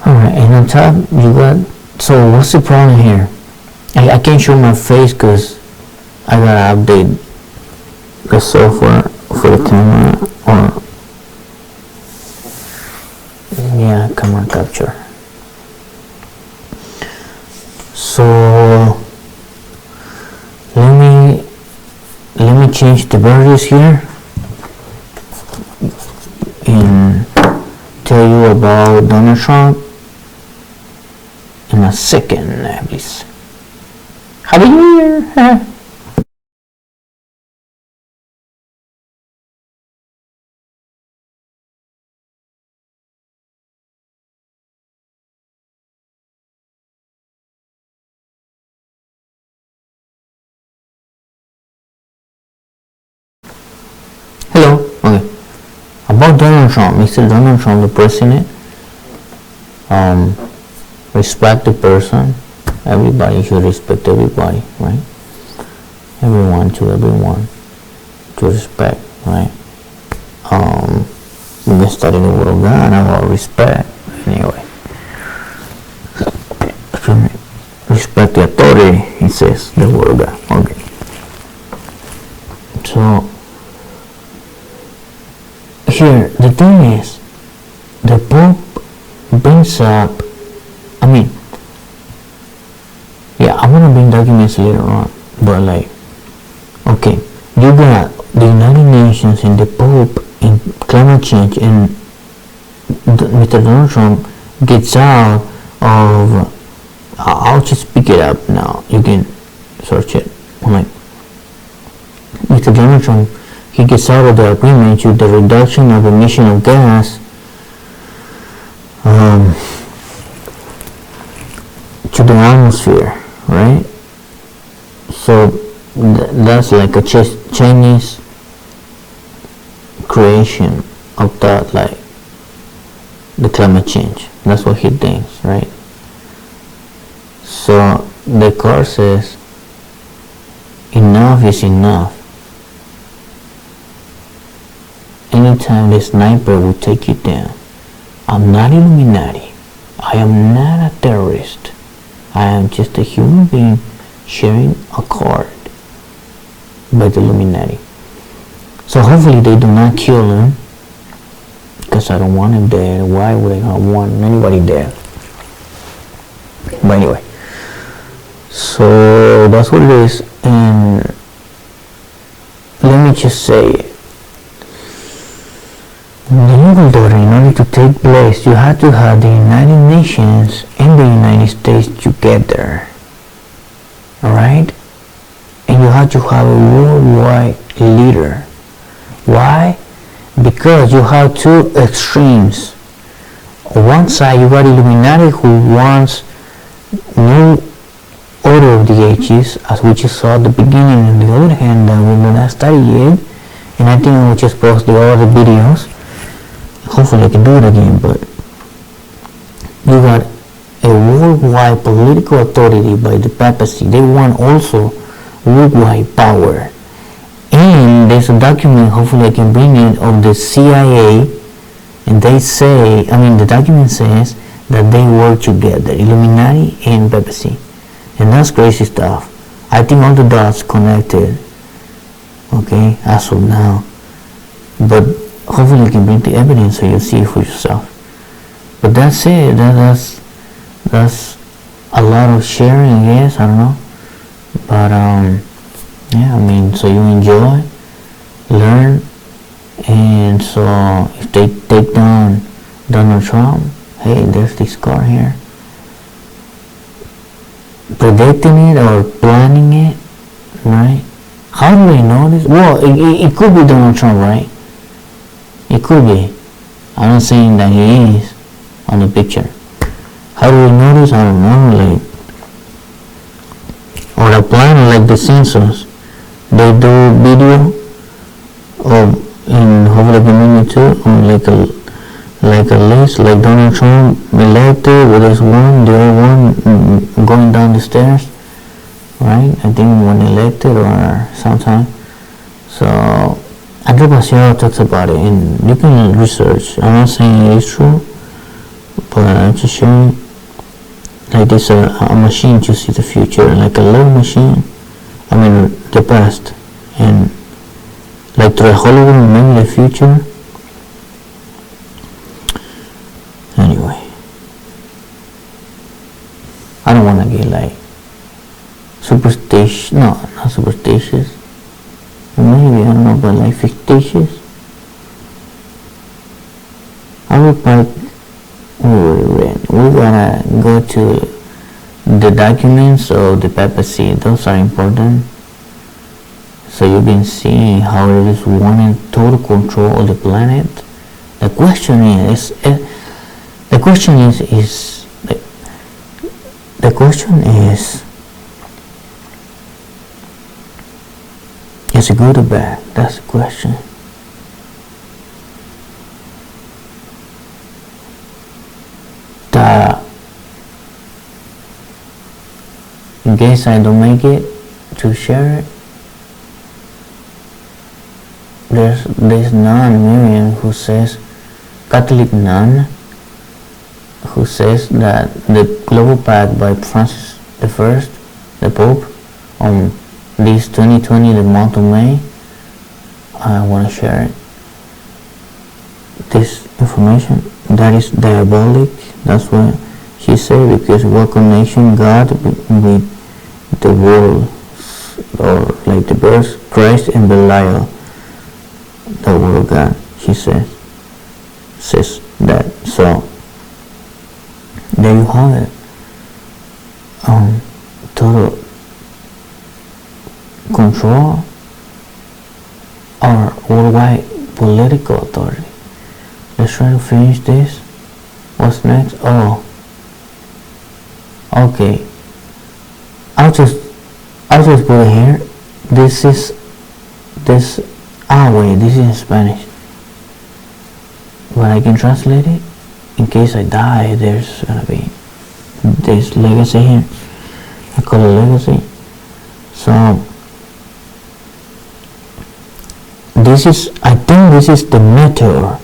Alright, and on top you got, so what's the problem here? I can't show my face because I gotta update the software for the camera, or yeah, camera capture. So let me change the values here and tell you about Donald Trump in a second, please. Happy New Year! Hello. Okay. About Donald Trump, Mr. Donald Trump, the president. Respect the person. Everybody should respect everybody, right? Everyone to respect, right? We've been studying the word of God about respect. Anyway, respect the authority. It says the word of God. Okay. So here the thing is, the Pope brings up. I mean, yeah, I'm gonna bring documents later on, but like, okay, you got the United Nations and the Pope in climate change, and Mr. Donald Trump gets out of. I'll just pick it up now. You can search it. I'm like, Mr. Donald Trump, he gets out of the agreement to the reduction of emission of gas. To the atmosphere, right? So that's like a Chinese creation of that, like the climate change. That's what he thinks, right? So the court says enough is enough. anytime the sniper will take you down. I'm not Illuminati. I am not a terrorist. I am just a human being sharing a card by the Illuminati. So hopefully they do not kill him, because I don't want him dead. Why would I not want anybody dead? But anyway, so that's what it is. And let me just say, the Eagle Daughter, in order to take place, you have to have the United Nations and the United States together. Alright? And you have to have a worldwide leader. Why? Because you have two extremes. On one side, you got Illuminati, who wants new order of the ages, as we just saw at the beginning. On the other hand, we did not study yet, and I think I will just post the other videos. Hopefully I can do it again. But you got a worldwide political authority by the papacy. They want also worldwide power. And there's a document, hopefully I can bring it, of the CIA, and they say, the document says that they work together, Illuminati and papacy. And that's crazy stuff. I think all the dots connected, okay, as of now. But hopefully you can bring the evidence so you'll see it for yourself. But that's it. That's a lot of sharing, I guess. I don't know. But yeah, so you enjoy, learn, and so if they take down Donald Trump, hey, there's this car here. Predicting it or planning it, right? How do they know this? Well, it could be Donald Trump, right? It could be. I'm not saying that he is on the picture. How do we know this? I don't know. Or a plan like the census. They do video in hopefully community too, on like a list, like Donald Trump elected with this one, the other one going down the stairs, right? I think when elected or sometime. So Andre Paciano talks about it, and you can research. I'm not saying it is true, but I'm just showing like this a machine to see the future, like a little machine. The past, and like through a hologram, remember the future. Anyway, I don't want to get like superstitious. No, not superstitious. Maybe, I don't know, but like fictitious. I would like we gotta go to the documents of the papacy. Those are important, so you can see how it is wanting total control of the planet. The question is it good or bad? That's the question. In case I don't make it to share it, there's this nun, Miriam, who says, Catholic nun, who says that the Global Pact by Francis I, the Pope, on this 2020, the month of May, I want to share it. This information, that is diabolic. That's what she said, because what connection God with the world, or like the birth, Christ and Belial, the word of God, she says that. So there you have it. Total control or worldwide political authority. Let's try to finish this. What's next? Oh, okay. I'll just put it here. This is in Spanish, but I can translate it in case I die. There's gonna be this legacy here. I call it legacy. So I think this is the meteor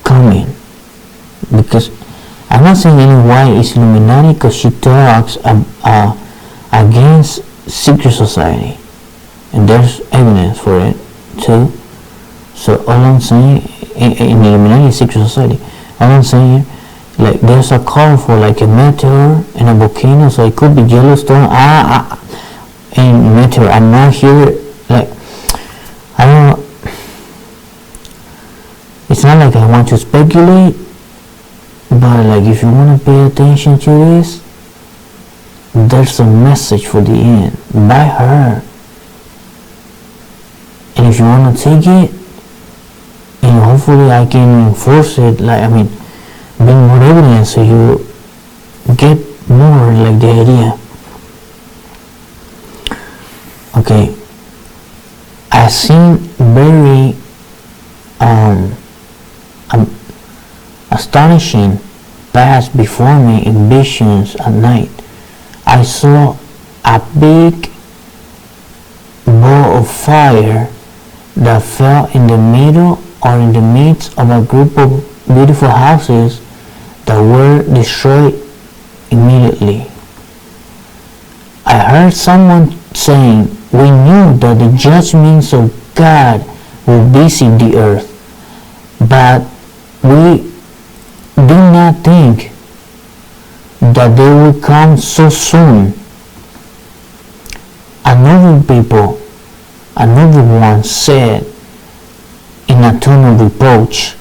coming, because I'm not saying any why it's Illuminati, because she talks against secret society, and there's evidence for it too. So all I'm saying, in the Illuminati secret society, all I'm saying, like, there's a call for like a meteor and a volcano, so it could be Yellowstone. And meteor. I'm not here, like, I don't. It's not like I want to speculate, but like, if you want to pay attention to this, there's a message for the end by her, and if you want to take it, and hopefully I can enforce it, like, I mean, bring more evidence so you get more like the idea. Okay, I seen very astonishing pass before me in visions at night. I saw a big ball of fire that fell in the middle or in the midst of a group of beautiful houses that were destroyed immediately. I heard someone saying, "We knew that the judgments of God will visit the earth, but we do not think that they will come so soon." Another one said in a tone of reproach,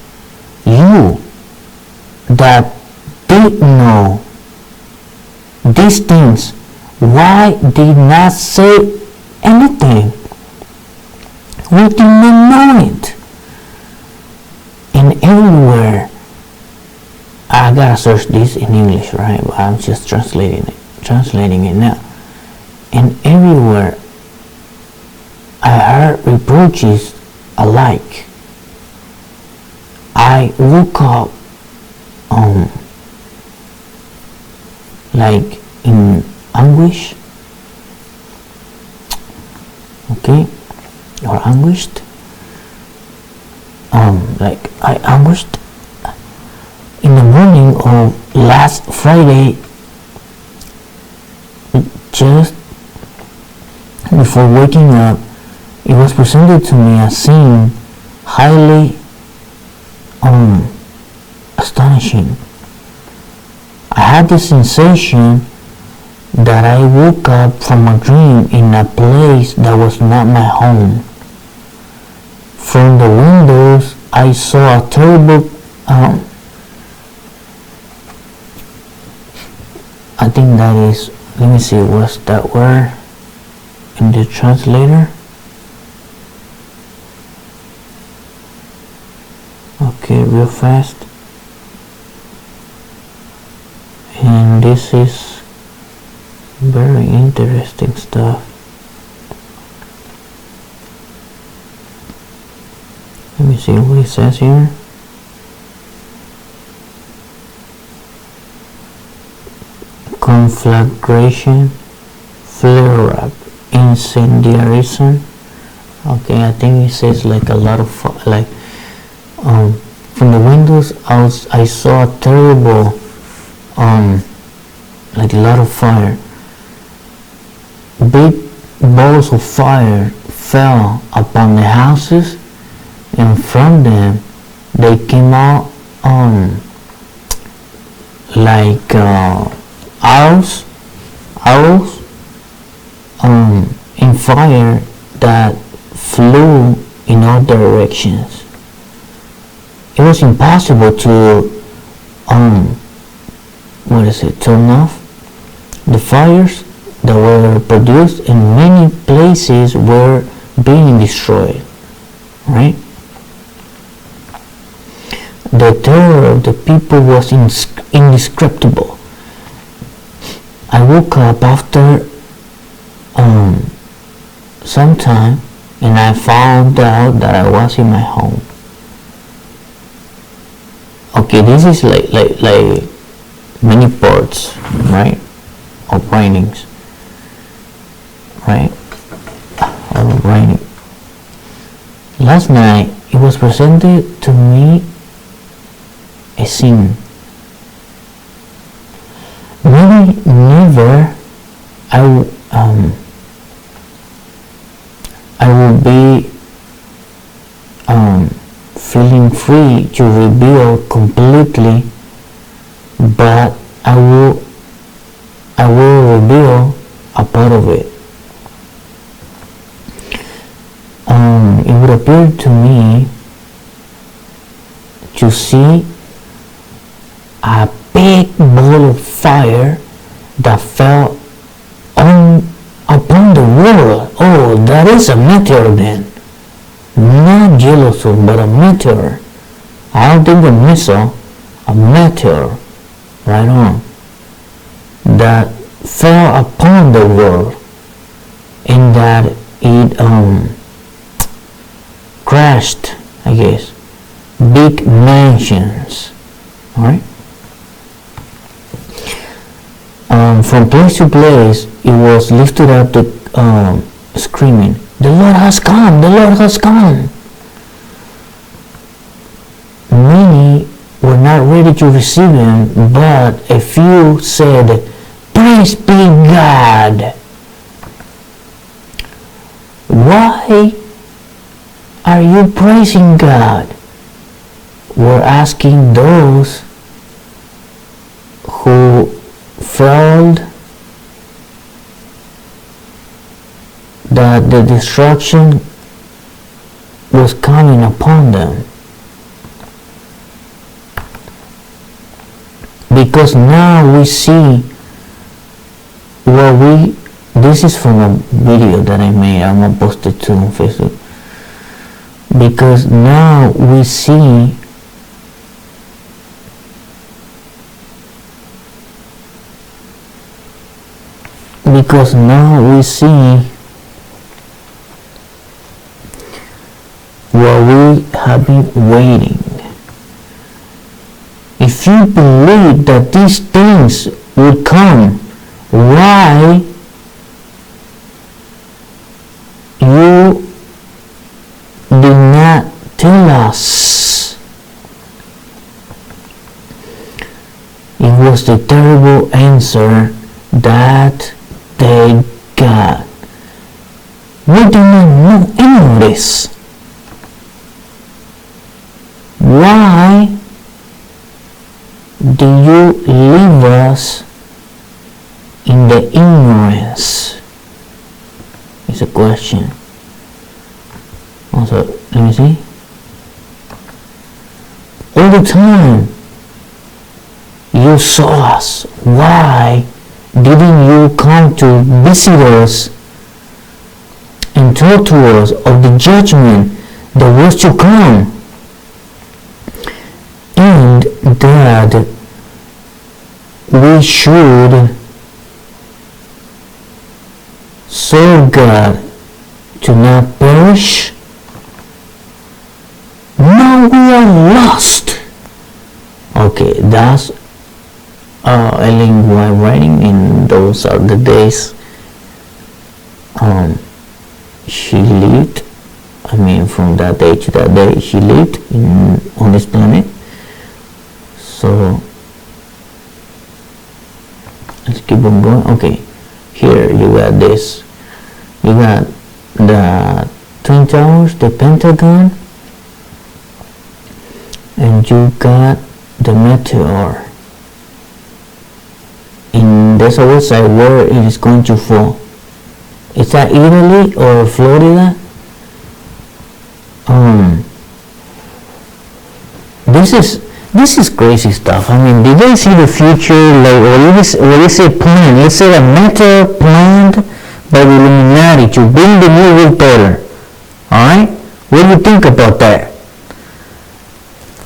"You that did know these things, why did not say anything? We did not know it." And everywhere, I gotta search this in English, right? But I'm just translating it now. And everywhere, I heard reproaches alike. I woke up, like in anguish, okay, or anguished, like I anguished in the morning of last Friday, just before waking up. It was presented to me as scene highly astonishing. I had the sensation that I woke up from a dream in a place that was not my home. From the windows, I saw a terrible, I think that is, let me see, what's that word in the translator? Okay, real fast. And this is very interesting stuff. Let me see what it says here. Conflagration, flare-up, incendiarism. Okay, I think it says like a lot of from the windows I saw a terrible like a lot of fire. Big balls of fire fell upon the houses, and from them they came out like owls in fire that flew in all directions. It was impossible to turn off the fires that were produced, and many places were being destroyed, right? The terror of the people was indescribable. I woke up after some time, and I found out that I was in my home. Okay, this is like many parts, right, of writings, right, of writing. last night it was presented to me a scene. Maybe never I will be feeling free to reveal completely, but I will reveal a part of it. It would appear to me to see a big ball of fire that fell upon the world. Oh, that is a meteor then. Not Yellowstone, but a meteor. I don't think a missile, a meteor, right on, that fell upon the world, and that it crashed, I guess, big mansions, alright? From place to place, it was lifted up to screaming, "The Lord has come! The Lord has come!" Many were not ready to receive him, but a few said, "Praise be God!" Why are you praising God? We're asking those who felt that the destruction was coming upon them. Because now we see this is from a video that I made, I'm gonna post it too on Facebook. Because now we see what we have been waiting. If you believe that these things would come, why you did not tell us? It was the terrible answer that they got. We do not know any of this. Why do you leave us in the ignorance? It's a question. Also, let me see. All the time you saw us. Why didn't you come to visit us and talk to us of the judgment that was to come? And that we should serve God to not perish? Now we are lost. Okay, that's Ellen White writing, and those are the days she lived. I mean, from that day to that day she lived on this planet. So let's keep on going. Okay, here you got this. You got the Twin Towers, the Pentagon, and you got the meteor. And there's a website where it is going to fall. Is that Italy or Florida? This is crazy stuff. I mean, did they see the future? Like, what is a plan? Let's say a meteor planned by the Illuminati to bring the New World Order. Alright? What do you think about that?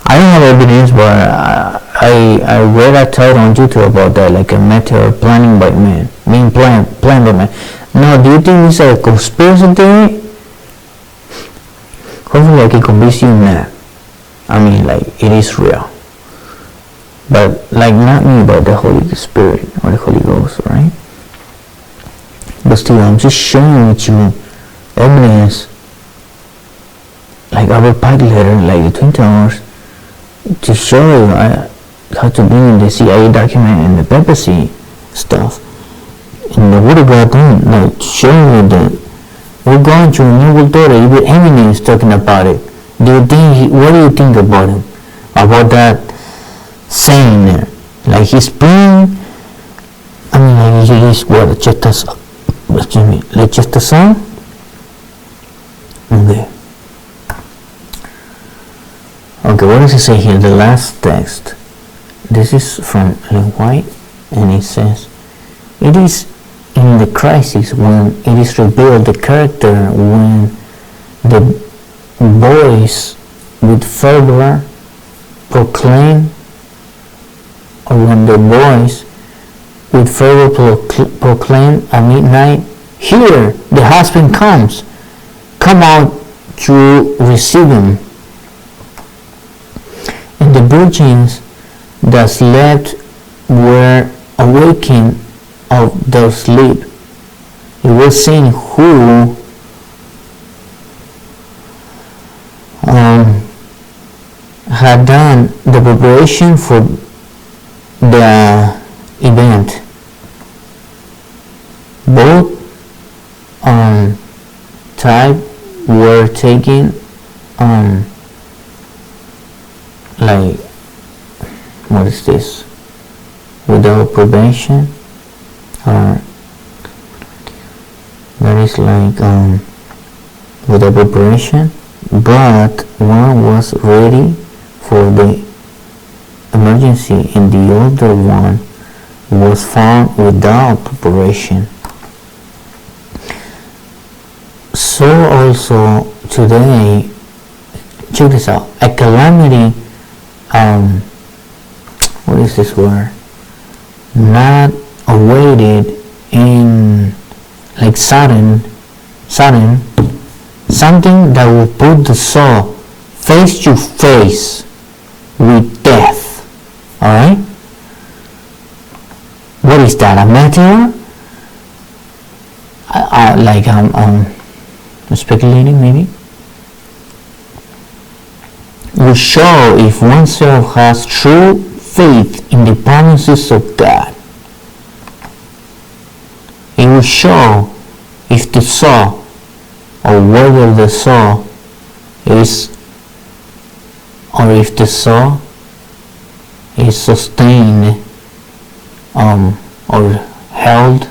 I don't have evidence, but I read a title on YouTube about that, like a meteor planning by man, planned by man. Now, do you think this is a conspiracy theory? Hopefully I can convince you that. I mean, like, it is real. But, like, not me, but the Holy Spirit or the Holy Ghost, right? But still, I'm just sharing with you evidence like our Pike letter, like the Twin Towers, to show you how to bring in the CIA document and the papacy stuff. And the Word of God doing, like showing you that we're going through a new world order with eminence talking about it. What do you think about him? About that saying there? Like he's being, like he's what, just a son? Okay. Okay, what does it say here? The last text. This is from Ellen White, and it says, it is in the crisis when it is revealed the character, when the boys with fervor proclaim, or when the boys with fervor proclaim at midnight, here the husband comes, come out to receive him. And the virgins that slept were awakened of their sleep. It was saying who had done the preparation for the event. Both type were taken like, what is this, without prevention, or that is like without preparation, but one was ready for the emergency and the older one was found without preparation. So also today, check this out, a calamity, what is this word, not awaited in, like sudden, something that will put the soul face to face with death. Alright? What is that? A meteor? I'm speculating maybe. Will show if oneself has true faith in the promises of God. It will show if the soul, or whether the soul is, or if the soul is sustained or held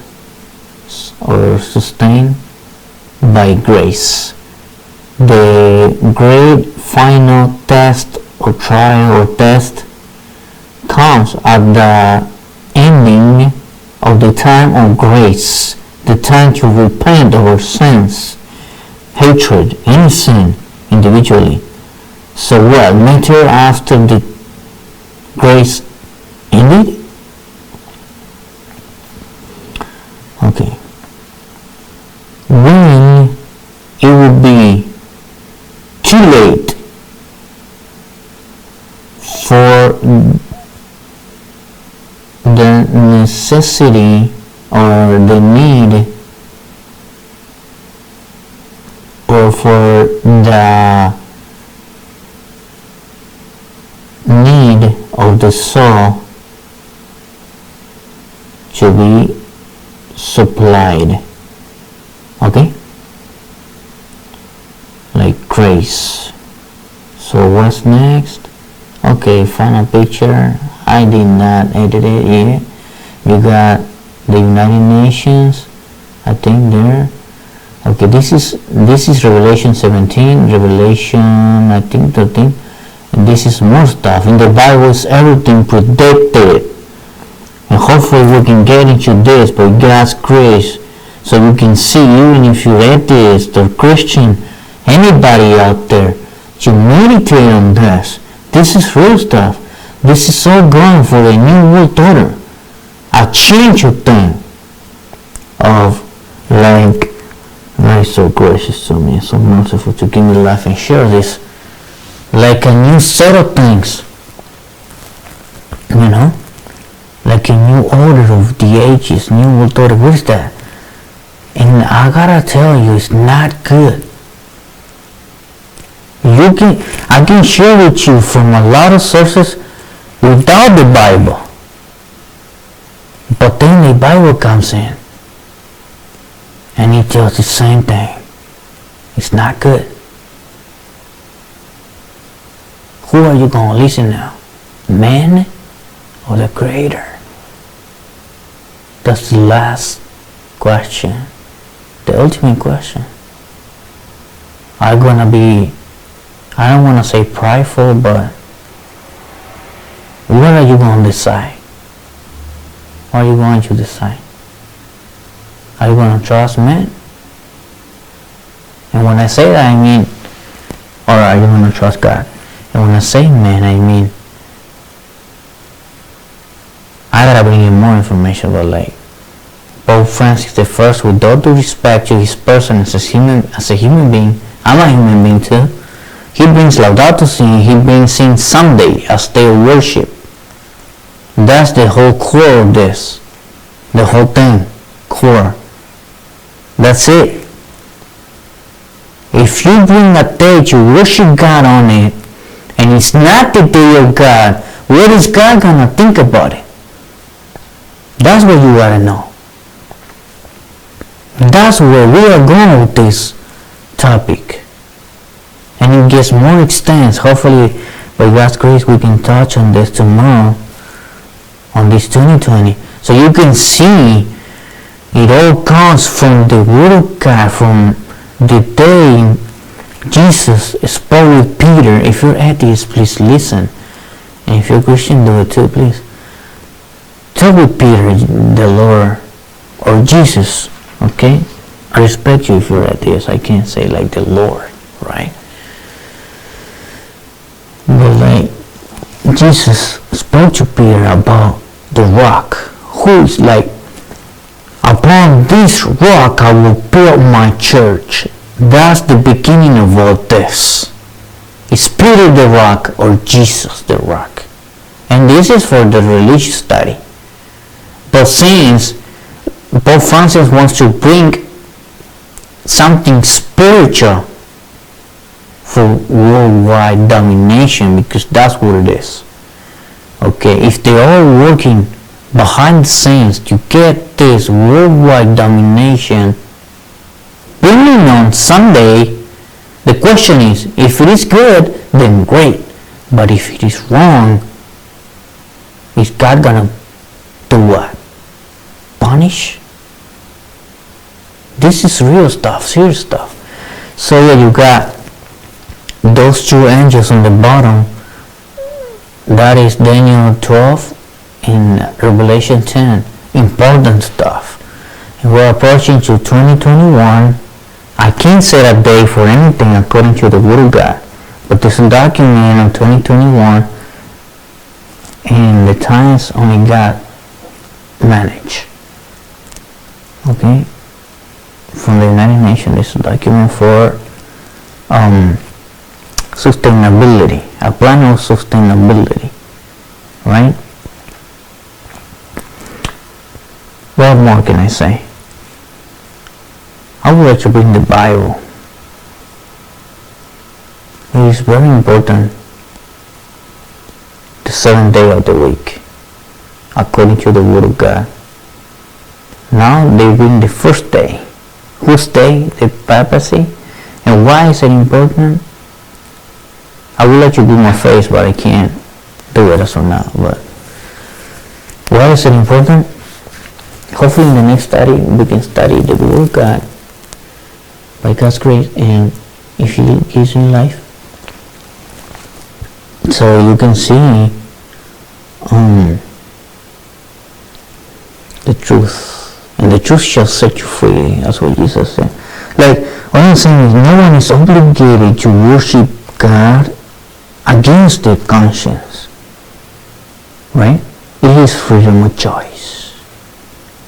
or sustained by grace. The great final test or trial or test comes at the ending of the time of grace, the time to repent of our sins, hatred, any sin individually. So what? Later after the grace ended? Okay. When it will be too late for the necessity or the need, or for the need of the soul to be supplied. Okay? Like grace. So what's next? Okay, find a picture. I did not edit it yet. You got the United Nations, I think there. Okay, this is Revelation 17, Revelation I think 13, and this is more stuff. In the Bible is everything predicted. And hopefully we can get into this by God's grace, so you can see, even if you're atheist or Christian, anybody out there, you meditate on this. This is real stuff. This is all going for a new world order, a change of thing, of like, God is so gracious to me, so merciful to give me life and share this, like a new set of things, you know, like a new order of the ages, new world order. What is that? And I gotta tell you, it's not good. I can share with you from a lot of sources without the Bible. But then the Bible comes in and it tells the same thing. It's not good. Who are you going to listen now? Man or the Creator? That's the last question. The ultimate question. I'm going to be, I don't want to say prideful, but what are you going to decide? What are you going to decide? Are you going to trust men? And when I say that, I mean, or are you going to trust God? And when I say men, I mean, I gotta bring you more information about like Pope Francis the First, with all due respect to his person as a human being. I'm a human being too. He brings Laudato Si, he brings in Sunday as their worship. That's the whole core of this. The whole thing. Core. That's it. If you bring a day to worship God on it, and it's not the day of God, what is God gonna think about it? That's what you gotta know. That's where we are going with this topic. And it gets more extensive. Hopefully, by God's grace, we can touch on this tomorrow, on this 2020. So you can see it all comes from the Word of God, from the day Jesus spoke with Peter. If you're atheist, please listen. And if you're Christian, do it too, please. Talk with Peter, the Lord, or Jesus, okay? I respect you if you're atheist. I can't say like the Lord, right? But like, Jesus spoke to Peter about the rock, who is like, upon this rock I will build my church. That's the beginning of all this. Is Peter the rock or Jesus the rock? And this is for the religious study. But since Pope Francis wants to bring something spiritual for worldwide domination, because that's what it is. Okay, if they're all working behind the scenes to get this worldwide domination, bringing on Sunday, the question is, if it is good, then great. But if it is wrong, is God gonna do what? Punish? This is real stuff, serious stuff. So yeah, you got those two angels on the bottom. That is Daniel 12 and Revelation 10. Important stuff. And we're approaching to 2021. I can't set a date for anything according to the Word of God, but there's a document on 2021, and the times only God manage. Okay? From the United Nations, there's a document for sustainability, a plan of sustainability, right? What more can I say? I would like to bring the Bible. It is very important. The 7th day of the week, according to the Word of God. Now they bring the first day. Whose day? The papacy. And why is it important? I would like to do my face, but I can't do it as of now. But why is it important? Hopefully in the next study we can study the Word of God by God's grace, and if He gives me life, so you can see the truth, and the truth shall set you free. That's what Jesus said. Like, what I'm saying is, no one is obligated to worship God against their conscience, right? It is freedom of choice.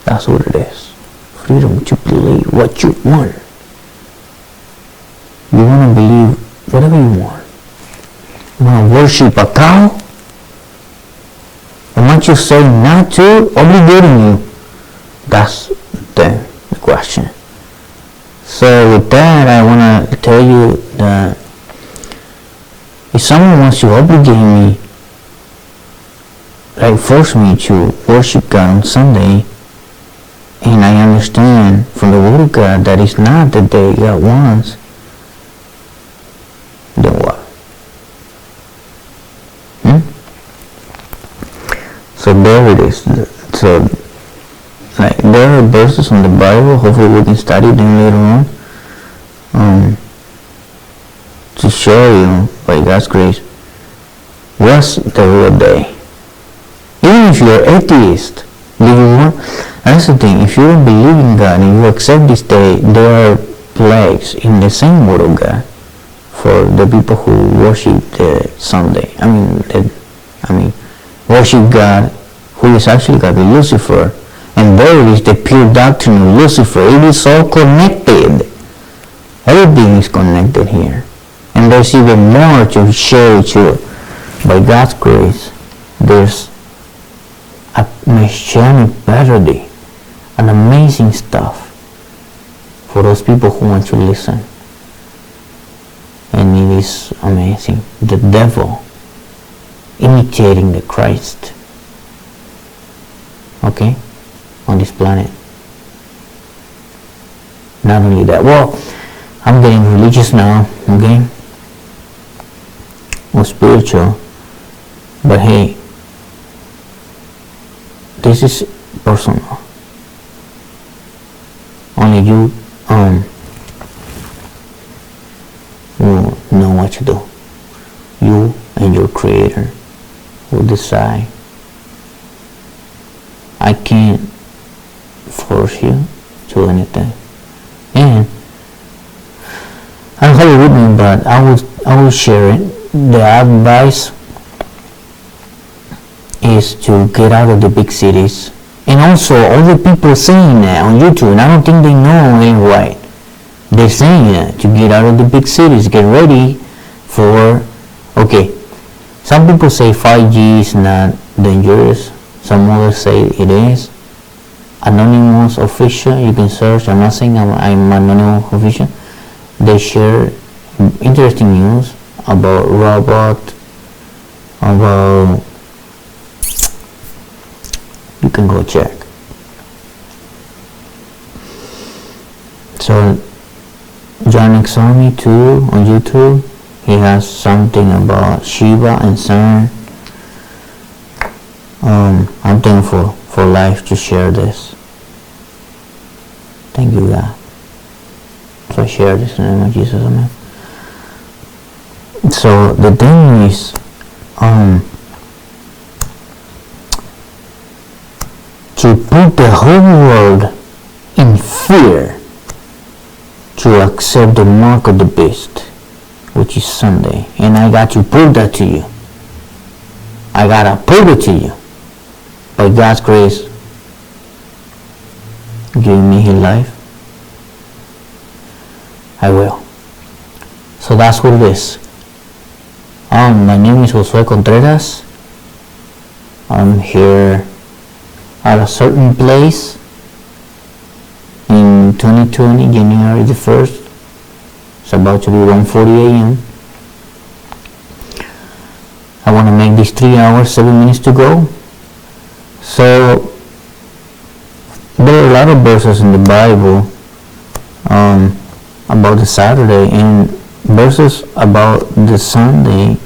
That's what it is. Freedom to believe what you want. You want to believe whatever you want. You want to worship a cow? And what you say not to, obligating you. That's the question. So with that, I want to tell you that If someone wants to obligate me, like force me to worship God on Sunday, and I understand from the Word of God that it's not the day God wants, then what? So there it is. So, like, there are verses in the Bible, hopefully we can study them later on, to show you, by God's grace, what's the real day. Even if you're atheist, that's the thing, if you don't believe in God and you accept this day, there are plagues in the same Word of God for the people who worship the Sunday. Worship God, who is actually God, Lucifer, and there is the pure doctrine of Lucifer. It is all connected. Everything is connected here. And there's even more to share with you. By God's grace, there's a messianic parody, an amazing stuff for those people who want to listen. And it is amazing. The devil imitating the Christ, okay, on this planet. Not only that, well, I'm getting religious now, okay, or spiritual, but hey, this is personal. Only you will know what to do. You and your Creator will decide. I can't force you to anything. And I don't have it with me, but I will share it. The advice is to get out of the big cities. And also, all the people saying that on YouTube, and I don't think they know it right. They're saying that to get out of the big cities, get ready for, okay, some people say 5G is not dangerous. Some others say it is. Anonymous official, you can search. I'm not saying I'm anonymous official. They share interesting news about robot, about, you can go check. So John X Army too on YouTube, he has something about Shiva and CERN. I'm thankful for life to share this. Thank you, God. So I share this in the name of Jesus, amen. So the thing is, to put the whole world in fear to accept the mark of the beast, which is Sunday. And I got to prove that to you. I gotta prove it to you. By God's grace, giving me His life, I will. So that's what it is. My name is Josue Contreras. I'm here at a certain place in 2020, January the 1st. It's about to be 1:40 a.m. I want to make this 3 hours, 7 minutes to go. So there are a lot of verses in the Bible about the Saturday, and verses about the Sunday.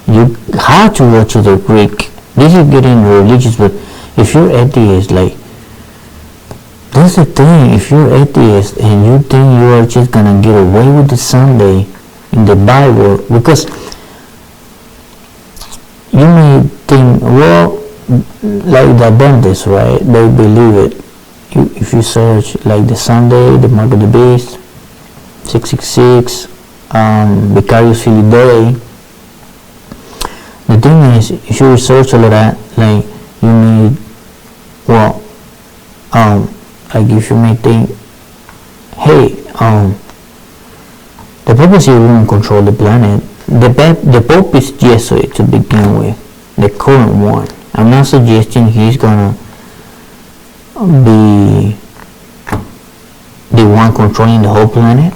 You have to go to the Greek. This is getting religious, but if you're atheist, like, that's the thing. If you're atheist and you think you are just gonna get away with the Sunday in the Bible, because you may think, well, like the Adventists, right? They believe it. If you search like the Sunday, the Mark of the Beast, 666, Vicarious Filii Dei. The thing is, if you research all of that, like, you may, well, like, if you may think, hey, the papacy won't control the planet. The Pope is Jesuit to begin with, the current one. I'm not suggesting he's gonna be the one controlling the whole planet,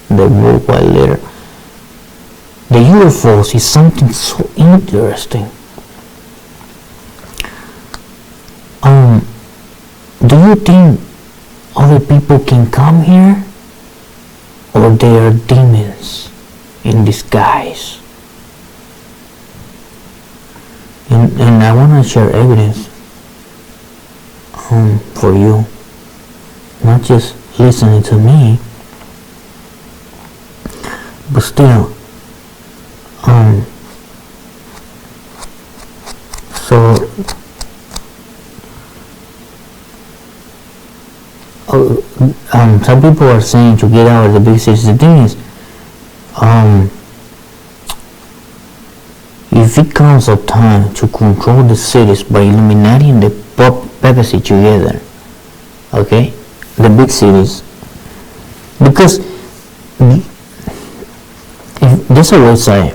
the worldwide leader. the UFOs is something so interesting. Do you think other people can come here, or they are demons in disguise? And I want to share evidence for you, not just listening to me, but still. So some people are saying to get out of the big cities. The thing is, if it comes a time to control the cities by Illuminati and the papacy together, okay, the big cities, because if there's a website,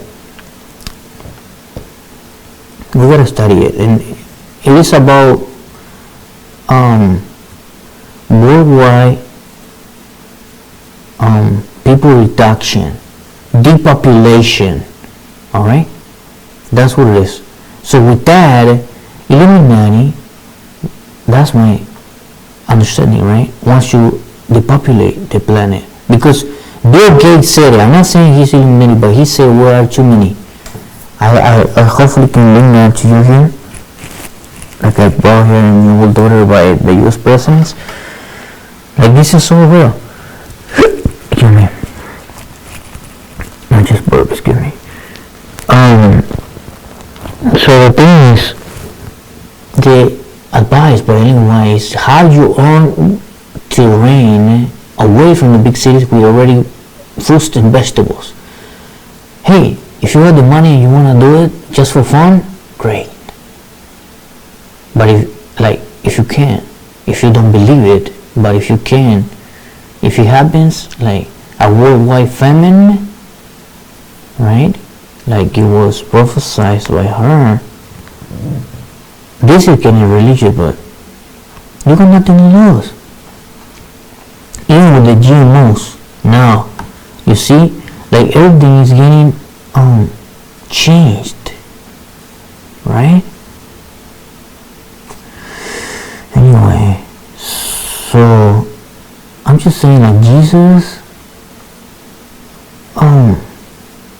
we gotta study it, and it is about worldwide people reduction, depopulation. All right, that's what it is. So with that, Illuminati, that's my understanding, right? Once you depopulate the planet, because Bill Gates said it. I'm not saying he's Illuminati, but he said we are too many. I hopefully can link that to you here, like I brought here in New World Order by the U.S. presidents. Like, this is so real. Excuse me. I just burped, excuse me. So the thing is, the advice by anyone is how you earn terrain away from the big cities with already fruits and vegetables. Hey, if you have the money and you want to do it just for fun, great. But if you can't, if you don't believe it, but if you can, if it happens, like a worldwide famine, right? Like it was prophesied by her. This is getting religious, but you got nothing to lose. Even with the GMOs, now, you see, like everything is getting changed, right? Anyway, so I'm just saying, like, Jesus,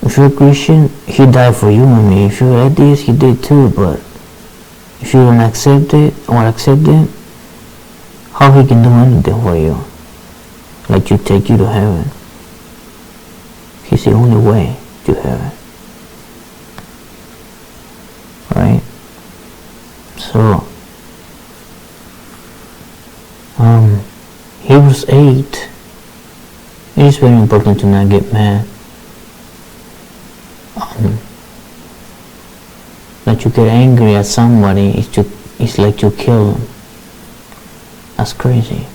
if you're a Christian, he died for you and me. If you're atheist, he did too. But if you don't accept it or accept it, how he can do anything for you? Like, to take you to heaven. He's the only way to heaven, right? So Hebrews 8, it is very important to not get mad. That you get angry at somebody is like to kill them. That's crazy.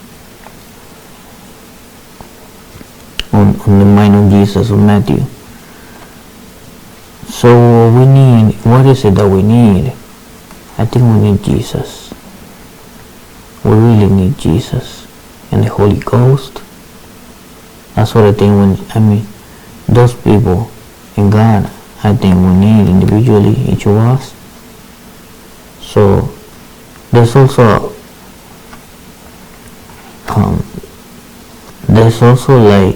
On the mind of Jesus, of Matthew. So we need, what is it that we need? I think we need Jesus. We really need Jesus and the Holy Ghost. That's what I think those people in God, I think we need individually, each of us. So there's also like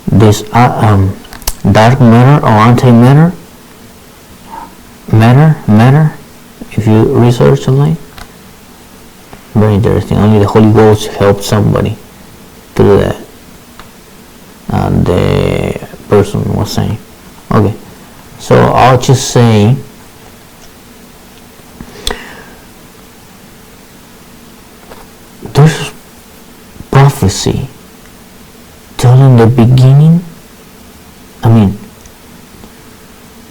this dark matter or antimatter matter, if you research online. Very interesting. Only the Holy Ghost helps somebody to do that. The person was saying. Okay, so I'll just say there's prophecy telling the beginning,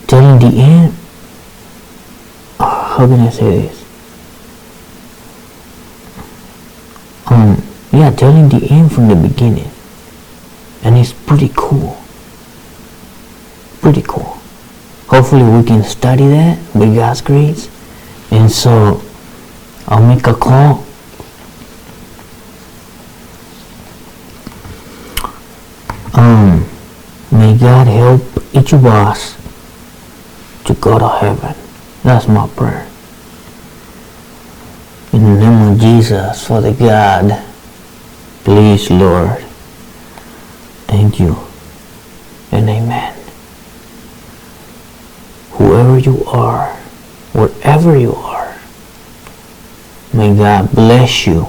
telling the end. How can I say this? Telling the end from the beginning, and it's pretty cool. Hopefully we can study that with God's grace. And so I'll make a call. May God help each of us to go to heaven. That's my prayer. In the name of Jesus, Father God, please, Lord, thank you and amen. Whoever you are, wherever you are, may God bless you,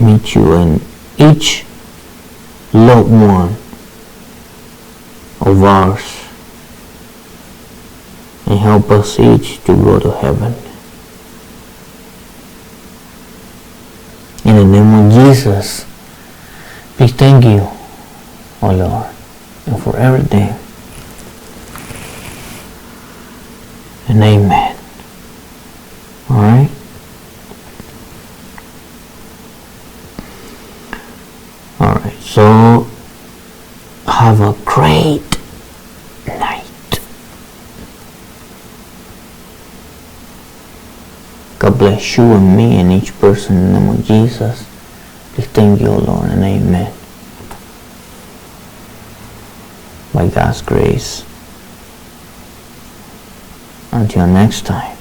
meet you and each loved one of ours, and help us each to go to heaven. In the name of Jesus, please thank you, oh Lord, and for everything. And amen. Alright? Alright, so have a great night. God bless you and me and each person in the name of Jesus. Please thank you, O Lord, and amen. By God's grace. Until next time.